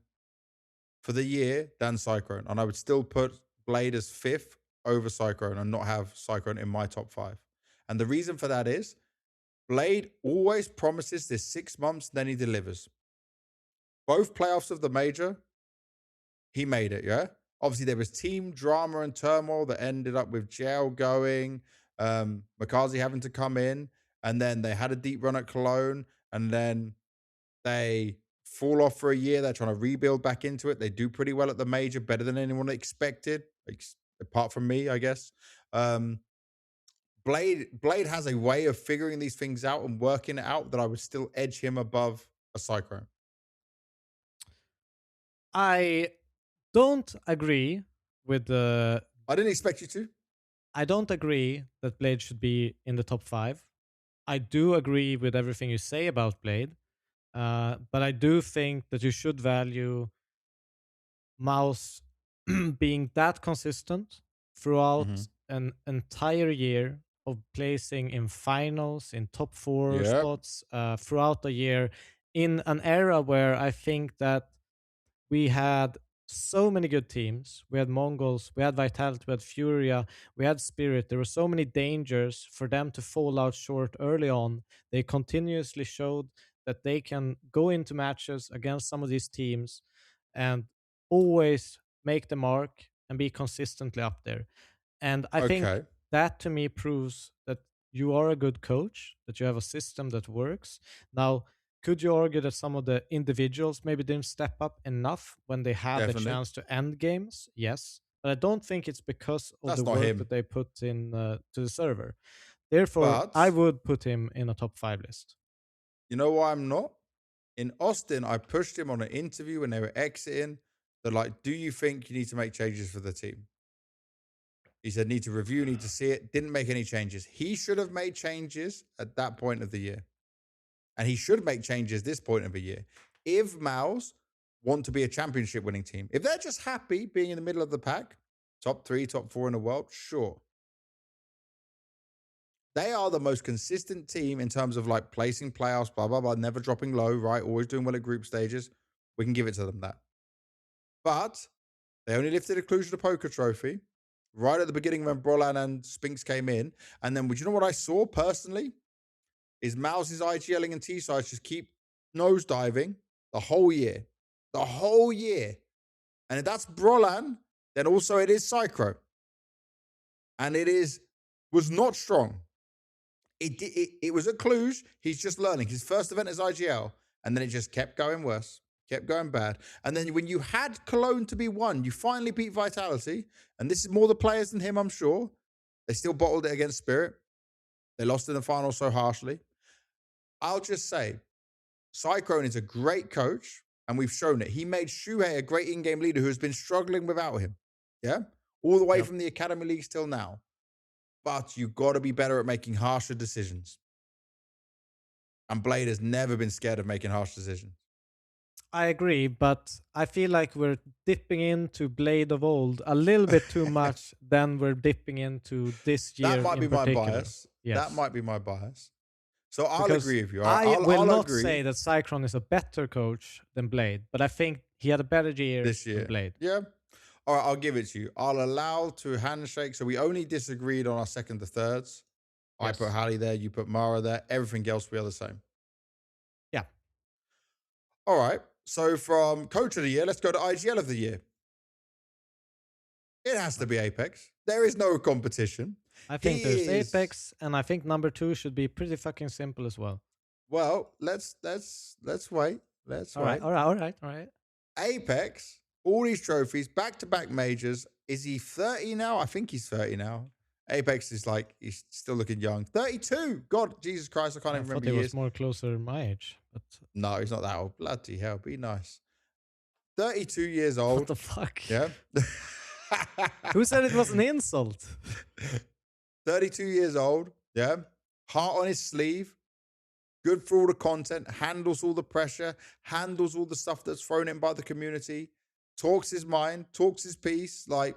for the year than Cyclone. And I would still put Blade as fifth over Cyclone and not have Cyclone in my top five. And the reason for that is Blade always promises this 6 months, then he delivers. Both playoffs of the major, he made it, yeah? Obviously, there was team drama and turmoil that ended up with jail going, Makazi having to come in, and then they had a deep run at Cologne, and then they fall off for a year. They're trying to rebuild back into it. They do pretty well at the major, better than anyone expected, apart from me, I guess. Blade has a way of figuring these things out and working it out that I would still edge him above a Cyclone. I don't agree with the. I didn't expect you to. I don't agree that Blade should be in the top five. I do agree with everything you say about Blade, but I do think that you should value Mouse being that consistent throughout Mhm. an entire year of placing in finals, in top four Yep. spots throughout the year, in an era where I think that we had so many good teams. We had Mongols, we had Vitality, we had Furia, we had Spirit. There were so many dangers for them to fall out short early on. They continuously showed that they can go into matches against some of these teams and always make the mark and be consistently up there. And I think Okay. that to me proves that you are a good coach, that you have a system that works. Now, could you argue that some of the individuals maybe didn't step up enough when they had the Definitely. chance to end games? Yes. But I don't think it's because of the That's not work him. that they put in to the server. Therefore, I But would put him in a top five list. you know why I'm not? In Austin, I pushed him on an interview when they were exiting. They're like, do you think you need to make changes for the team? He said, need to review, need to see it. Didn't make any changes. He should have made changes at that point of the year. And he should make changes this point of the year. If Mouse want to be a championship winning team, if they're just happy being in the middle of the pack, top 3, top 4 in the world, sure. They are the most consistent team in terms of like placing playoffs, blah, blah, blah, never dropping low, right? Always doing well at group stages. We can give it to them that. But they only lifted a Cluj the Poker trophy right at the beginning when Brolan and Spinks came in. And then, would you know what I saw personally? Is Mouse's IGLing and T-sides just keep nosediving the whole year. The whole year. And if that's Brolan, then also it is Psychro. And was not strong. It was at Cluj. He's just learning. His first event is IGL. And then it just kept going worse, kept going bad. And then when you had Cologne to be won, you finally beat Vitality. And this is more the players than him, I'm sure. They still bottled it against Spirit. They lost in the final so harshly. I'll just say, Cyclone is a great coach, and we've shown it. He made Shuhei a great in-game leader who has been struggling without him. Yeah? All the way Yep. from the Academy Leagues till now. But you've got to be better at making harsher decisions. And Blade has never been scared of making harsh decisions. I agree, but I feel like we're dipping into Blade of old a little bit too much than we're dipping into this That year might in be my particular. bias. That Yes. might be my bias. So I'll Because agree with you. I will I'll not agree say that Cyclone is a better coach than Blade, but I think he had a better year this than year. Blade. Yeah. All right, I'll give it to you. I'll allow to handshake. So we only disagreed on our second to thirds. I put Yes. Hallie there, you put Mara there. Everything else we are the same. Yeah. All right. So from coach of the year, let's go to IGL of the year. It has to be Apex. There is no competition. I think He there's is Apex, and I think number two should be pretty fucking simple as well. well. Let's wait. Let's All right, wait. all right, all right, all right. Apex, all these trophies, back-to-back majors. Is he 30 now? I think he's 30 now. Apex is like, he's still looking young. 32. God, Jesus Christ, I can't I even thought remember he was years. more closer my age, but No, he's not that old. Bloody hell, be nice. 32 years what old. the fuck? Yeah. Who said it was an insult? 32 years old. Yeah. Heart on his sleeve. Good for all the content. Handles all the pressure. Handles all the stuff that's thrown in by the community. Talks his mind. Talks his piece. Like,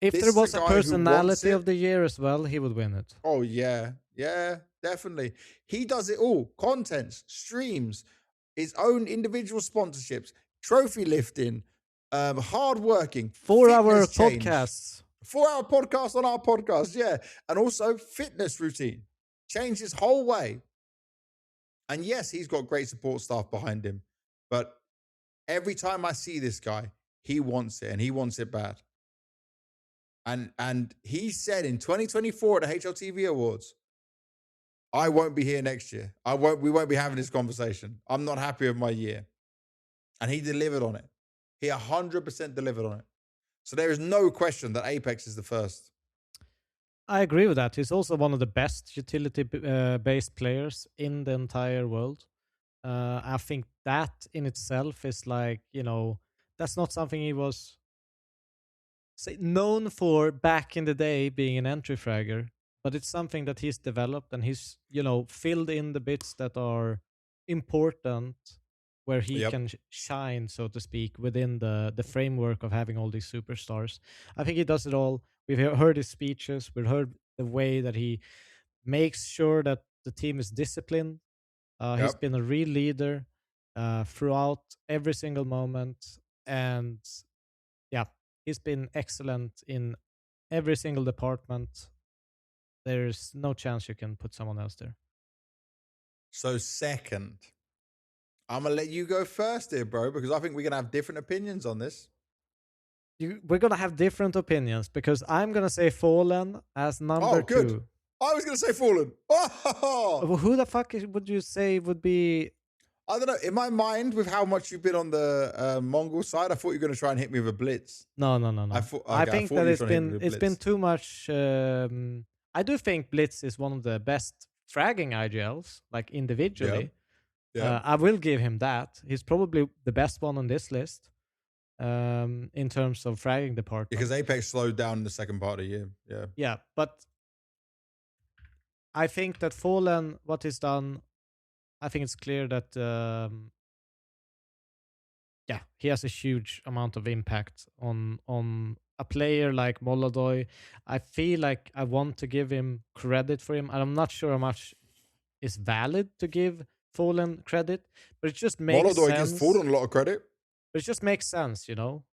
If this there is a was a guy who wants personality it. of the year as well, he would win it. Oh, yeah. Yeah, definitely. He does it all. Contents, streams, his own individual sponsorships, trophy lifting, hard working, 4 hour fitness change. podcasts. 4 hour podcast on our podcast, yeah. And also fitness routine. Changed his whole way. And yes, he's got great support staff behind him. But every time I see this guy, he wants it and he wants it bad. And he said in 2024 at the HLTV Awards, I won't be here next year. We won't be having this conversation. I'm not happy with my year. And he delivered on it. He 100% delivered on it. So there is no question that Apex is the first. I agree with that. He's also one of the best utility based players in the entire world. I think that in itself is like, that's not something he was known for back in the day being an entry fragger, but it's something that he's developed and he's, filled in the bits that are important where he Yep. can shine, so to speak, within the framework of having all these superstars. I think he does it all. We've heard his speeches, we've heard the way that he makes sure that the team is disciplined. He's Yep. been a real leader throughout every single moment, and yeah, he's been excellent in every single department. There's no chance you can put someone else there. So second, I'm gonna let you go first here, bro, because I think we're gonna have different opinions on this. We're gonna have different opinions because I'm gonna say Fallen as number Oh, good. two. I was gonna say Fallen. Oh, Who the fuck would you say would be? I don't know. In my mind, with how much you've been on the Mongol side, I thought you were gonna try and hit me with a blitz. No, no, no, I no. thought I okay, I think thought that you were trying to hit me with a it's been blitz. too much. I do think Blitz is one of the best fragging IGLs, like Yeah, individually. yeah. I will give him that. He's probably the best one on this list in terms of fragging Because department. Apex slowed down in the second part of the year. Yeah. Yeah, but I think that Fallen, what he's done, I think it's clear that yeah, he has a huge amount of impact on a player like Molodoy. I feel like I want to give him credit for him, and I'm not sure how much is valid to give Fallen credit, but it just makes Molodoi gets sense. Fallen a lot of credit. But it just makes sense, you know?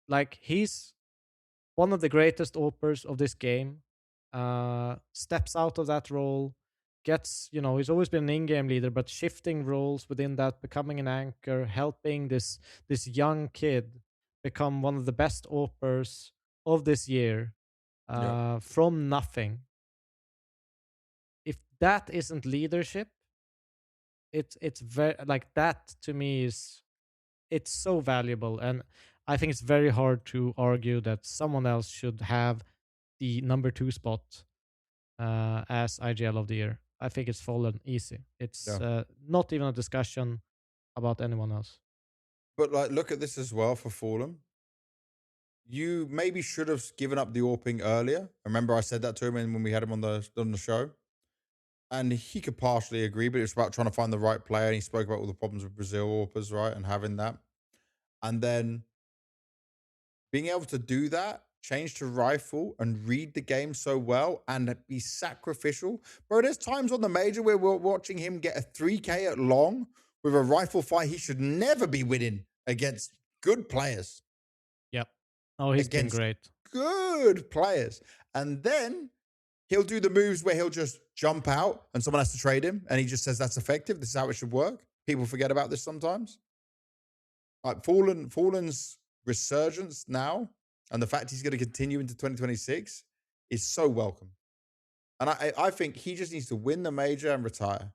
Like he's one of the greatest opers of this game, steps out of that role, gets, he's always been an in-game leader, but shifting roles within that, becoming an anchor, helping this young kid become one of the best opers of this year, Yeah. from nothing. If that isn't leadership, it's very like that to me is it's so valuable, and I think it's very hard to argue that someone else should have the number two spot as IGL of the year. I think it's fallen easy. It's Yeah. not even a discussion about anyone else. But like, look at this as well for Fallen. You maybe should have given up the AWPing earlier. Remember, I said that to him when we had him on the show, and he could partially agree. But it's about trying to find the right player. And he spoke about all the problems with Brazil AWPers, right, and having that, and then being able to do that, change to rifle, and read the game so well, and be sacrificial. Bro, there's times on the major where we're watching him get a 3K at long with a rifle fight. He should never be winning against good players. Yep. Oh, he's been Against great. good players. And then he'll do the moves where he'll just jump out and someone has to trade him. And he just says that's effective. This is how it should work. People forget about this sometimes. Like Fallen's resurgence now and the fact he's going to continue into 2026 is so welcome. And I think he just needs to win the major and retire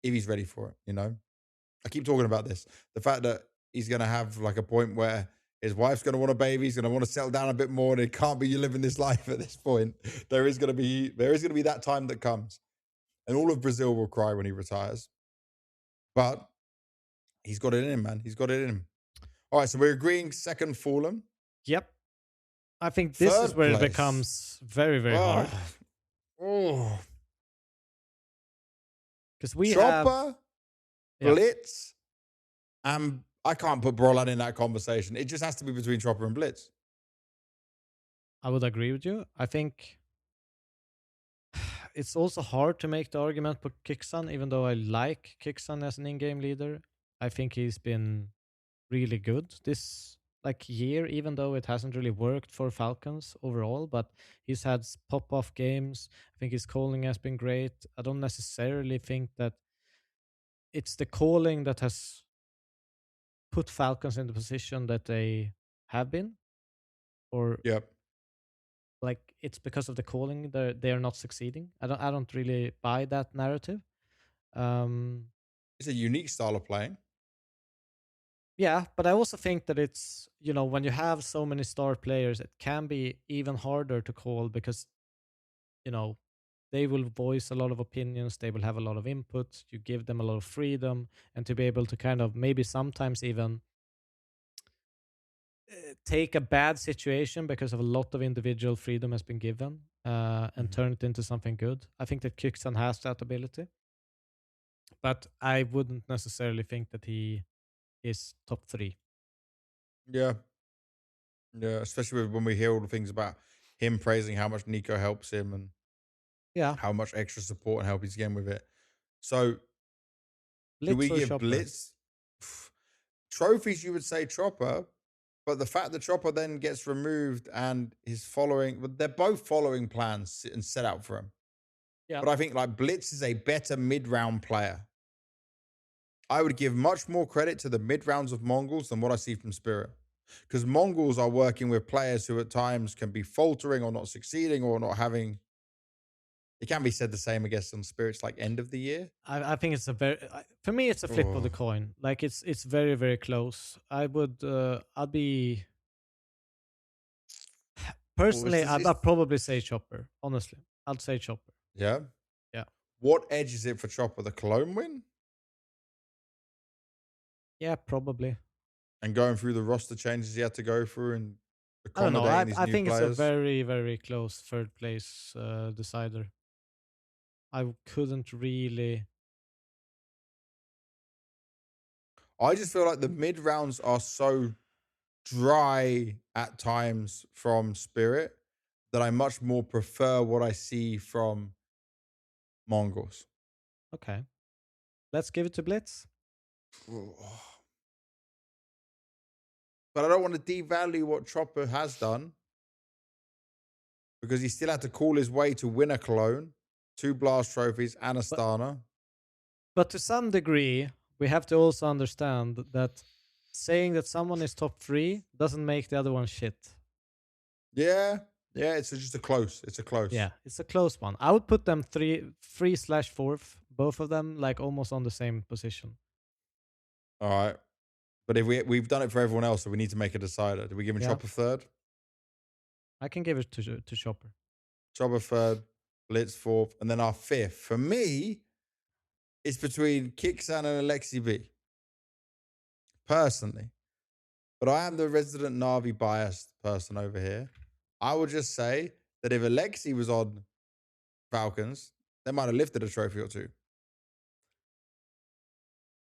if he's ready for it. I keep talking about this. The fact that he's going to have like a point where his wife's going to want a baby, he's going to want to settle down a bit more, and it can't be you living this life at this point. There is going to be that time that comes, and all of Brazil will cry when he retires. But he's got it in him, man. He's got it in him. All right, so we're agreeing second Fallen. Yep. I think this is Third where it place. becomes very, very hard. Oh, Because we have Chopper, yeah, Blitz, and I can't put Brolan in that conversation. It just has to be between Chopper and Blitz. I would agree with you. I think it's also hard to make the argument for Kixan, even though I like Kixan as an in-game leader. I think he's been really good this year, even though it hasn't really worked for Falcons overall. But he's had pop-off games. I think his calling has been great. I don't necessarily think that it's the calling that has put Falcons in the position that they have been, or Yep. like it's because of the calling that they are not succeeding. I don't really buy that narrative. Um, It's a unique style of playing. yeah, but I also think that it's, when you have so many star players, it can be even harder to call because, you know, they will voice a lot of opinions, they will have a lot of input, you give them a lot of freedom, and to be able to kind of maybe sometimes even take a bad situation because of a lot of individual freedom has been given and turn it into something good. I think that Kixan has that ability, but I wouldn't necessarily think that he is top three. Yeah. Yeah. Especially when we hear all the things about him praising how much Nico helps him. And Yeah. how much extra support and help he's getting with it. So do we Blitz or give Chopper? Blitz trophies? You would say Chopper, but the fact that Chopper then gets removed and is following, but they're both following plans and set out for him. Yeah. But I think like Blitz is a better mid-round player. I would give much more credit to the mid-rounds of Mongols than what I see from Spirit. Because Mongols are working with players who at times can be faltering or not succeeding or not having. It can be said the same, I guess, on Spirit's like end of the year. I think it's a very for me it's a flip of Oh, the coin. Like it's very very close. I'd be well, personally it's, I'd probably say Chopper. Honestly, I'd say Chopper. yeah. Yeah. What edge is it for Chopper? The clone win Yeah, probably. and going through the roster changes he had to go through and I don't know. accommodating these I new think it's a players. very very close third place decider. I couldn't really. I just feel like the mid rounds are so dry at times from Spirit that I much more prefer what I see from Mongols. Okay, let's give it to Blitz. But I don't want to devalue what Chopper has done because he still had to call his way to win a clone, 2 blast trophies, and But Astana. but to some degree, we have to also understand that saying that someone is top 3 doesn't make the other one shit. Yeah, it's just a close. It's a close. Yeah, it's a close one. I would put them 3/4, both of them like almost on the same position. All right. But if we've done it for everyone else, so we need to make a decider. Do we give him Yeah, Chopper third? I can give it to Chopper. Chopper third, Blitz fourth, and then our fifth. For me, it's between Kixan and Alexi B. Personally. But I am the resident Navi biased person over here. I would just say that if Alexi was on Falcons, they might have lifted a trophy or two.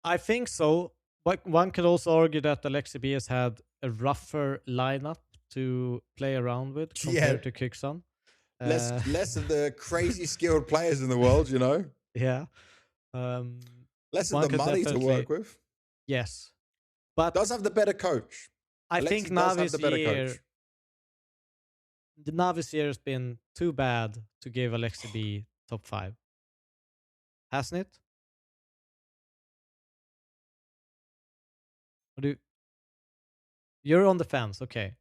I think so. But one could also argue that Alexi B has had a rougher lineup to play around with Yeah, compared to Kixon. less of the crazy skilled players in the world, you know? Yeah. Um, Less of one the could money to definitely work with. yes, but Does have the better coach. I Alexi think does have Navi's the better year, coach. the Navi's year has been too bad to give Alexi B top 5, hasn't it? Or you're on the fence, okay?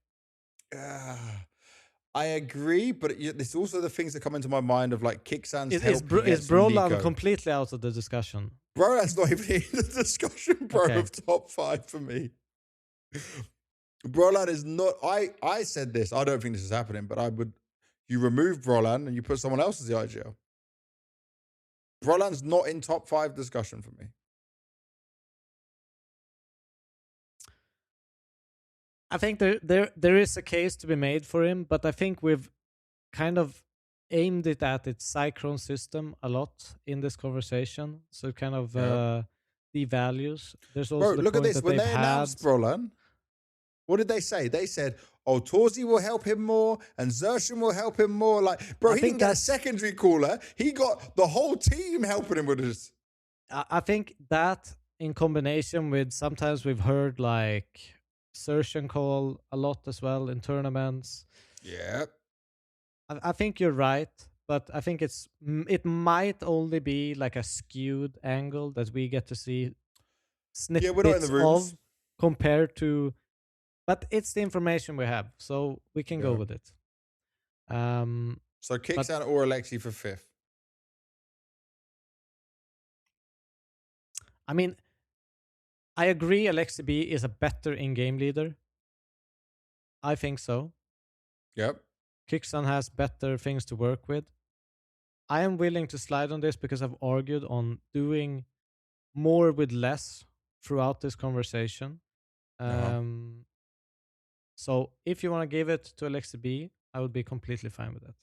I agree, but there's also the things that come into my mind of like Kicksan's Is help he is gets from Brolan Nico. completely out of the discussion? Bro, that's not even in the discussion, bro, Okay. of top 5 for me. Brolan is not. I said this. I don't think this is happening, but you remove Brolan and you put someone else as the IGL. Brolan's not in top 5 discussion for me. I think there is a case to be made for him, but I think we've kind of aimed it at its Cyclone system a lot in this conversation. So it kind of devalues. There's also Bro, the look at point this. that When they've they announced had. Brolan, what did they say? They said, oh, Torzi will help him more and Zershin will help him more. Like, bro, I he think didn't get a that's- secondary caller. He got the whole team helping him with this. I think that in combination with sometimes we've heard like Search call a lot as well in tournaments. Yeah. I think you're right, but I think it might only be like a skewed angle that we get to see Yeah, we're not in snippets the rooms. of compared to, but it's the information we have, so we can go Yeah. with it. So but- Kicksan or Alexi for 5th. I mean, I agree Alexi B is a better in-game leader. I think so. Yep. Kicksan has better things to work with. I am willing to slide on this because I've argued on doing more with less throughout this conversation. So if you want to give it to Alexi B, I would be completely fine with that.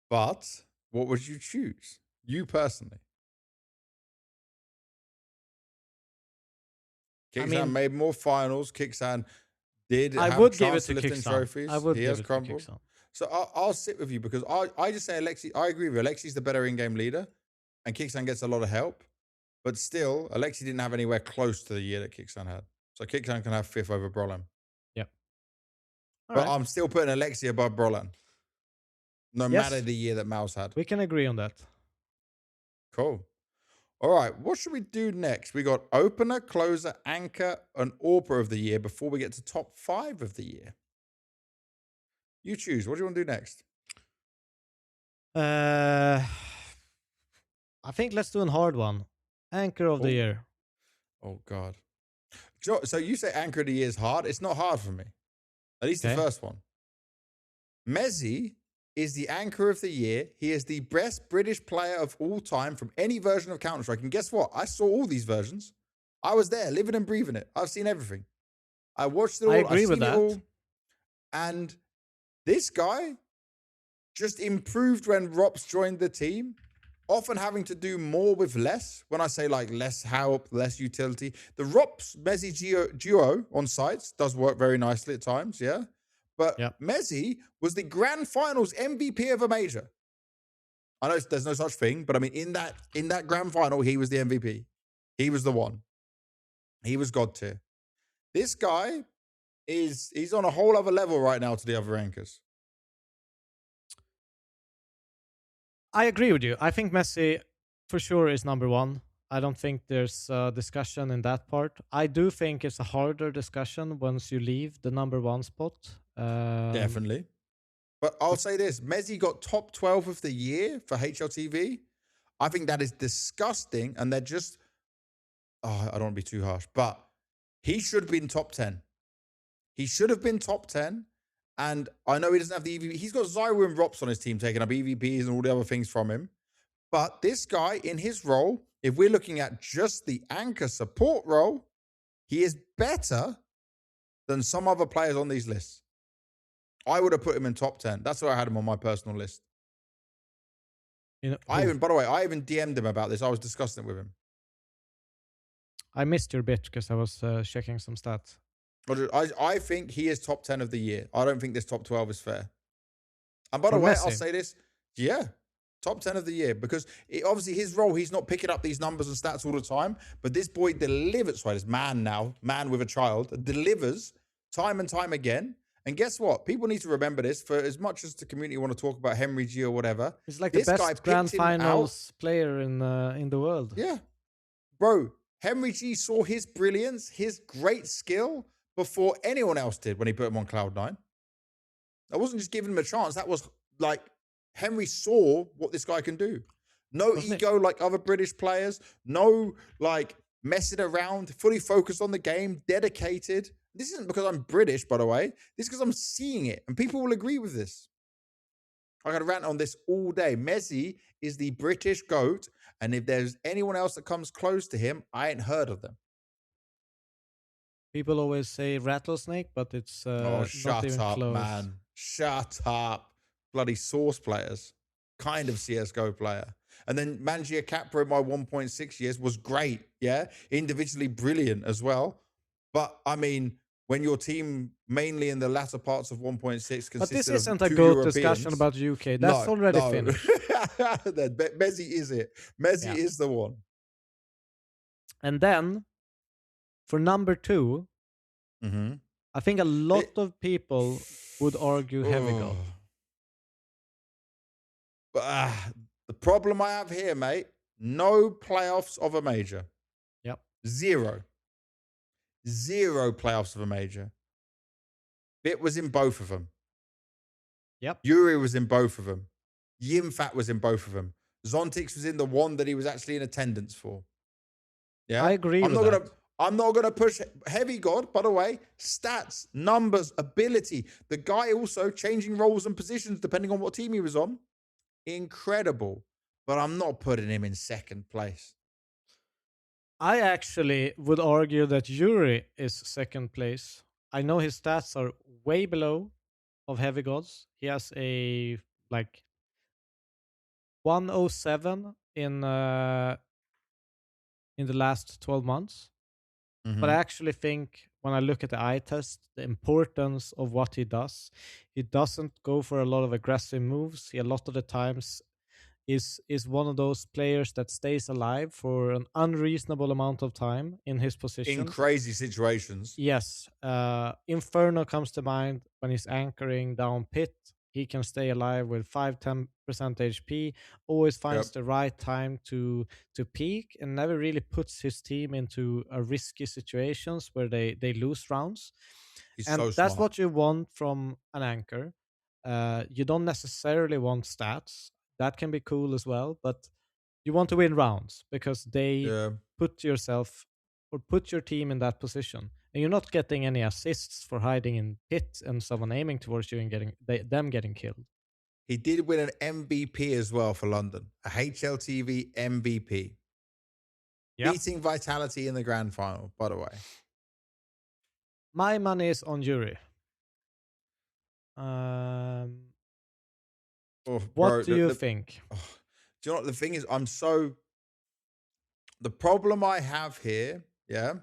But what would you choose? You personally. Kicksan made more finals. Kicksan did I have would a give it chance to to lift in Kicksan. trophies. I would He give has it crumbled. to Kicksan. So I'll sit with you because I just say Alexi. I agree with you. Alexi's the better in-game leader, and Kickstand gets a lot of help. But still, Alexi didn't have anywhere close to the year that Kickstand had. So Kickstand can have fifth over Brolan. Yeah. All But right. I'm still putting Alexi above Brolan, no matter Yes, the year that Mouse had. we can agree on that. Cool. All right, what should we do next? We got opener, closer, anchor, and AWPer of the year before we get to top 5 of the year. You choose. What do you want to do next? Uh, I think let's do a hard one. Anchor of the Oh, year. oh God. So you say anchor of the year is hard. It's not hard for me. At least the Okay. first one. Messi is the anchor of the year. He is the best British player of all time from any version of Counter-Strike. And guess what? I saw all these versions. I was there, living and breathing it. I've seen everything. I watched it I all. I've agree with seen it that. all. And this guy just improved when Rops joined the team, often having to do more with less. When I say like less help, less utility, the Rops Messi duo on sites does work very nicely at times, yeah. But Yeah. Messi was the grand finals MVP of a major. I know there's no such thing, but I mean in that grand final, he was the MVP. He was the one. He was God tier. This guy he's on a whole other level right now to the other anchors. I agree with you. I think Messi for sure is number one. I don't think there's a discussion in that part. I do think it's a harder discussion once you leave the number one spot. Definitely. But I'll say this: Messi got top 12 of the year for HLTV. I think that is disgusting, and they're just. Oh, I don't want to be too harsh, but he should have been top 10. He should have been top 10. And I know he doesn't have the EVP. He's got Zyro and Rops on his team taking up EVPs and all the other things from him. But this guy, in his role, if we're looking at just the anchor support role, he is better than some other players on these lists. I would have put him in top 10. That's why I had him on my personal list. You know, By the way, I even DM'd him about this. I was discussing it with him. I missed your bit because I was checking some stats. I think he is top 10 of the year. I don't think this top 12 is fair. And by the For way, I'll Messi, say this. Yeah, top 10 of the year. Because obviously his role, he's not picking up these numbers and stats all the time. But this boy delivers. Sorry, this man now, man with a child, delivers time and time again. And guess what? People need to remember this. For as much as the community want to talk about Henry G or whatever, he's like the this guy best grand picked him out. finals player in the world. Yeah. Bro, Henry G saw his brilliance, his great skill before anyone else did when he put him on Cloud9. I wasn't just giving him a chance. That was like Henry saw what this guy can do. No Wasn't it? ego like other British players. No like messing around. Fully focused on the game. Dedicated. This isn't because I'm British, by the way. This is because I'm seeing it. And people will agree with this. I got to rant on this all day. Messi is the British GOAT. And if there's anyone else that comes close to him, I ain't heard of them. People always say rattlesnake, but it's Oh, not shut even up, close. man. Shut up. Bloody Source players. Kind of CSGO player. And then Mangia Capra in my 1.6 years was great. Yeah. Individually brilliant as well. But I mean, when your team mainly in the latter parts of 1.6 But this consisted of isn't a two GOAT discussion Europeans. about UK. That's No, already no. finished. Messi is it. Messi Yeah. is the one. And then for number two, Mm-hmm. I think a lot of people would argue Heavy God. But the problem I have here, mate, no playoffs of a major. Yep. Zero playoffs of a major. Bit was in both of them. Yep. Yuri was in both of them. Yimfat was in both of them. Zontix was in the one that he was actually in attendance for. Yeah, I agree with that. I'm not gonna push Heavy God. By the way, stats, numbers, ability. The guy also changing roles and positions depending on what team he was on. Incredible, but I'm not putting him in second place. I actually would argue that Yuri is second place. I know his stats are way below of Heavy Gods. He has a like 107 in the last 12 months. But I Hmm. actually think when I look at the eye test, the importance of what he doesn't go for a lot of aggressive moves. He a lot of the times is one of those players that stays alive for an unreasonable amount of time in his In position. crazy situations. Yes, Inferno comes to mind when he's anchoring down pit. He can stay alive with 5-10% HP, always finds Yep. the right time to peak, and never really puts his team into a risky situations where they lose rounds. He's And so that's smart. what you want from an anchor. You don't necessarily want stats. That can be cool as well, but you want to win rounds because they Yeah. put yourself or put your team in that position. And you're not getting any assists for hiding in pit and someone aiming towards you and them getting killed. He did win an MVP as well for London, a HLTV MVP, Yeah. beating Vitality in the grand final, by the way. My money is on Yuri. Um, Oh, what bro. do you think? Oh, do you know what the thing is? The problem I have here, yeah,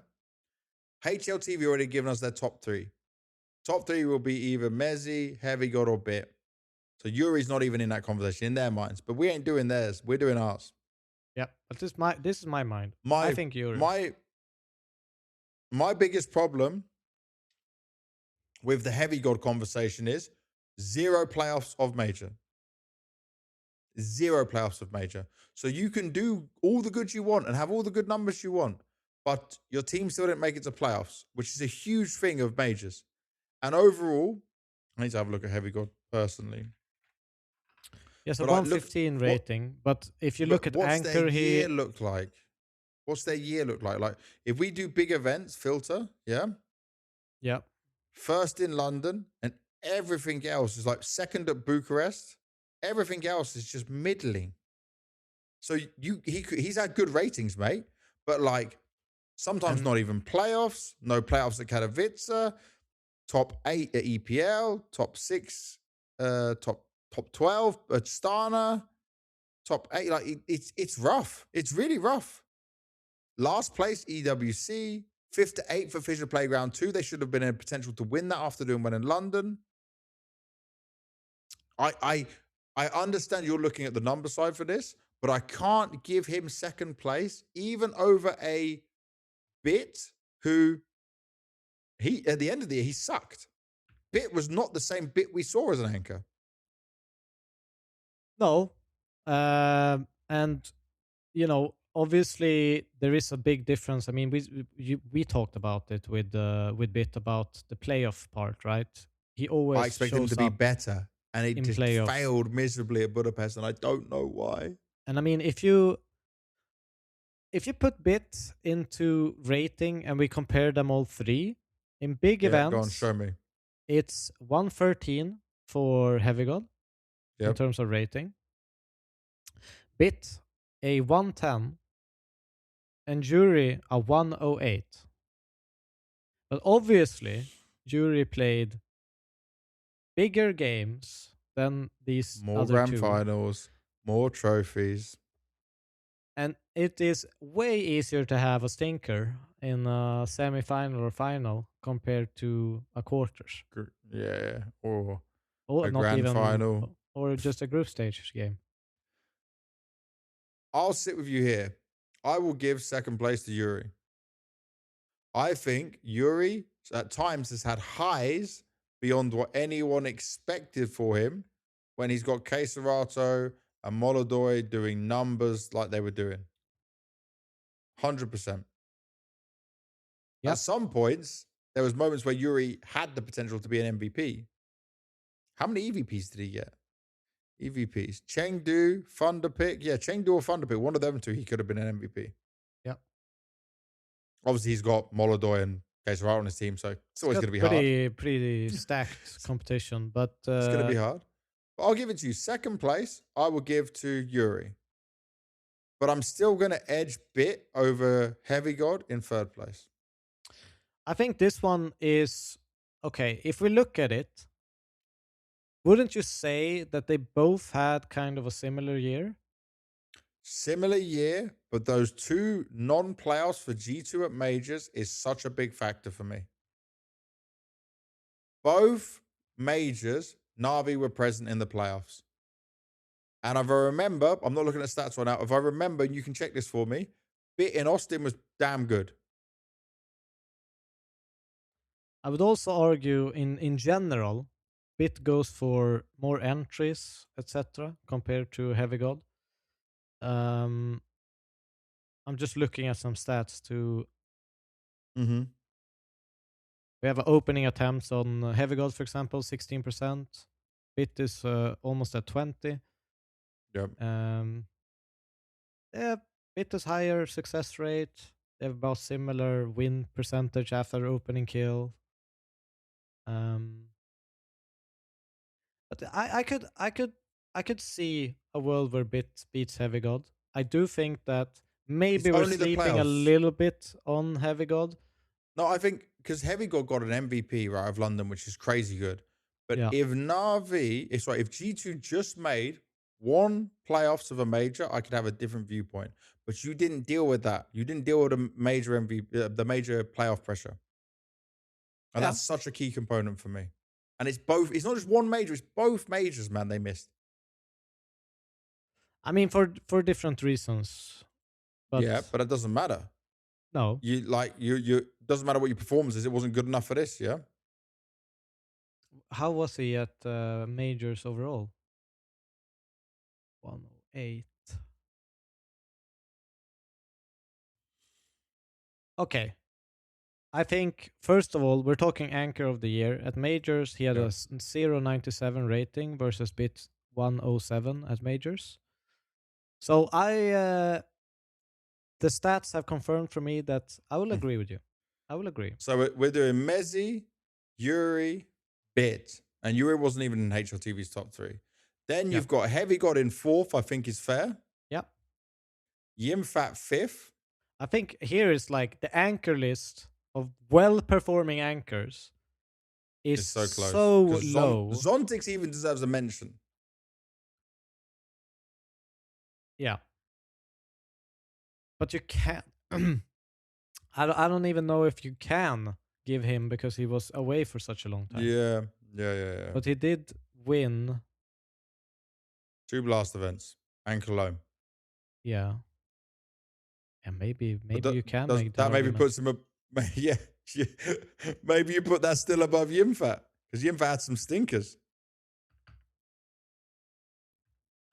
HLTV already given us their top three. Top three will be either Mezzi, Heavy God, or Bit. So Yuri's not even in that conversation in their minds, but we ain't doing theirs. We're doing ours. Yeah, but this is my mind. I My think Yuri. my my biggest problem with the Heavy God conversation is zero playoffs of major. Zero playoffs of major. So you can do all the good you want and have all the good numbers you want, but your team still didn't make it to playoffs, which is a huge thing of majors. And overall, I need to have a look at Heavy God personally. Yes, a But I look 115 what rating. But if you but look at what's their Anchor, year look like? What's their year look like? Like if we do big events, filter, yeah, yeah, first in London, and everything else is like second at Bucharest. Everything else is just middling. So he's had good ratings, mate, but like sometimes and not even playoffs. No playoffs at Katowice. Top 8 at EPL. Top 6. Top 12 at Stana. Top 8. Like it's rough. It's really rough. Last place EWC. Fifth to eighth for Fisher Playground 2. They should have been in a potential to win that after doing well in London. I I I understand you're looking at the number side for this, but I can't give him second place even over a Bit who he at the end of the year he sucked. Bit was not the same Bit we saw as an anchor. no, and obviously there is a big difference. I mean, we talked about it with Bit about the playoff part, right? He I always expected him to shows be up better, and it in just playoffs. failed miserably at Budapest, and I don't know why. And I mean, if you put Bit into rating and we compare them all three in big Yeah, go on, events, show me. it's 113 for Heavy God in Yep. terms of rating. Bit a 110 and Jury a 108. But obviously, Jury played bigger games than these More other grand two. finals, more trophies. And it is way easier to have a stinker in a semi-final or final compared to a quarters, Yeah, or or a not grand even, final. or just a group stage game. I'll sit with you here. I will give second place to Yuri. I think Yuri at times has had highs beyond what anyone expected for him when he's got Queserato and Molodoi doing numbers like they were doing. 100%. At Yep. some points, there was moments where Yuri had the potential to be an MVP. How many EVPs did he get? EVPs. Chengdu, Thunderpick. Yeah, Chengdu or Thunderpick. One of them two, he could have been an MVP. Yep. Obviously, he's got Molodoi and Queserato on his team, so it's It's always got going to be hard. pretty stacked competition, but It's going to be hard. But I'll give it to you. Second place, I will give to Yuri. But I'm still going to edge Bit over Heavy God in third place. I think this one is okay. If we look at it, wouldn't you say that they both had kind of a similar year? Similar year, but those two non-playoffs for G2 at majors is such a big factor for me. Both majors, Navi were present in the playoffs. And if I remember, I'm not looking at stats right now. If I remember, you can check this for me. Bit in Austin was damn good. I would also argue in general, Bit goes for more entries, etc., compared to Heavy God. Um, I'm just looking at some stats to. Mm-hmm. We have opening attempts on Heavy God, for example, 16%. Bit is almost at 20. Yep. Yeah, Bit is higher success rate. They have about similar win percentage after opening kill. Um, but I could see a world where Bit beats Heavy God. I do think that It's maybe we're only the sleeping a playoffs. little bit on Heavy God. No, I think because Heavy got an MVP right of London, which is crazy good. But Yeah. if Navi, it's right, if G2 just made one playoffs of a major, I could have a different viewpoint. But you didn't deal with that. You didn't deal with the major MVP, the major playoff pressure, and Yeah. that's such a key component for me. And it's both. It's not just one major; it's both majors, man. They missed. I mean for different reasons. Yeah, But but it doesn't matter. no. You doesn't matter what your performance is. It wasn't good enough for this. Yeah. How was he at majors overall? 108. Okay. I think first of all, we're talking anchor of the year. At majors, he had Yeah. a 0.97 rating versus Bit 107 at majors. So the stats have confirmed for me that I will agree with you. I will agree. So we're doing Mezzi, Yuri, Bit, and Yuri wasn't even in HLTV's top three. Then Yeah. you've got Heavy God in fourth, I think is fair. Yeah. Yimfat fifth. I think here is like the anchor list of well performing anchors is Is so close. so Because low. Zontix even deserves a mention. Yeah. But you can't. I don't even know if you can give him because he was away for such a long time. Yeah. But he did win. Two blast events and Cologne. Yeah. And maybe But you can does make that that maybe argument. puts him up? Yeah, yeah. Maybe you put that still above Yimfat because Yimfat had some stinkers.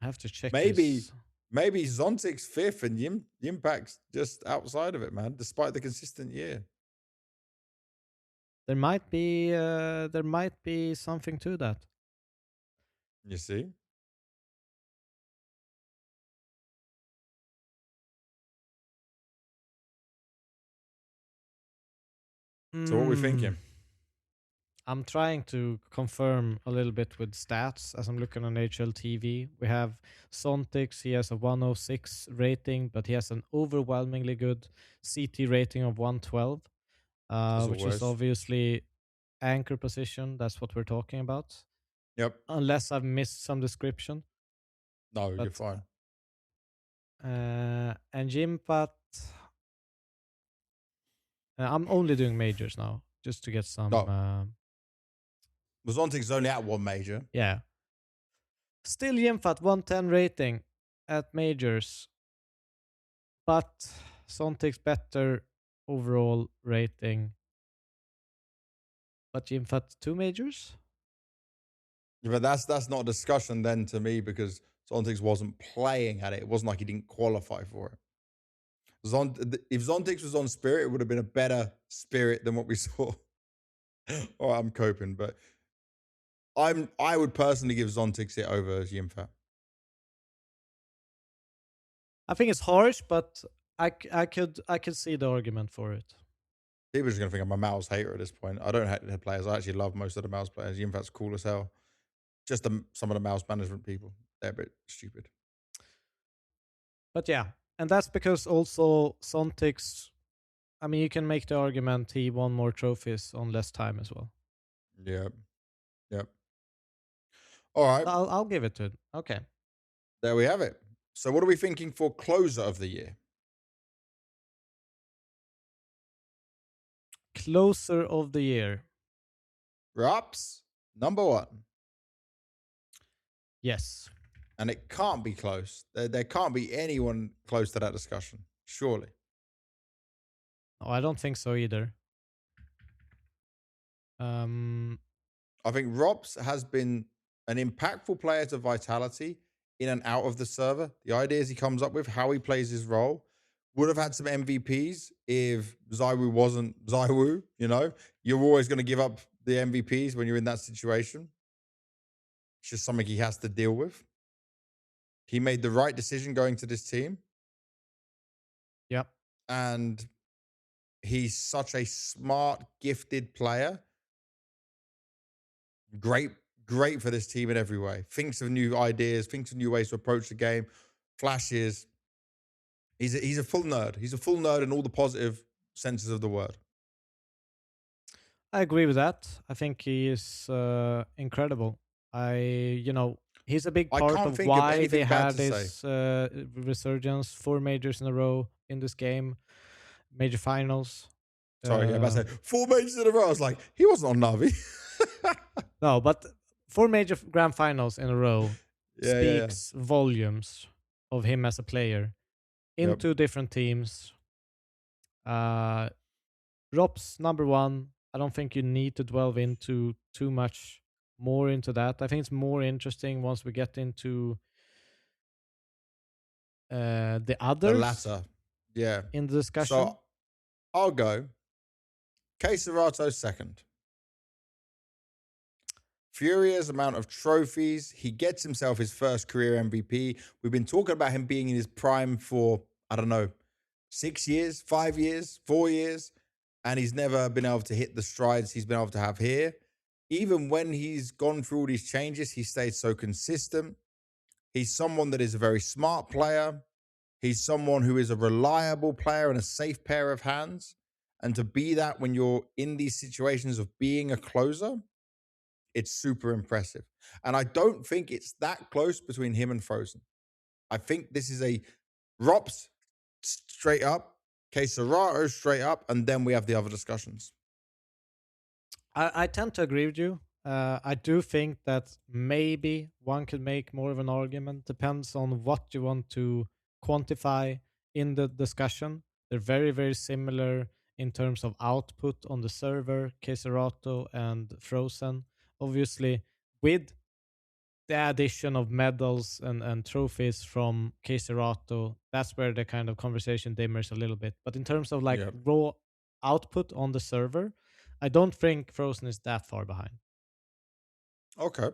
I have to check Maybe his. maybe Zontic's fifth and Yimpact's just outside of it, man, despite the consistent year. There might be something to that. You see? So what are we Mm, thinking? I'm trying to confirm a little bit with stats as I'm looking on HLTV. We have Sontix, he has a 106 rating, but he has an overwhelmingly good CT rating of 112, As which is always. obviously anchor position. That's what we're talking about. Yep. Unless I've missed some description. No, you're But fine. and Jimpat, I'm only doing majors now just to get some. No. Well, Zontic's only at one major. Yeah. Still Jimpat 110 rating at majors, but Sontic's better overall rating. But Jimpat 2 majors? Yeah, but that's not a discussion then to me because Zontix wasn't playing at it. It wasn't like he didn't qualify for it. If Zontix was on Spirit, it would have been a better Spirit than what we saw. All right, I'm coping, but I would personally give Zontix it over Yimfat. I think it's harsh, but I could see the argument for it. People are just gonna think I'm a Mouse hater at this point. I don't hate the players. I actually love most of the Mouse players. Yimfat's cool as hell. Just some of the Mouse management people, they're a bit stupid. But yeah, and that's because also Sontix. I mean, you can make the argument he won more trophies on less time as well. Yep. Yep. All right. I'll give it to it. Okay. There we have it. So, what are we thinking for closer of the year? Closer of the year. Raps, number one. Yes. And it can't be close. There can't be anyone close to that discussion, surely. No, I don't think so either. Um, I think Rops has been an impactful player to Vitality in and out of the server. The ideas he comes up with, how he plays his role, would have had some MVPs if Zywoo wasn't Zywoo. You know, you're always going to give up the MVPs when you're in that situation. It's just something he has to deal with. He made the right decision going to this team, yep. and he's such a smart, gifted player. Great, great for this team in every way. Thinks of new ideas, thinks of new ways to approach the game, flashes. He's a full nerd. He's a full nerd in all the positive senses of the word. I agree with that. I think he is incredible. He's a big I part can't of think of why they anything bad had to say. this resurgence, 4 majors in a row in this game, major finals. Sorry, yeah, about Uh, to say 4 majors in a row. I was like, he wasn't on Navi. no, but 4 major grand finals in a row Yeah. speaks volumes of him as a player in Yep. 2 different teams. Uh, Rops number one. I don't think you need to delve into too much more into that. I think it's more interesting once we get into the The others latter. Yeah. in the discussion. So I'll go. Queserato second. Furious amount of trophies. He gets himself his first career MVP. We've been talking about him being in his prime for, I don't know, 6 years, 5 years, 4 years, and he's never been able to hit the strides he's been able to have here. Even when he's gone through all these changes, he stayed so consistent. He's someone that is a very smart player. He's someone who is a reliable player and a safe pair of hands. And to be that when you're in these situations of being a closer, it's super impressive. And I don't think it's that close between him and Frozen. I think this is a Rops straight up, Queserato straight up, and then we have the other discussions. I tend to agree with you. I do think that maybe one could make more of an argument. Depends on what you want to quantify in the discussion. They're very, very similar in terms of output on the server, Queserato and Frozen. Obviously, with the addition of medals and trophies from Queserato, that's where the kind of conversation dimmers a little bit. But in terms of like Yeah. raw output on the server, I don't think Frozen is that far behind. Okay.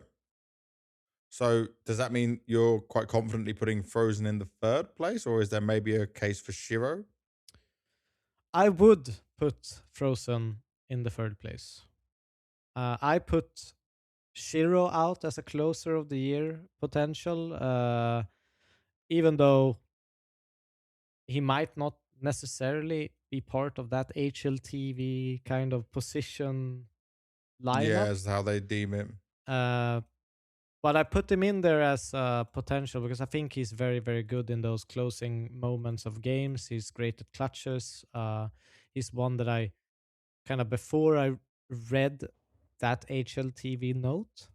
So does that mean you're quite confidently putting Frozen in the third place, or is there maybe a case for Shiro? I would put Frozen in the third place. I put Shiro out as a closer of the year potential, even though he might not necessarily be part of that HLTV kind of position Yeah, lineup. is how they deem it. Uh, but I put him in there as potential because I think he's very, very good in those closing moments of games. He's great at clutches. He's one that I kind of, before I read that HLTV note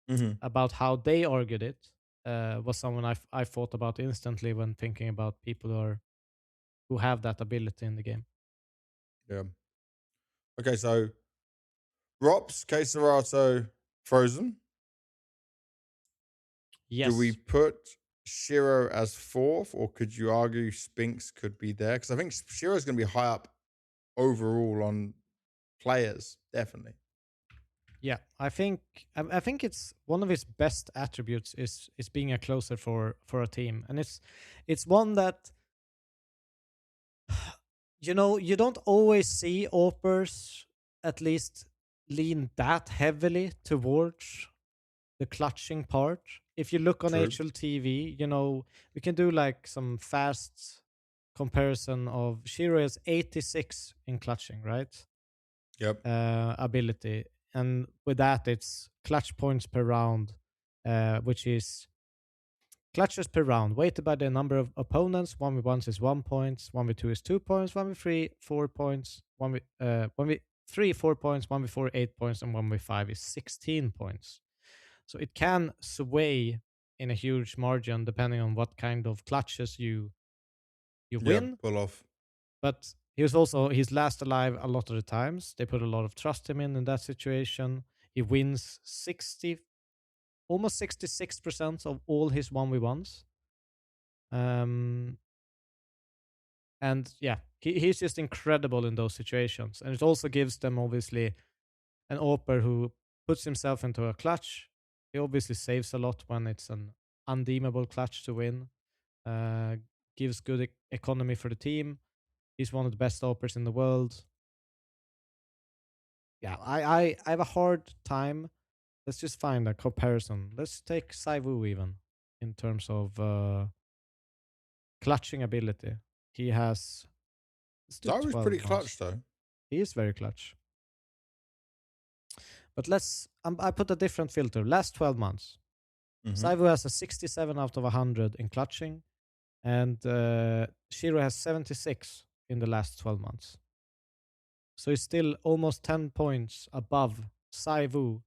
Mm-hmm. about how they argued it, was someone I thought about instantly when thinking about people who have that ability in the game. Yeah. Okay, so Rops, Queserato, Frozen. Do we Yes. put Shiro as fourth, or could you argue Spinks could be there? Because I think Shiro's going to be high up overall on players, definitely. Yeah, I think it's one of his best attributes is being a closer for a team, and it's one that you don't always see Opers at least lean that heavily towards the clutching part. If you look on True. HLTV, we can do like some fast comparison of Shiro is 86 in clutching, right? Yep. Ability. And with that, it's clutch points per round, which is Clutches per round, weighted by the number of opponents. 1v1 is 1 point, 1v2 is 2 points, 1v3 4 points, 1v3 4 points, 1v4 8 points, and 1v5 is 16 points. So it can sway in a huge margin depending on what kind of clutches you win. Pull off. But he's last alive a lot of the times. They put a lot of trust in that situation. He wins almost 66% of all his 1v1s. And yeah, he's just incredible in those situations. And it also gives them, obviously, an Oper who puts himself into a clutch. He obviously saves a lot when it's an undeemable clutch to win. Gives good economy for the team. He's one of the best Opers in the world. Yeah, I have a hard time. Let's just find a comparison. Let's take Saivu even in terms of clutching ability. He has. That was pretty clutch, though. He is very clutch. But I put a different filter. Last 12 months. Saivu has a 67 out of 100 in clutching. And Shiro has 76 in the last 12 months. So he's still almost 10 points above Saivu,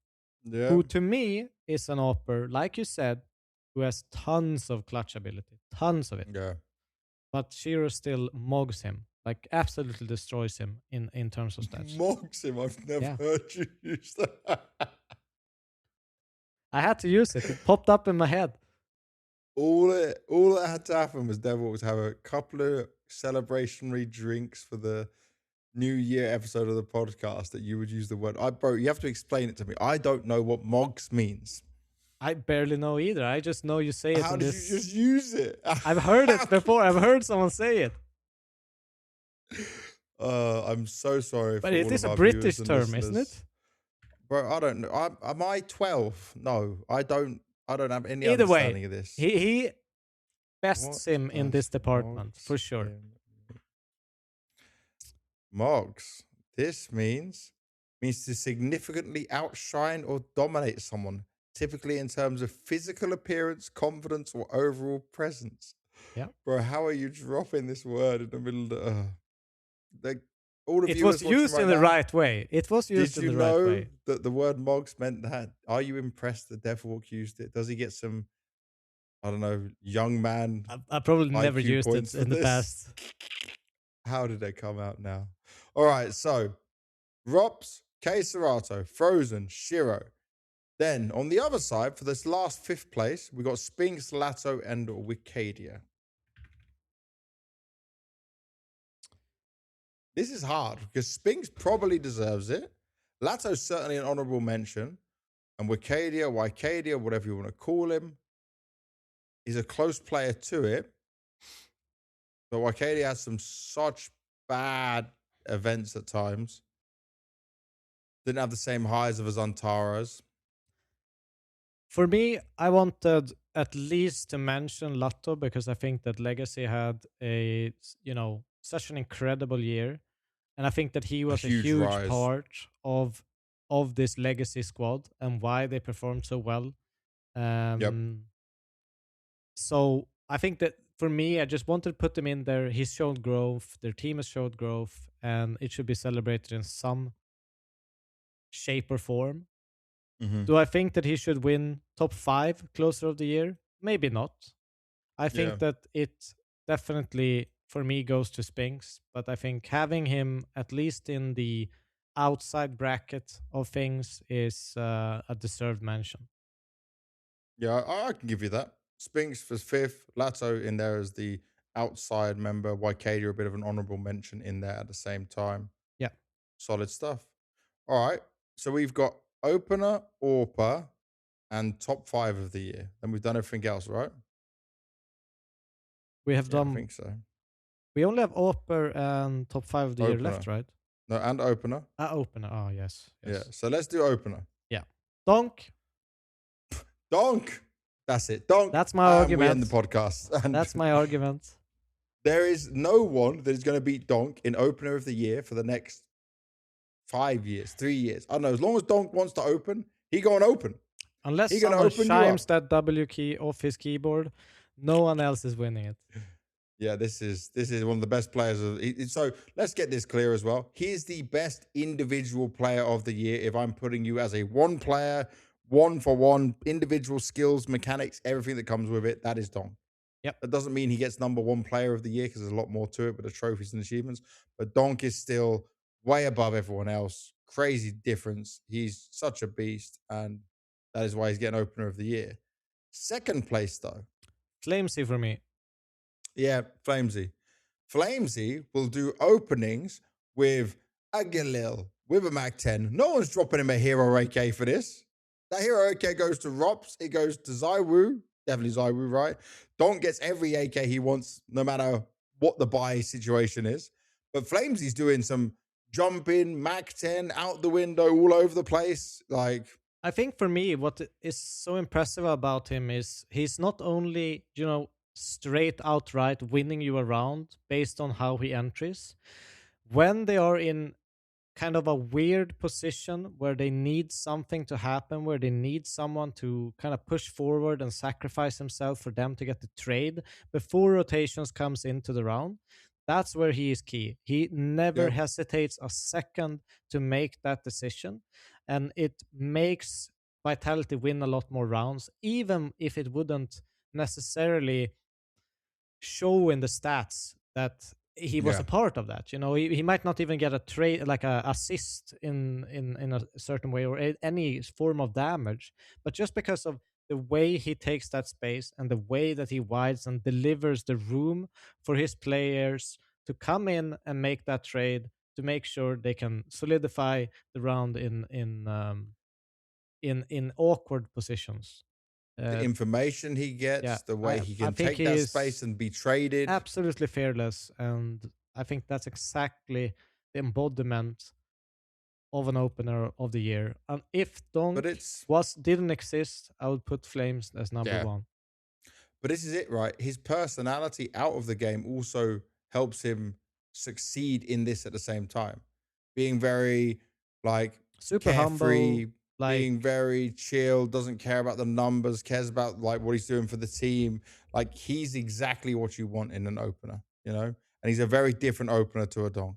who to me is an Oper, like you said, who has tons of clutch ability. Tons of it. Yeah. But Shiro still mogs him. Like, absolutely destroys him in terms of stats. Mogs him? I've never heard you use that. I had to use it. It popped up in my head. All that had to happen was Devil was have a couple of celebrationary drinks for the New Year episode of the podcast that you would use the word. Bro, you have to explain it to me. I don't know what mogs means. I barely know either. I just know you say it. How did you just use it? I've heard it before. I've heard someone say it. I'm so sorry. But it is a British term, isn't it? Bro, I don't know. Am I 12? No, I don't have any Either understanding way, of this. He bests him in this department, for sure. Mogs. This means to significantly outshine or dominate someone, typically in terms of physical appearance, confidence, or overall presence. Yeah. Bro, how are you dropping this word in the middle of the... all of it you was used in the right way. It was used in the right way. Did you know that the word mogs meant that? Are you impressed that Devilwalk used it? Does he get some, I don't know, young man? I probably never used it in the past. How did they come out now? All right, so Rops, K Serato, Frozen, Shiro. Then on the other side, for this last 5th place, we got Spinks, Lato, and Wicadia. This is hard because Spinks probably deserves it. Lato's certainly an honorable mention. And Wicadia, whatever you want to call him, is a close player to it. But Wicadia has some such bad events at times. Didn't have the same highs of his Antaras. For me, I wanted at least to mention Lato because I think that Legacy had such an incredible year. And I think that he was a huge part of this Legacy squad and why they performed so well. So I think that for me, I just wanted to put them in there. He's shown growth. Their team has showed growth. And it should be celebrated in some shape or form. Mm-hmm. Do I think that he should win top 5 closer of the year? Maybe not. I think that it definitely, for me, goes to Spinks. But I think having him at least in the outside bracket of things is a deserved mention. Yeah, I can give you that. Spinks for 5th, Lato in there as the outside member, Wicadia a bit of an honorable mention in there at the same time. Yeah. Solid stuff. All right. So we've got opener, Orpa, and top 5 of the year. Then we've done everything else, right? We have done... I think so. We only have Oper and top 5 of the year left, right? No, and opener. Opener. Oh, yes. Yeah, so let's do opener. Yeah. Donk. Donk. That's it. Donk. That's my argument. We end the podcast. And that's my argument. There is no one that is going to beat Donk in opener of the year for the next 5 years, 3 years. I don't know. As long as Donk wants to open, he going to open. Unless someone chimes that W key off his keyboard, No one else is winning it. Yeah, this is one of the best players of. So let's get this clear as well. He is the best individual player of the year. If I'm putting you as a one player, one for one, individual skills, mechanics, everything that comes with it, that is Dong. Yep. That doesn't mean he gets number one player of the year because there's a lot more to it with the trophies and achievements. But Donk is still way above everyone else. Crazy difference. He's such a beast, and that is why he's getting opener of the year. Second place, though, Flamesy for me. yeah, Flamesy. Flamesy will do openings with a Galil, with a Mac 10. No one's dropping him a hero AK for this. That hero AK goes to Rops, it goes to Zywoo. Definitely Zywoo, right? Don gets every AK he wants, no matter what the buy situation is. But Flamesy's doing some jumping, Mac 10, out the window, all over the place. Like, I think for me, what is so impressive about him is he's not only, straight outright winning you around based on how he enters. When they are in kind of a weird position where they need something to happen, where they need someone to kind of push forward and sacrifice himself for them to get the trade before rotations comes into the round, that's where he is key. He never yeah, hesitates a second to make that decision, and it makes Vitality win a lot more rounds, even if it wouldn't necessarily show in the stats that he was yeah, a part of that. He might not even get a trade like a assist in a certain way or any form of damage, but just because of the way he takes that space and the way that he wides and delivers the room for his players to come in and make that trade to make sure they can solidify the round in awkward positions. the Uh, information he yeah, gets, the way I he I can think take he that space is and be traded. absolutely fearless, and I think that's exactly the embodiment of an opener of the year. And if But Donk it's, was didn't exist, I would put Flames as number yeah, one. but this is it, right? His personality out of the game also helps him succeed in this at the same time. Being very like Super humble, carefree, like being very chill, doesn't care about the numbers, cares about like what he's doing for the team. Like he's exactly what you want in an opener, you know? And he's a very different opener to a Dong.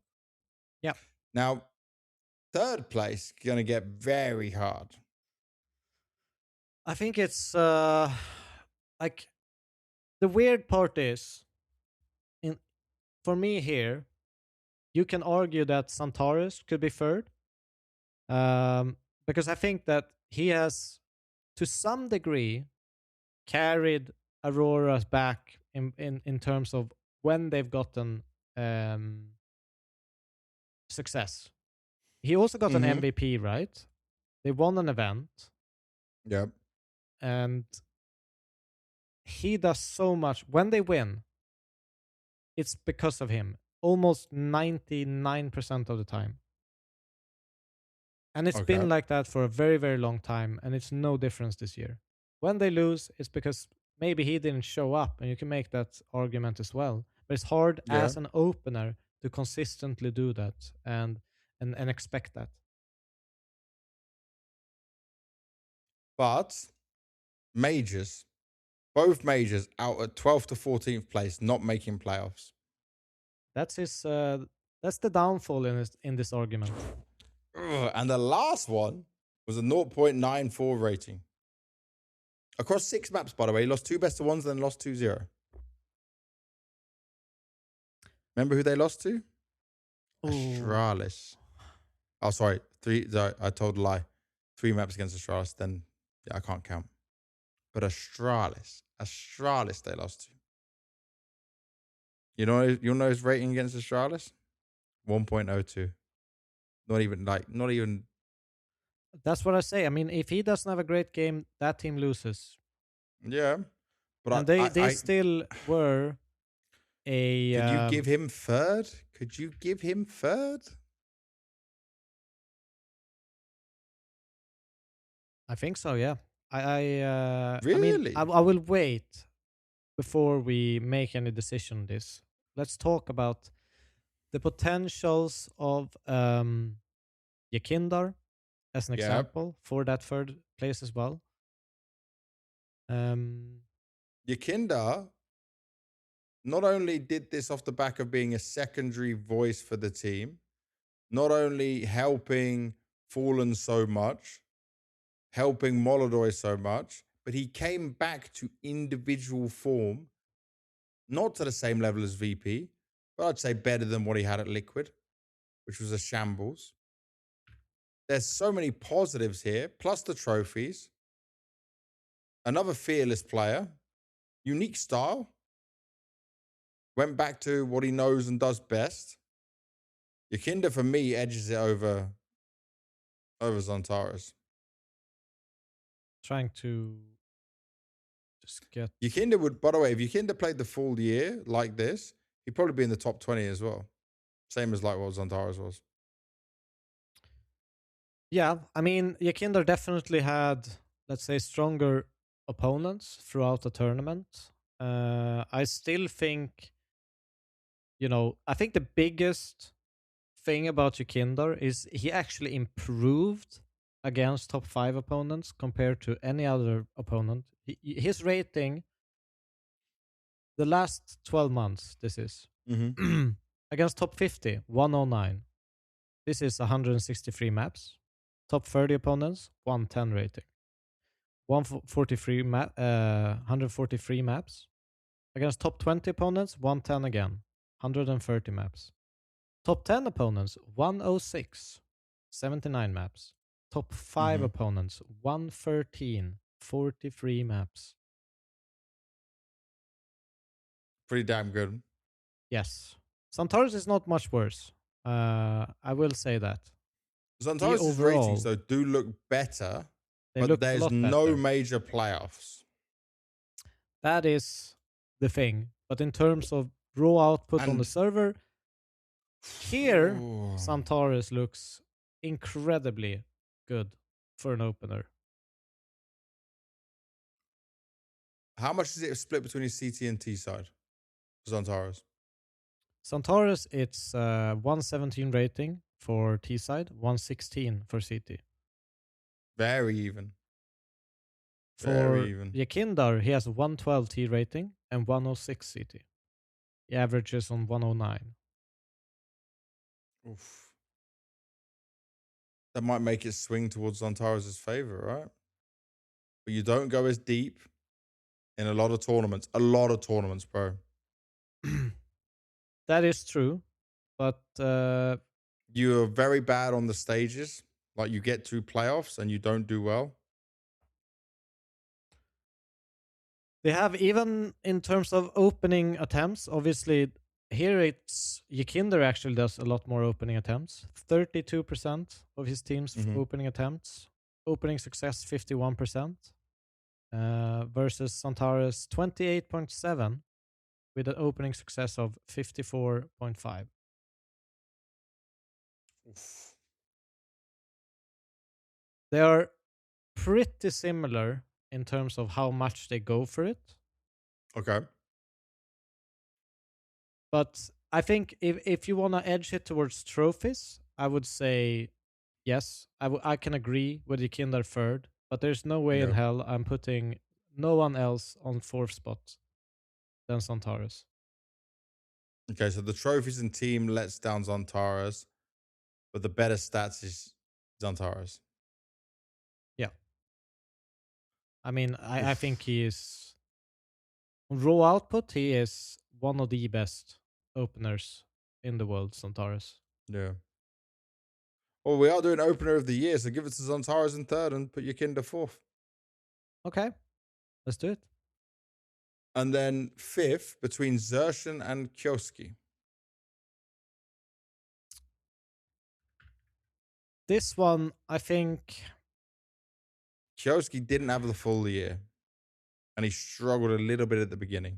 yeah. Now, third place gonna get very hard. I think it's like the weird part is in for me here, you can argue that Santaris could be third. Um, because I think that he has to some degree carried Aurora's back in terms of when they've gotten um, success. He also got an Mm-hmm. MVP, right? They won an event, Yep. and he does so much. When they win, it's because of him, almost 99% of the time. And it's Okay. been like that for a very, very long time, and it's no difference this year. When they lose, it's because maybe he didn't show up, and you can make that argument as well. But it's hard Yeah. as an opener to consistently do that and expect that. But majors, both majors out at 12th to 14th place, not making playoffs. That's his. That's the downfall in this argument. Ugh, and the last one was a 0.94 rating. Across 6 maps, by the way, he lost two best of ones, then lost 2-0. Remember who they lost to? Oh, Astralis. Oh, sorry. Three. Sorry, I told a lie. 3 maps against Astralis, then yeah, I can't count. But Astralis they lost to. You know his rating against Astralis? 1.02. Not even, that's what I say. I mean, if he doesn't have a great game, that team loses, yeah. and But they still were a. could you give him third? Could you give him third? I think so. Yeah. I mean, I Really? I will wait before we make any decision on this. Let's talk about the potentials of Yakindar as an Yeah. example for that third place as well. Um, Yakinda not only did this off the back of being a secondary voice for the team, not only helping Fallen so much, helping Molodoi so much, but he came back to individual form, not to the same level as VP, but I'd say better than what he had at Liquid, which was a shambles. There's so many positives here, plus the trophies. Another fearless player, unique style, went back to what he knows and does best. Yakinda, for me, edges it over Zontaras. Trying to just get. Yakinda would, by the way, if Yakinda played the full year like this, he'd probably be in the top 20 as well. Same as like what Zontaras was. Yeah, I mean, Yakinder definitely had, let's say, stronger opponents throughout the tournament. I still think, I think the biggest thing about Yakinder is he actually improved against top 5 opponents compared to any other opponent. His rating, the last 12 months, this is, against top 50, 109. This is 163 maps. Top 30 opponents, 110 rating. 143 maps. Against top 20 opponents, 110 again. 130 maps. Top 10 opponents, 106. 79 maps. Top 5 opponents, 113. 43 maps. Pretty damn good. Yes. Santaris is not much worse. I will say that. Zontaras' ratings, though, do look better, but there's no major playoffs. That is the thing. But in terms of raw output on the server, here, Santaris looks incredibly good for an opener. How much is it split between his CT and T side for Zontaras? Santaris, it's 117 rating for T side, 116 for CT. Very even. For Yakindar, he has 112 T rating and 106 CT. He averages on 109. Oof. That might make it swing towards Zontaras' favor, right? But you don't go as deep in a lot of tournaments. A lot of tournaments, bro. That is true. But you're very bad on the stages. Like you get to playoffs and you don't do well. They have, even in terms of opening attempts, obviously here it's Yakinder actually does a lot more opening attempts. 32% of his team's opening attempts. Opening success 51%. Versus Santaris 28.7 with an opening success of 54.5. They are pretty similar in terms of how much they go for it. Okay. But I think if you want to edge it towards trophies, I would say yes. I can agree with Yakinder third, but there's no way in hell I'm putting no one else on fourth spot than Santaris. Okay, so the trophies and team lets down Zontaras, but the better stats is Zontaras. Yeah. I mean, I think he is, on raw output, he is one of the best openers in the world, Zontaras. Yeah. Well, we are doing opener of the year, so give it to Zontaras in third and put Yakinda fourth. Okay, let's do it. And then fifth between Zershan and Kioski. This one, I think Kioski didn't have the full year, and he struggled a little bit at the beginning.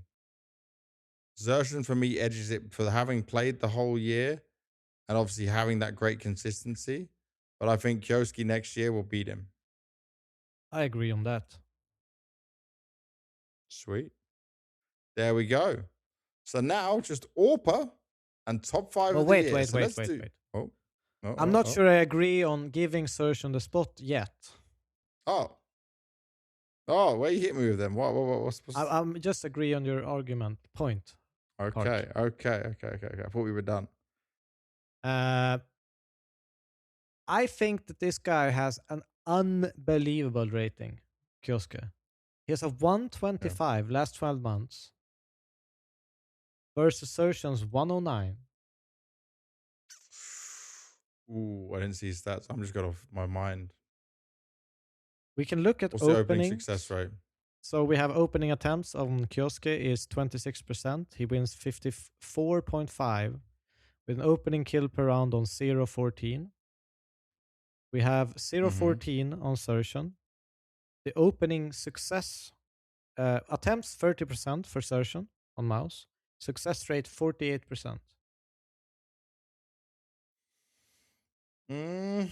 Zershan, for me, edges it for having played the whole year and obviously having that great consistency. But I think Kioski next year will beat him. I agree on that. Sweet. There we go. So now just AWPA and top five of the year. Wait. Oh. I'm not sure I agree on giving Search on the spot yet. Oh. Oh, where you hit me with them? What's... I'm just agree on your argument point part. Okay. I thought we were done. Uh, I think that this guy has an unbelievable rating, Kioske. He has a Yeah. 125 last 12 months versus Surgeon's 109. Ooh, I didn't see his stats. I'm just got off my mind. We can look at What's the opening success openings. rate? So we have opening attempts on Kioske is 26%. He wins 54.5 with an opening kill per round on 0.14. We have 0.14 on Surgeon. The opening success attempts 30% for Surgeon on mouse. Success rate 48%. Mm.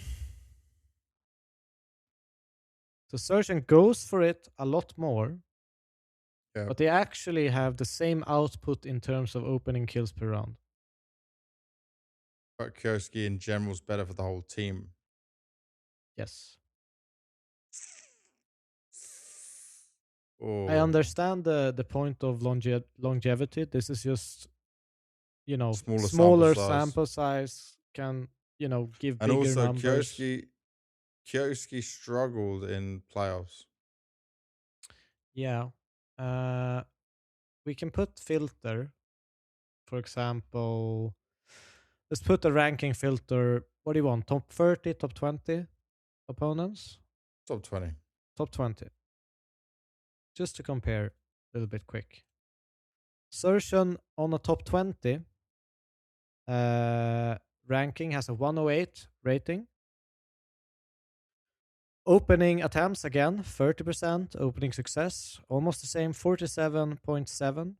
So Surgeon goes for it a lot more, Yeah, but they actually have the same output in terms of opening kills per round. but Kioski in general is better for the whole team. Yes. I Oh, understand the point of longevity. This is just, smaller sample smaller size. sample size can, give And bigger also, numbers. Kioski struggled in playoffs. Yeah. Uh, we can put filter, for example. Let's put a ranking filter. What do you want? Top 30, top 20 opponents? Top 20. Top 20. Just to compare a little bit quick. Surgeon on a top 20 ranking has a 108 rating. Opening attempts again, 30%. Opening success, almost the same, 47.7.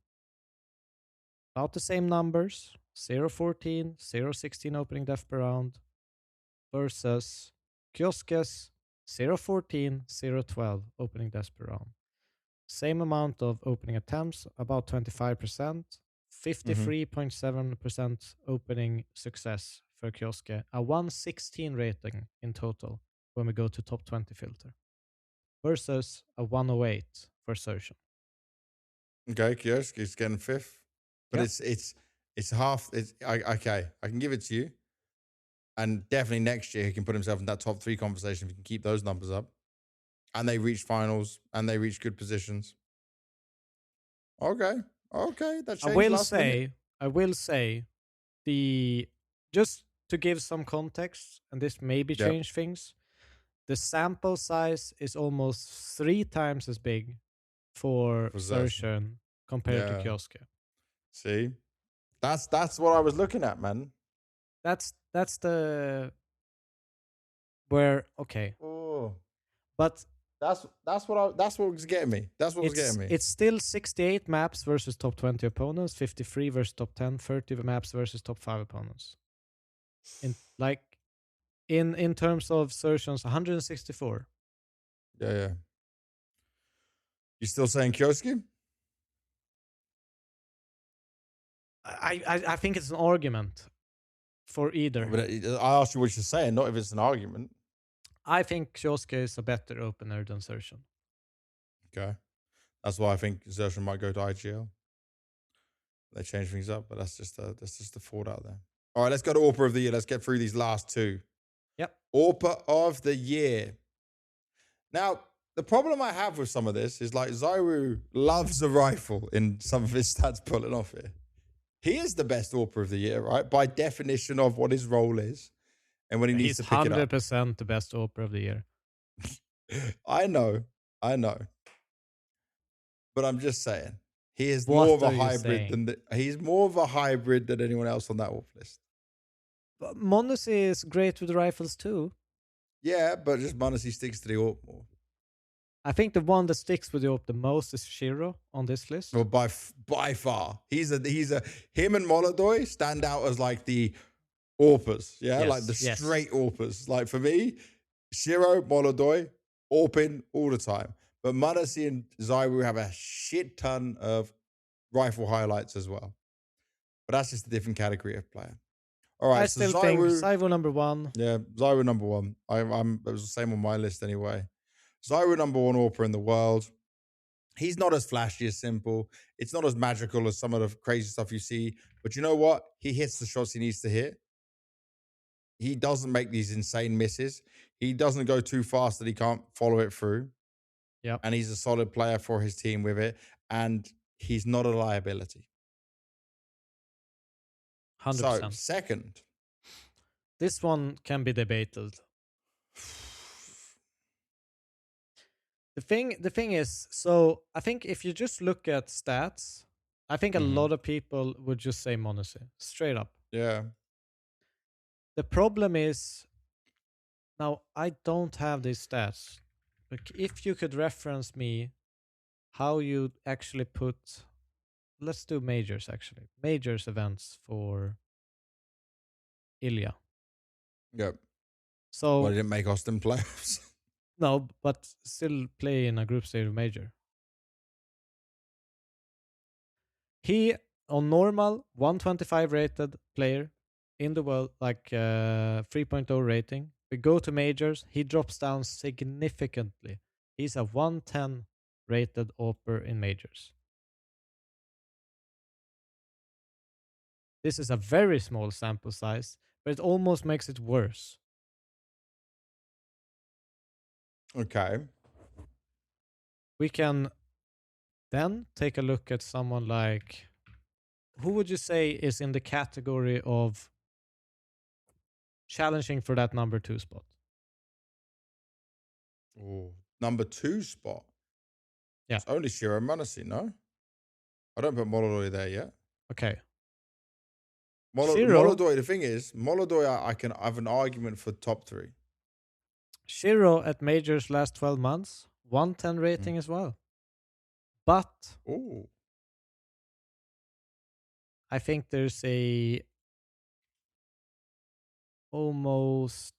About the same numbers, 0.14, 0.16 opening def per round versus Kioskes, 0.14, 0.12 opening def per round. Same amount of opening attempts, about 25%, 53.7% opening success for Kioske, a 116 rating in total when we go to top 20 filter versus a 108 for Surgeon. Okay, Kioski's getting fifth. But Yep. it's half. Okay, I can give it to you. And definitely next year, he can put himself in that top 3 conversation if he can keep those numbers up. And they reach finals and they reach good positions. Okay. That changed last minute. I will say the just to give some context, and this maybe Yep. change things. The sample size is almost 3 times as big for Possession. Surgeon compared to Yeah. Kioske. See? That's what I was looking at, man. That's the where okay, Oh. but That's what was getting me. That's what was getting me. it's still 68 maps versus top 20 opponents, 53 versus top 10, 30 maps versus top 5 opponents. In terms of Surgeon's 164. Yeah. You still saying Kioski? I think it's an argument for either. But I asked you what you're saying, not if it's an argument. I think Kioske is a better opener than Surgeon. Okay. That's why I think Zershon might go to IGL. They change things up, but that's just the thought out there. All right, let's go to Orpa of the Year. Let's get through these last 2. Yep. Orpa of the Year. Now, the problem I have with some of this is like Zyru loves a rifle in some of his stats pulling off here. He is the best Orpa of the Year, right? By definition of what his role is and when he needs He's to pick it up. 100% the best Oprah of the year. I know. But I'm just saying, he is What more of a are you hybrid saying? he's more of a hybrid than anyone else on that Orp list. But Mondesi is great with rifles too. Yeah, but just Manasi sticks to the Orp more. I think the one that sticks with the Orp the most is Shiro on this list. Well, by far, he's a him and Molodoy stand out as like the Orpers, yeah, Yes, like the yes. straight Orpers. Like for me, Shiro, Molodoy, Orpin all the time. But Manasi and Zyru have a shit ton of rifle highlights as well. But that's just a different category of player. All right, I so still think Zyru, Saivo number 1. yeah, Zyru number 1. It was the same on my list anyway. Zyro number one AWPer in the world. He's not as flashy as Simple. It's not as magical as some of the crazy stuff you see. But you know what? He hits the shots he needs to hit. He doesn't make these insane misses. He doesn't go too fast that he can't follow it through. Yep. And he's a solid player for his team with it. And he's not a liability. 100%. So, second. This one can be debated. The thing is, so I think if you just look at stats, I think a lot of people would just say Monacy, straight up. Yeah. The problem is, now I don't have these stats, but if you could reference me how you actually put, let's do majors actually, majors events for Ilya. Yep. So Well, he didn't make Austin playoffs. no, but still play in a group stage major. He, on normal, 125 rated player in the world, like 3.0 rating. We go to majors, he drops down significantly. He's a 110 rated AWPer in majors. This is a very small sample size, but it almost makes it worse. Okay. We can then take a look at someone like, who would you say is in the category of challenging for that number 2 spot? Oh, number 2 spot. Yeah. It's only Shiro Monacy, no? I don't put Molodoi there yet. Okay. Molodoi, the thing is, Molodoi, I can have an argument for top 3. Shiro at majors last 12 months, 110 rating as well. But Ooh. I think there's a almost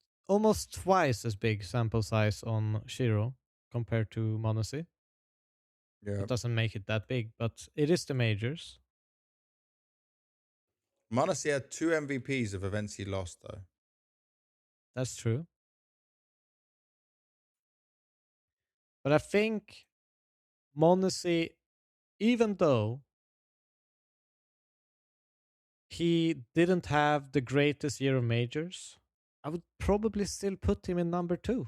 twice as big sample size on Shiro compared to Monacy. Yeah. It doesn't make it that big, but it is the majors. Monacy had 2 MVPs of events he lost, though. That's true. But I think Monacy, even though he didn't have the greatest year of majors, I would probably still put him in number 2.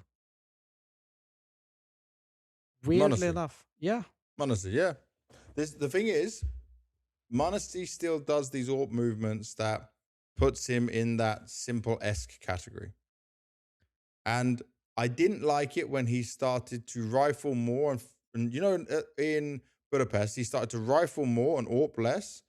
Weirdly Monacy. enough. Yeah. Monacy, yeah. The thing is, Monacy still does these AWP movements that puts him in that simple-esque category. And I didn't like it when he started to rifle more. And you know, in Budapest, he started to rifle more and AWP less.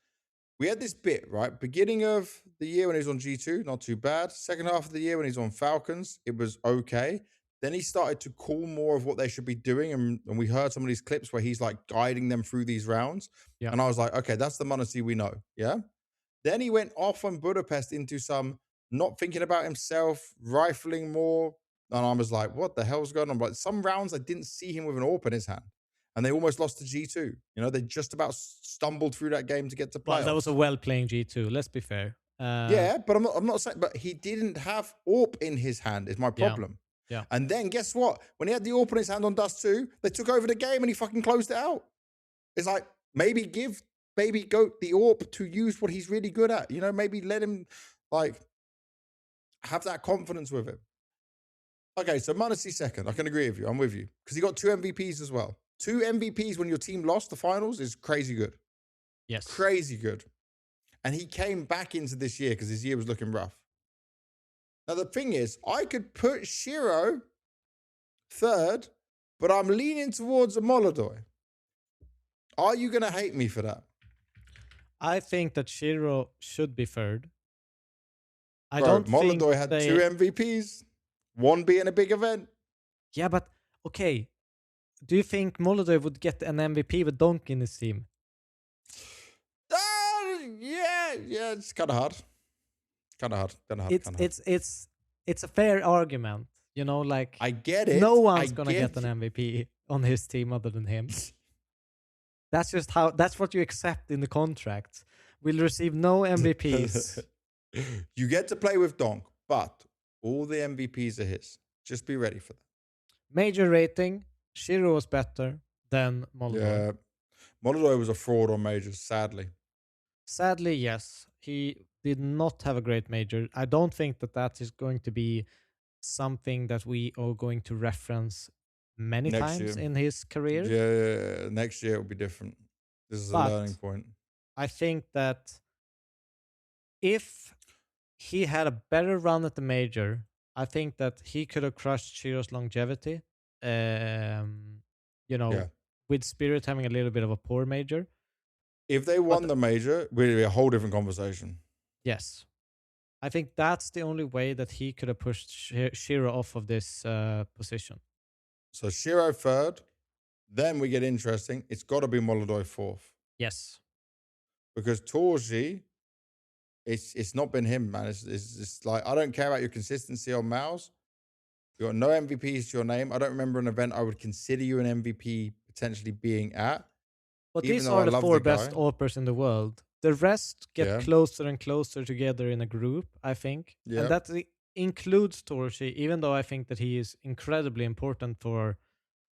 We had this bit, right? Beginning of the year when he was on G2, not too bad. Second half of the year when he's on Falcons, it was okay. Then he started to call more of what they should be doing. And we heard some of these clips where he's like guiding them through these rounds. Yeah. And I was like, okay, that's the Monacy we know. Yeah. Then he went off on Budapest into some not thinking about himself, rifling more. And I was like, what the hell's going on? But some rounds I didn't see him with an AWP in his hand. And they almost lost to G2. You know, they just about stumbled through that game to get to playoffs. Well, that was a well-playing G2, let's be fair. Yeah, but I'm not saying, but he didn't have AWP in his hand is my problem. Yeah. And then guess what? When he had the AWP in his hand on Dust 2, they took over the game and he fucking closed it out. It's like, maybe give Baby Goat the AWP to use what he's really good at. You know, maybe let him like have that confidence with him. Okay, so Monacy second. I can agree with you. I'm with you. Because he got 2 MVPs as well. 2 MVPs when your team lost the finals is crazy good. Yes. Crazy good. And he came back into this year because his year was looking rough. Now, the thing is, I could put Shiro third, but I'm leaning towards a Molodoi. Are you going to hate me for that? I think that Shiro should be third. I Bro, don't think Molodoi had 2 MVPs, one being a big event. Yeah, but okay. Do you think Molodoi would get an MVP with Donk in his team? Yeah, it's kind of hard. It's a fair argument, you know. Like I get it. No one's gonna get an MVP on his team other than him. That's just how. That's what you accept in the contract. We'll receive no MVPs. You get to play with Donk, but all the MVPs are his. Just be ready for that. Major rating Shiro was better than Moldoy. Yeah. Molodoi was a fraud on majors, sadly. Sadly, yes, he did not have a great major. I don't think that that is going to be something that we are going to reference many Next times year. in his career. Yeah, next year it will be different. This is a learning But point. I think that if he had a better run at the major, I think that he could have crushed Shiro's longevity. Um, you know, Yeah. with Spirit having a little bit of a poor major. If they won But the major, it would be a whole different conversation. yes, I think that's the only way that he could have pushed Shiro off of this position. So Shiro third, then we get interesting. It's got to be Molodoi fourth Yes. because Torji, it's not been him, man. It's like I don't care about your consistency on Mouse. You got no MVPs to your name. I don't remember an event I would consider you an MVP potentially being at, But even these though I are the love the four best guy. operas in the world. The rest get Yeah, closer and closer together in a group, I think. And yeah. that includes Torshi, even though I think that he is incredibly important for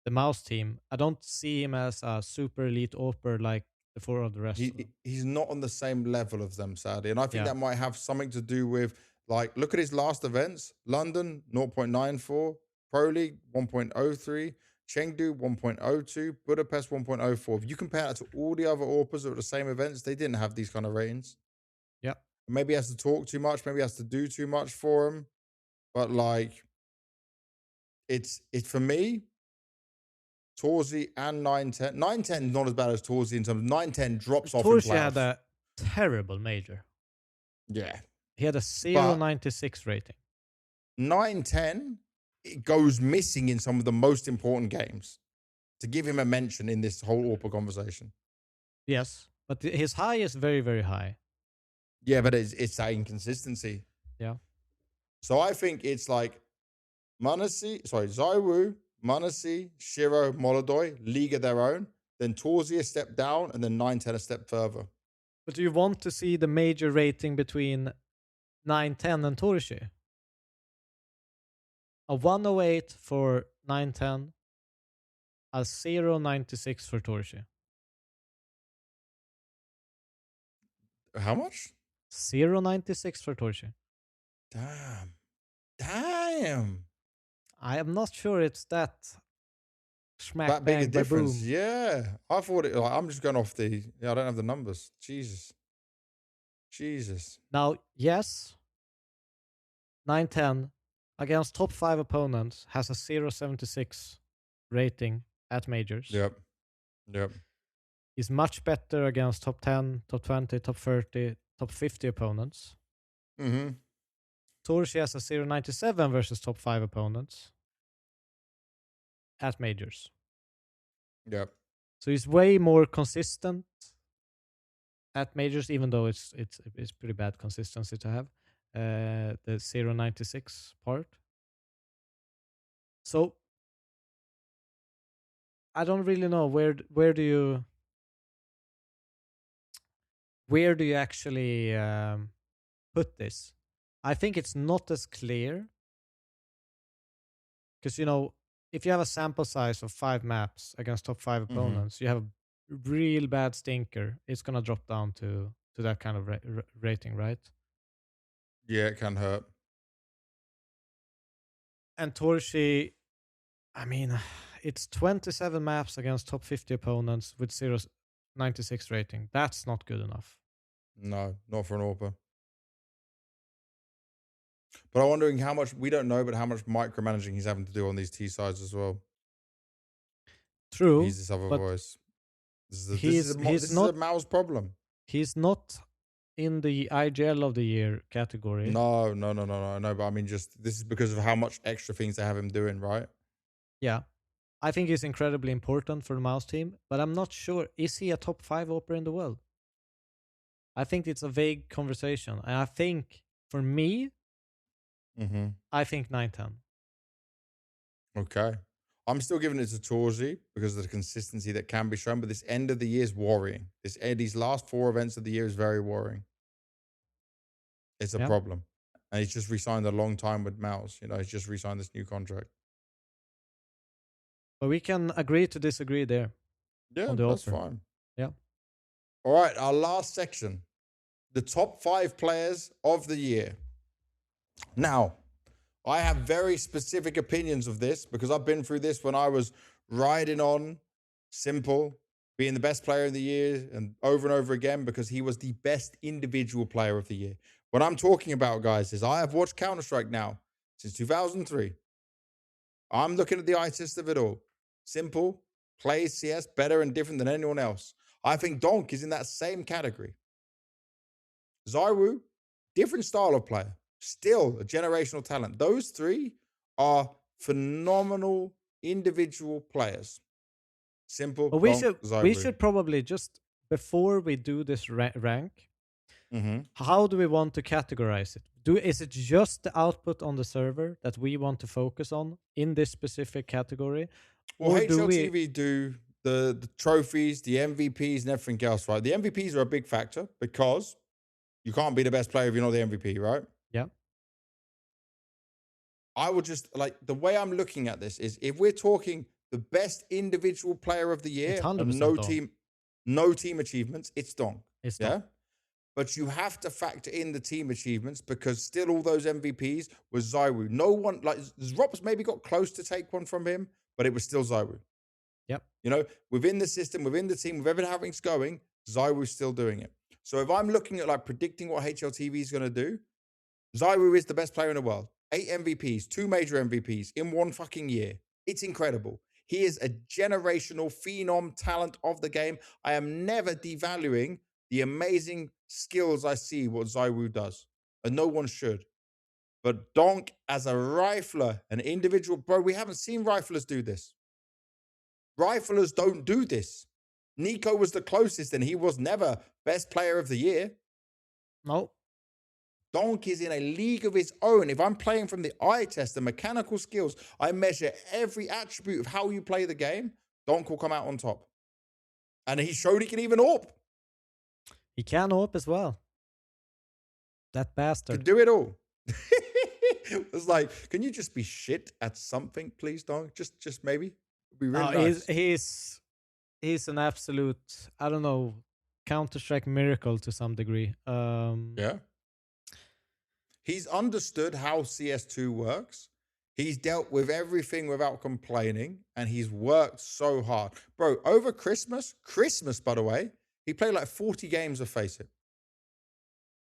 the mouse team. I don't see him as a super elite opera like the four of the rest of them. He's not on the same level of them, sadly. And I think Yeah. that might have something to do with like look at his last events: London 0.94, Pro League 1.03, Chengdu 1.02, Budapest 1.04. If you compare that to all the other Orpas at the same events, they didn't have these kind of ratings. Yeah. Maybe he has to talk too much, maybe he has to do too much for him. But like it's for me, Torzi and 910. 910 not as bad as Torzi in terms of 910 drops off in Torshi had playoffs. a terrible major. Yeah. He had a But 0.96 rating. 910, it goes missing in some of the most important games to give him a mention in this whole Orpa conversation. Yes. But his high is very, very high. Yeah, but it's that inconsistency. Yeah. So I think it's like Zaiwu, Manasi, Shiro, Molodoi, league of their own, then Torzi a step down, and then 910 a step further. But do you want to see the major rating between 910 and Torshi? A 108 for 910, a 0.96 for Torshi. How much? 0.96 for Torshi. Damn. Damn. I am not sure it's that smack That big a bang by difference. boom. Yeah. I thought it like I'm just going off the I don't have the numbers. Jesus. Jesus. Now, yes, 910 against top 5 opponents has a 0.76 rating at majors. Yep. Yep. Is much better against top 10, top 20, top 30, top 50 opponents. Mm-hmm. Torshi has a 0.97 versus top 5 opponents at majors. Yep. So he's way more consistent at majors, even though it's pretty bad consistency to have the 0.96 part. So I don't really know where do you actually put this. I think it's not as clear because if you have a sample size of 5 maps against top 5 Mm-hmm. opponents, you have a real bad stinker. It's gonna drop down to that kind of rating, right? Yeah, it can hurt. And Torshi, I mean, it's 27 maps against top 50 opponents with 0.96 rating. That's not good enough. No, not for an Orpa. But I'm wondering how much we don't know, but how much micromanaging he's having to do on these T sides as well. True, He's this other but voice. he's This is a mouse problem. he's not in the IGL of the year category. No. But I mean, just this is because of how much extra things they have him doing, right? Yeah. I think he's incredibly important for the mouse team, but I'm not sure. Is he a top 5 opera in the world? I think it's a vague conversation. And I think, for me, Mm-hmm. I think 910. Okay. I'm still giving it to Torzi because of the consistency that can be shown, but this end of the year is worrying. These last 4 events of the year is very worrying. It's a Yeah. problem. And he's just re-signed a long time with Mouse. He's just re-signed this new contract. But we can agree to disagree there Yeah, on the that's offer. fine. Yeah. All right, our last section, the top 5 players of the year. Now, I have very specific opinions of this because I've been through this when I was riding on Simple, being the best player of the year and over again because he was the best individual player of the year. What I'm talking about, guys, is I have watched Counter-Strike now since 2003. I'm looking at the eye test of it all. Simple, plays CS better and different than anyone else. I think Donk is in that same category. Zyru, different style of player, still a generational talent. Those three are phenomenal individual players. Simple, But Donk, we Zyru. should probably just before we do this rank, Mm-hmm. how do we want to categorize it? Is it just the output on the server that we want to focus on in this specific category, Well, or do we? HLTV do the trophies, the MVPs, and everything else, right? The MVPs are a big factor because you can't be the best player if you're not the MVP, right? Yeah, I would just like the way I'm looking at this is if we're talking the best individual player of the it's year and 100% on. no team achievements, it's Dong. It's Yeah. not. But you have to factor in the team achievements because still all those MVPs was Zyru. No one like Robs maybe got close to take one from him, but it was still Zyru. Yep. You know, within the system, within the team, with everything's going, Zyru's still doing it. So if I'm looking at like predicting what HLTV is going to do, Zyru is the best player in the world. 8 MVPs, 2 major MVPs in one fucking year. It's incredible. He is a generational phenom talent of the game. I am never devaluing the amazing skills I see what Zyru does. And no one should. But Donk as a rifler, an individual, bro, we haven't seen riflers do this. Riflers don't do this. Nico was the closest and he was never best player of the year. No. Donk is in a league of his own. If I'm playing from the eye test, the mechanical skills, I measure every attribute of how you play the game, Donk will come out on top. And he showed he can even AWP. He can AWP as well. That Could bastard. do it all. It's like, can you just be shit at something, please, Donk? Just maybe. It'd be really nice. He's an absolute, I don't know, Counter-Strike miracle to some degree. Yeah. He's understood how CS2 works. He's dealt with everything without complaining, and he's worked so hard. Bro, over Christmas, by the way, he played like 40 games of Face It.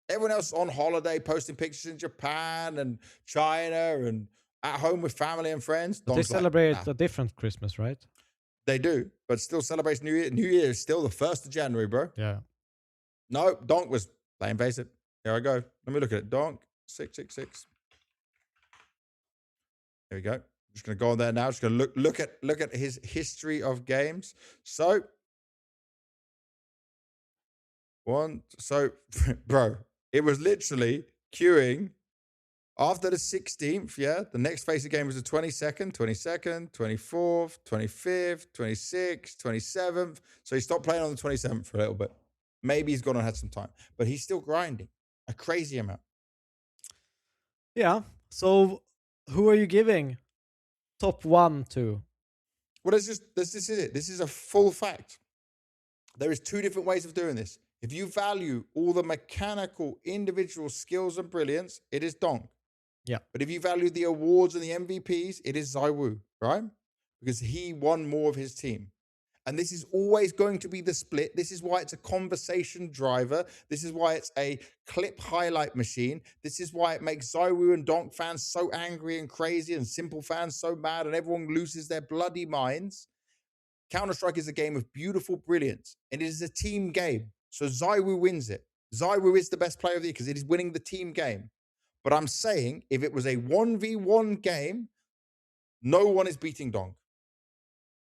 Everyone else on holiday, posting pictures in Japan and China and at home with family and friends. But they Donk's like, celebrate nah. a different Christmas, right? They do, but still celebrates New Year. New Year is still the 1st of January, bro. Yeah. No, Donk was playing Face It. Here I go. Let me look at it. Donk 666. Here we go. I'm just gonna go on there now. Just gonna look at his history of games. So bro, it was literally queuing after the 16th. Yeah, the next Face It game was the 22nd, 24th, 25th, 26th, 27th. So he stopped playing on the 27th for a little bit. Maybe he's gone and had some time, but he's still grinding a crazy amount. Yeah. So who are you giving top 1 to? Well, this is it. This is a full fact. There is 2 different ways of doing this. If you value all the mechanical individual skills and brilliance, it is Donk. Yeah. But if you value the awards and the MVPs, it is Zywu, right? Because he won more of his team. And this is always going to be the split. This is why it's a conversation driver. This is why it's a clip highlight machine. This is why it makes Zywu and Donk fans so angry and crazy and Simple fans so mad and everyone loses their bloody minds. Counter-Strike is a game of beautiful brilliance, and it is a team game. So Zywu wins it. Zywu is the best player of the year because it is winning the team game. But I'm saying if it was a 1v1 game, no one is beating Donk.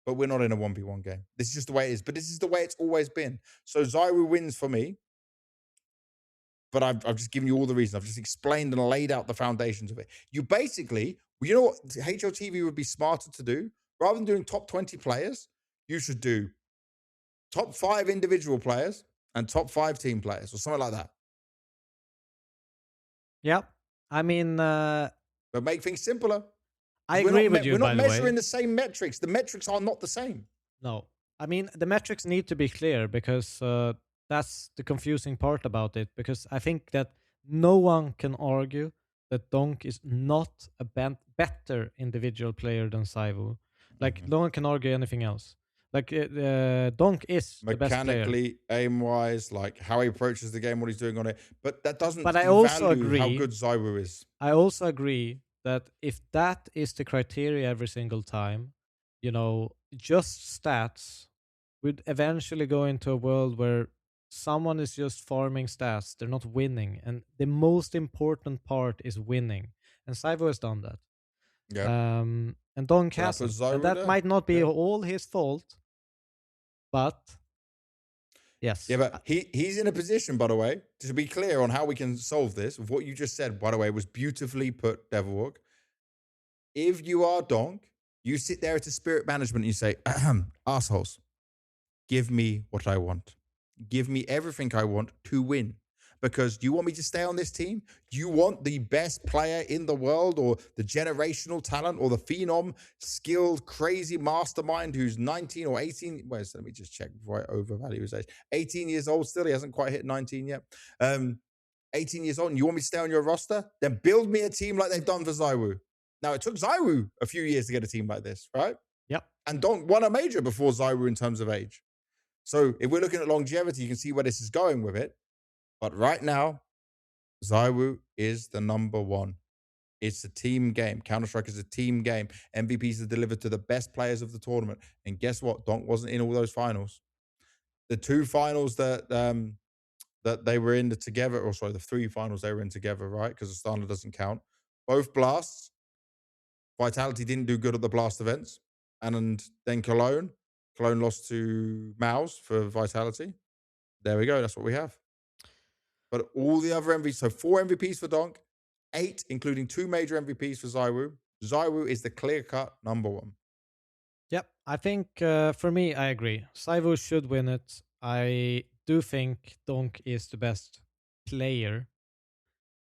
But we're not in a 1v1 game. This is just the way it is. But this is the way it's always been. So Zywu wins for me. But I've just given you all the reasons. I've just explained and laid out the foundations of it. You basically, you know what HLTV would be smarter to do? Rather than doing top 20 players, you should do top 5 individual players and top 5 team players or something like that. Yeah. I mean, But make things simpler. I We're agree with not you, we're not by the way. measuring the same metrics. The metrics are not the same. No, I mean the metrics need to be clear because that's the confusing part about it. Because I think that no one can argue that Donk is not a better individual player than Saivu. Like Mhm. no one can argue anything else. Like Donk is the best player. Mechanically, aim wise, like how he approaches the game, what he's doing on it. But that doesn't But I also devalue how agree. good Zywu is. I also agree that if that is the criteria every single time, just stats would eventually go into a world where someone is just farming stats. They're not winning. And the most important part is winning. And Saivo has done that. Yeah. And Donk So that puts hasn't. And Zywu that there. might not be Yeah. all his fault, but Yeah, yes. but he's in a position, by the way, to be clear on how we can solve this. With what you just said, by the way, was beautifully put, Devilwalk. If you are Donk, you sit there at a spirit management and you say, assholes, give me what I want. Give me everything I want to win. Because you want me to stay on this team? You want the best player in the world, or the generational talent, or the phenom, skilled, crazy mastermind who's 19 or 18. Wait, so let me just check before I overvalue his age. 18 years old still. He hasn't quite hit 19 yet. 18 years old, and you want me to stay on your roster? Then build me a team like they've done for Zywu. Now, it took Zywu a few years to get a team like this, right? Yep. And Donk won a major before Zywu in terms of age. So if we're looking at longevity, you can see where this is going with it. But right now, Zywu is the number one. It's a team game. Counter-Strike is a team game. MVPs are delivered to the best players of the tournament. And guess what? Donk wasn't in all those finals. The two finals that they were in together, or sorry, the three finals they were in together, right? Because the standard doesn't count. Both blasts. Vitality didn't do good at the blast events. And then Cologne. Cologne lost to Mouse for Vitality. There we go. That's what we have. But all the other MVPs, so 4 MVPs for Donk, 8, including 2 major MVPs for Zywu. Zywu is the clear-cut number one. Yep. I think for me, I agree. Saivo should win it. I do think Donk is the best player.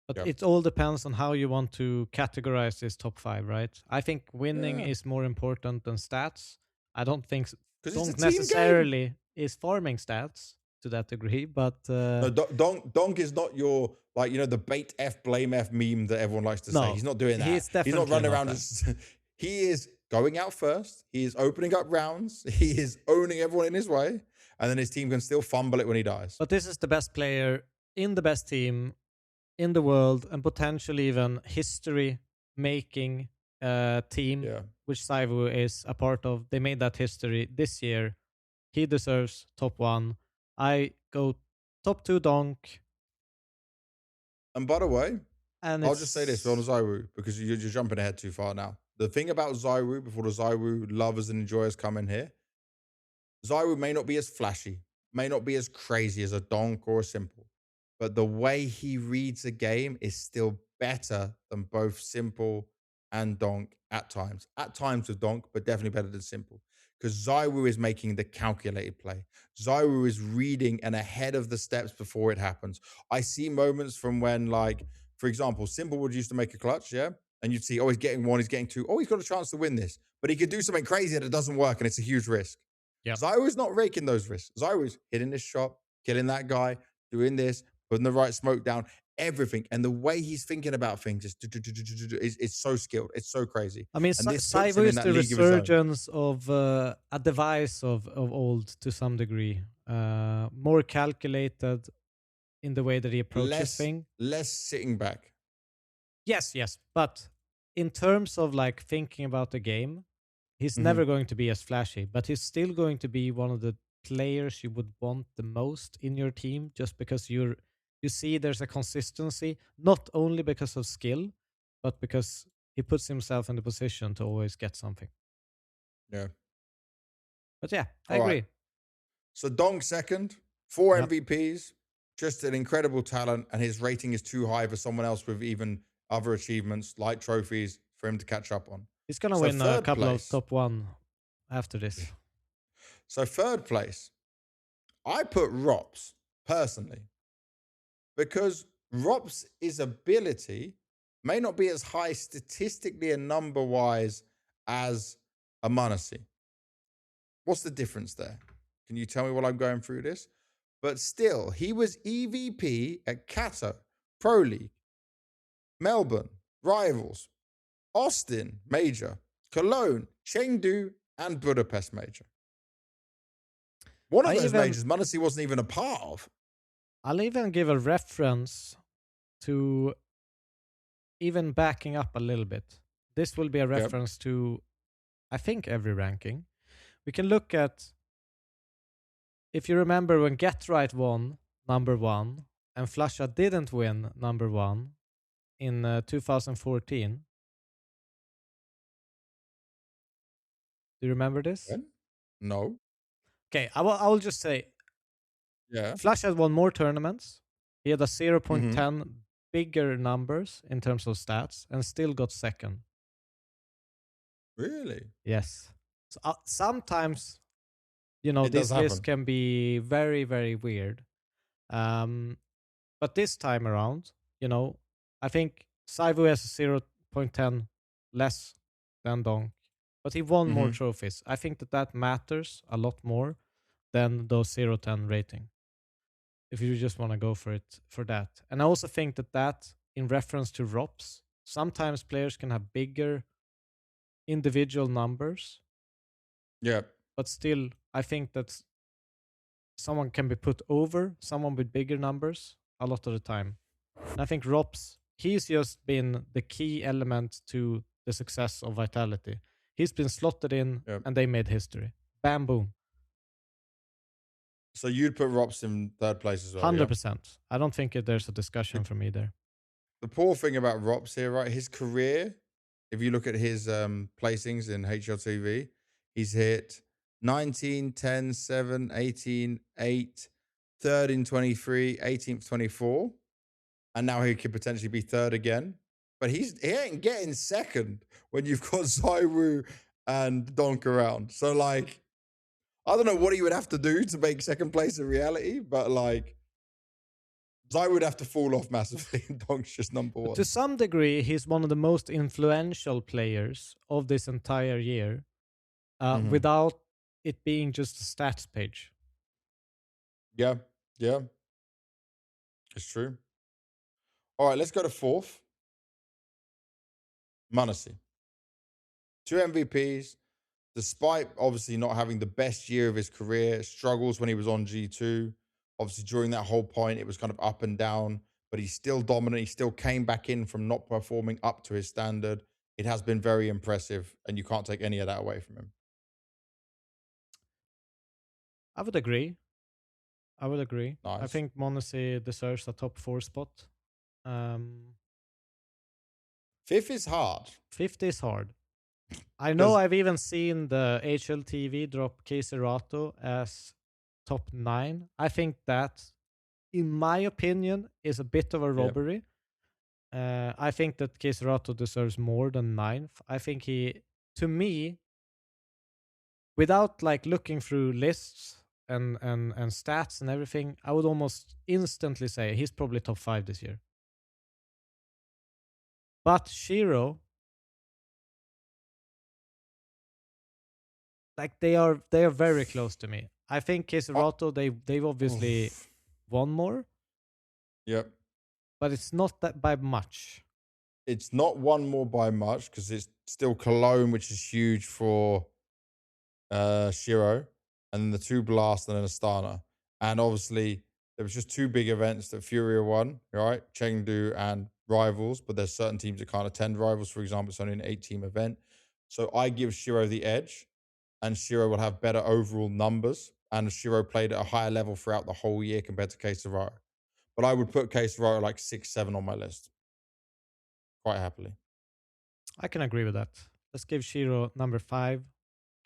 But Yep. it all depends on how you want to categorize this top 5, right? I think winning Yeah. is more important than stats. I don't think Because it's a Donk team game. necessarily is farming stats to that degree, but No, Donk is not your, like, the bait F, blame F meme that everyone likes to say. no, He's not doing that. he's He's not definitely running not around that. just. He is going out first. He is opening up rounds. He is owning everyone in his way. And then his team can still fumble it when he dies. But this is the best player in the best team in the world and potentially even history making team, Yeah. which Saivu is a part of. They made that history this year. He deserves top 1. I go top 2 Donk, And by the way, and I'll just say this on it's Zywu, because you're jumping ahead too far now. The thing about Zywu, before the Zywu lovers and enjoyers come in here, Zywu may not be as flashy, may not be as crazy as a Donk or a Simple, but the way he reads a game is still better than both Simple and Donk at times. At times with Donk, but definitely better than Simple. Because Zywu is making the calculated play. Zywu is reading and ahead of the steps before it happens. I see moments from when, like, for example, Simple would used to make a clutch, yeah? And you'd see, oh, he's getting 1, he's getting 2. Oh, he's got a chance to win this. But he could do something crazy that doesn't work, and it's a huge risk. yep. Zyru's not raking those risks. Zyru's hitting this shot, killing that guy, doing this, putting the right smoke down, everything. And the way he's thinking about things is so skilled. It's so crazy. I mean, And this puts Saivu him in is that the league of his own. resurgence of a device of old to some degree. More calculated in the way that he approaches things. Less sitting back. Yes, yes. But in terms of like thinking about the game, he's Mhm. never going to be as flashy, but he's still going to be one of the players you would want the most in your team just because you see there's a consistency, not only because of skill, but because he puts himself in the position to always get something. Yeah. But yeah, I All right. agree. So Dong second, 4 Yep. MVPs, just an incredible talent, and his rating is too high for someone else with even other achievements like trophies for him to catch up on. He's gonna So win a third couple of place. top 1 after this. So third place, I put Rops personally, because Rops' ability may not be as high statistically and number wise as a Manasi. What's the difference there? Can you tell me while I'm going through this? But still, he was EVP at Kato, Pro League, Melbourne, Rivals, Austin, Major, Cologne, Chengdu, and Budapest Major. One of those majors, Manasi wasn't even a part of. I'll even give a reference to even backing up a little bit. This will be a reference to, I think, every ranking. We can look at, if you remember when Get Right won number 1 and Flusha didn't win number 1 in 2014. Do you remember this? When? No. Okay, I will just say, Flush had won more tournaments. He had a 0.10 bigger numbers in terms of stats and still got second. Really? Yes. So, sometimes, this list can be very, very weird. But this time around, I think Saivu has 0.10 less than Donk, but he won more trophies. I think that matters a lot more than those 0.10 rating, if you just want to go for it for that. And I also think that in reference to ROPS, sometimes players can have bigger individual numbers. Yeah. But still, I think that someone can be put over someone with bigger numbers a lot of the time. And I think ROPS, he's just been the key element to the success of Vitality. He's been slotted in and they made history. Bam, boom. So you'd put ROPS in third place as well? 100%. Yeah? I don't think there's a discussion from either. The poor thing about ROPS here, right? His career, if you look at his placings in HLTV, he's hit 19, 10, 7, 18, 8, third in 23, 18th, 24. And now he could potentially be third again. But he ain't getting second when you've got Zaiwu and Donk around. So, like, I don't know what he would have to do to make second place a reality, but, like, I would have to fall off massively and Donk's just number one. To some degree, he's one of the most influential players of this entire year without it being just a stats page. Yeah. It's true. All right, let's go to fourth. Manasi. 2 MVPs. Despite obviously not having the best year of his career, struggles when he was on G2. Obviously, during that whole point, it was kind of up and down, but he's still dominant. He still came back in from not performing up to his standard. It has been very impressive, and you can't take any of that away from him. I would agree. Nice. I think m0NESY deserves a top 4 spot. Fifth is hard. Fifth is hard. I know I've even seen the HLTV drop Keiserato as top 9. I think that, in my opinion, is a bit of a robbery. I think that Keiserato deserves more than 9th. I think he, to me, without like looking through lists and stats and everything, I would almost instantly say he's probably top 5 this year. But Shiro, like they are very close to me. I think Keiserato, they've obviously won more. Yep. But it's not that by much. It's not one more by much because it's still Cologne, which is huge for Shiro, and then the 2 Blast and then Astana. And obviously, there was just 2 big events that Furia won, right? Chengdu and Rivals, but there's certain teams that can't attend Rivals. For example, it's only an 8-team event. So I give Shiro the edge, and Shiro will have better overall numbers. And Shiro played at a higher level throughout the whole year compared to Keiserato. But I would put Keiserato like 6, 7 on my list. Quite happily. I can agree with that. Let's give Shiro number 5.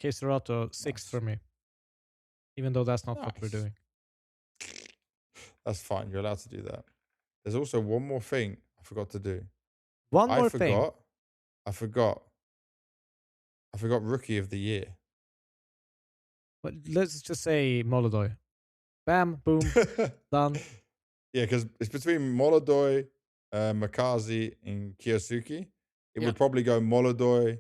Keiserato 6 for me. Even though that's not what we're doing. That's fine. You're allowed to do that. There's also one more thing I forgot to do. I forgot Rookie of the Year. But let's just say Molodoy. Bam, boom, done. Yeah, because it's between Molodoy Mikaze, and Kiyosuke, it Yeah, would probably go Molodoi,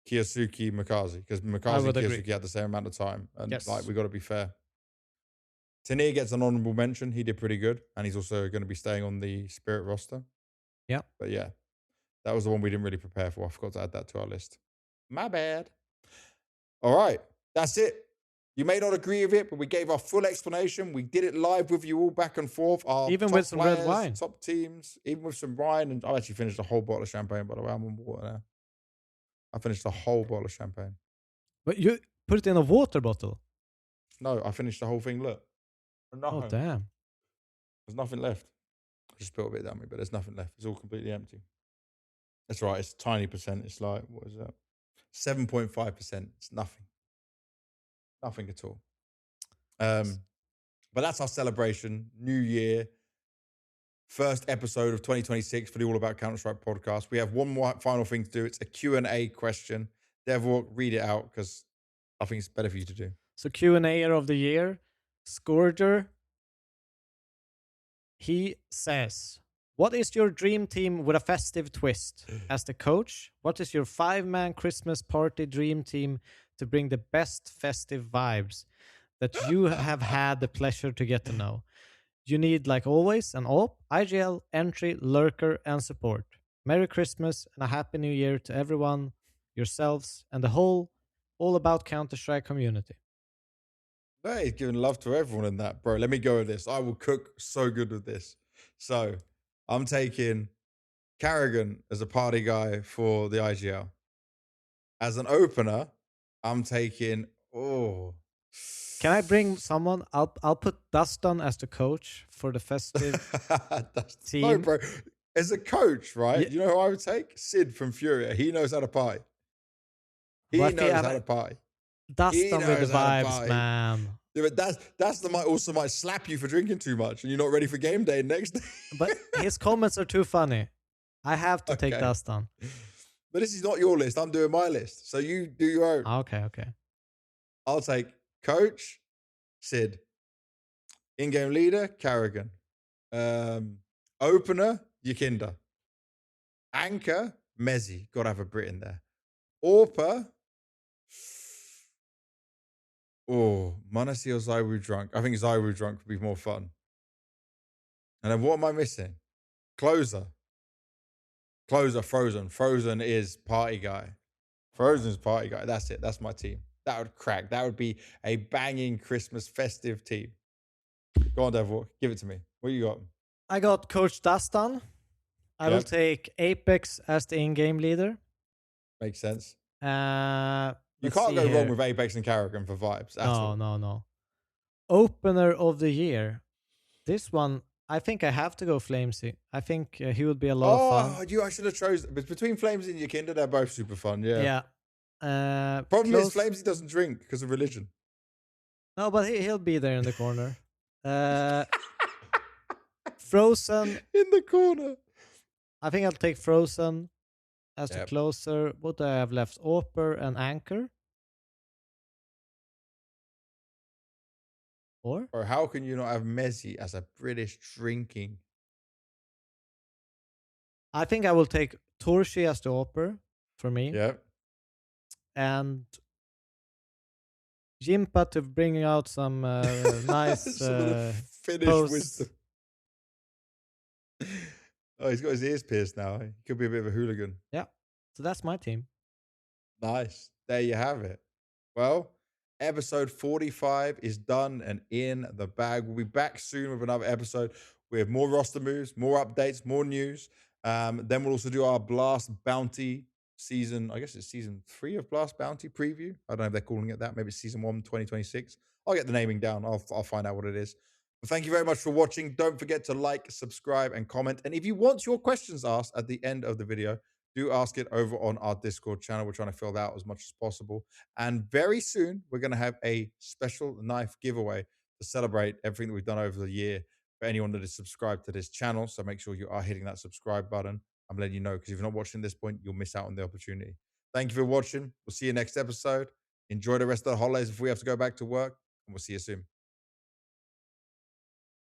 Kiyosuke, Mikaze, because I Mikaze and would agree. Kiyosuke had the same amount of time. And like, Yes. we got to be fair. Tania gets an honorable mention. He did pretty good. And he's also going to be staying on the Spirit roster. Yeah. But yeah, that was the one we didn't really prepare for. I forgot to add that to our list. My bad. All right. That's it. You may not agree with it, but we gave our full explanation. We did it live with you all back and forth. Our Even with top some red players, wine. top teams, even with some wine. And I actually finished a whole bottle of champagne, by the way. I'm on water now. I finished a whole bottle of champagne. But you put it in a water bottle. No, I finished the whole thing. Look. Oh, Nothing. damn. There's nothing left. I just spilled a bit down me, but there's nothing left. It's all completely empty. That's right. It's a tiny percent. It's like, what is that? 7.5%. It's nothing. Nothing at all. But that's our celebration. New year. First episode of 2026 for the All About Counter-Strike podcast. We have one more final thing to do. It's a Q&A question. Devil, read it out because I think it's better for you to do. So Q&A of the year, Scourger. He says, what is your dream team with a festive twist? As the coach, what is your 5-man Christmas party dream team to bring the best festive vibes that you have had the pleasure to get to know? You need, like always, an AWP, IGL, entry, lurker, and support. Merry Christmas and a Happy New Year to everyone, yourselves, and the whole All About Counter-Strike community. Hey, he's giving love to everyone in that, bro. Let me go with this. I will cook so good with this. So I'm taking Carrigan as a party guy for the IGL. As an opener, I'm taking Can I bring someone? I'll put Dustin as the coach for the festive no, team. bro. As a coach, right? Yeah, You know who I would take? Sid from Furia. He knows how to party. He but knows how to party. He Dustin with the knows how to vibes, party. man. Yeah, but that's the might also might slap you for drinking too much and you're not ready for game day next day. But his comments are too funny. I have to take Okay. Dustin. But this is not your list. I'm doing my list. So you do your own. Okay, okay. I'll take coach, Sid. In-game leader, Carrigan. Opener, Yakinda. Anchor, Mezzi. Got to have a Brit in there. Orpa. Oh, Manasi or Zaiwu drunk. I think Zaiwu drunk would be more fun. And then what am I missing? Closer. Closer, Frozen. Frozen is party guy. Frozen's party guy. That's it. That's my team. That would crack. That would be a banging Christmas festive team. Go on, Devil. Give it to me. What you got? I got Coach Dustin. I will take Apex as the in-game leader. Makes sense. You Let's can't see go here. wrong with Apex and Carrigan for vibes at all. No. Opener of the year. This one, I think I have to go Flamesy. I think he would be a lot of fun. I should have chosen. But between Flames and Yakinda, they're both super fun. Yeah. Problem is, Flamesy doesn't drink because of religion. No, but he'll be there in the corner. Frozen. In the corner. I think I'll take Frozen as the Yep. closer. What do I have left? Orper and Anchor? Or? Or how can you not have Messi as a British drinking? I think I will take Torshi as the Orper for me. Yeah. And Jimpa to bring out some nice Some of the Finnish posts. wisdom. Oh, he's got his ears pierced now. He could be a bit of a hooligan. Yeah. So that's my team. Nice. There you have it. Well, episode 45 is done and in the bag. We'll be back soon with another episode. We have more roster moves, more updates, more news. Then we'll also do our Blast Bounty season. I guess it's season 3 of Blast Bounty preview. I don't know if they're calling it that. Maybe it's season 1, 2026. I'll get the naming down. I'll find out what it is. But thank you very much for watching. Don't forget to like, subscribe, and comment. And if you want your questions asked at the end of the video, do ask it over on our Discord channel. We're trying to fill that out as much as possible. And very soon, we're going to have a special knife giveaway to celebrate everything that we've done over the year for anyone that is subscribed to this channel. So make sure you are hitting that subscribe button. I'm letting you know, because if you're not watching this point, you'll miss out on the opportunity. Thank you for watching. We'll see you next episode. Enjoy the rest of the holidays if we have to go back to work, and we'll see you soon.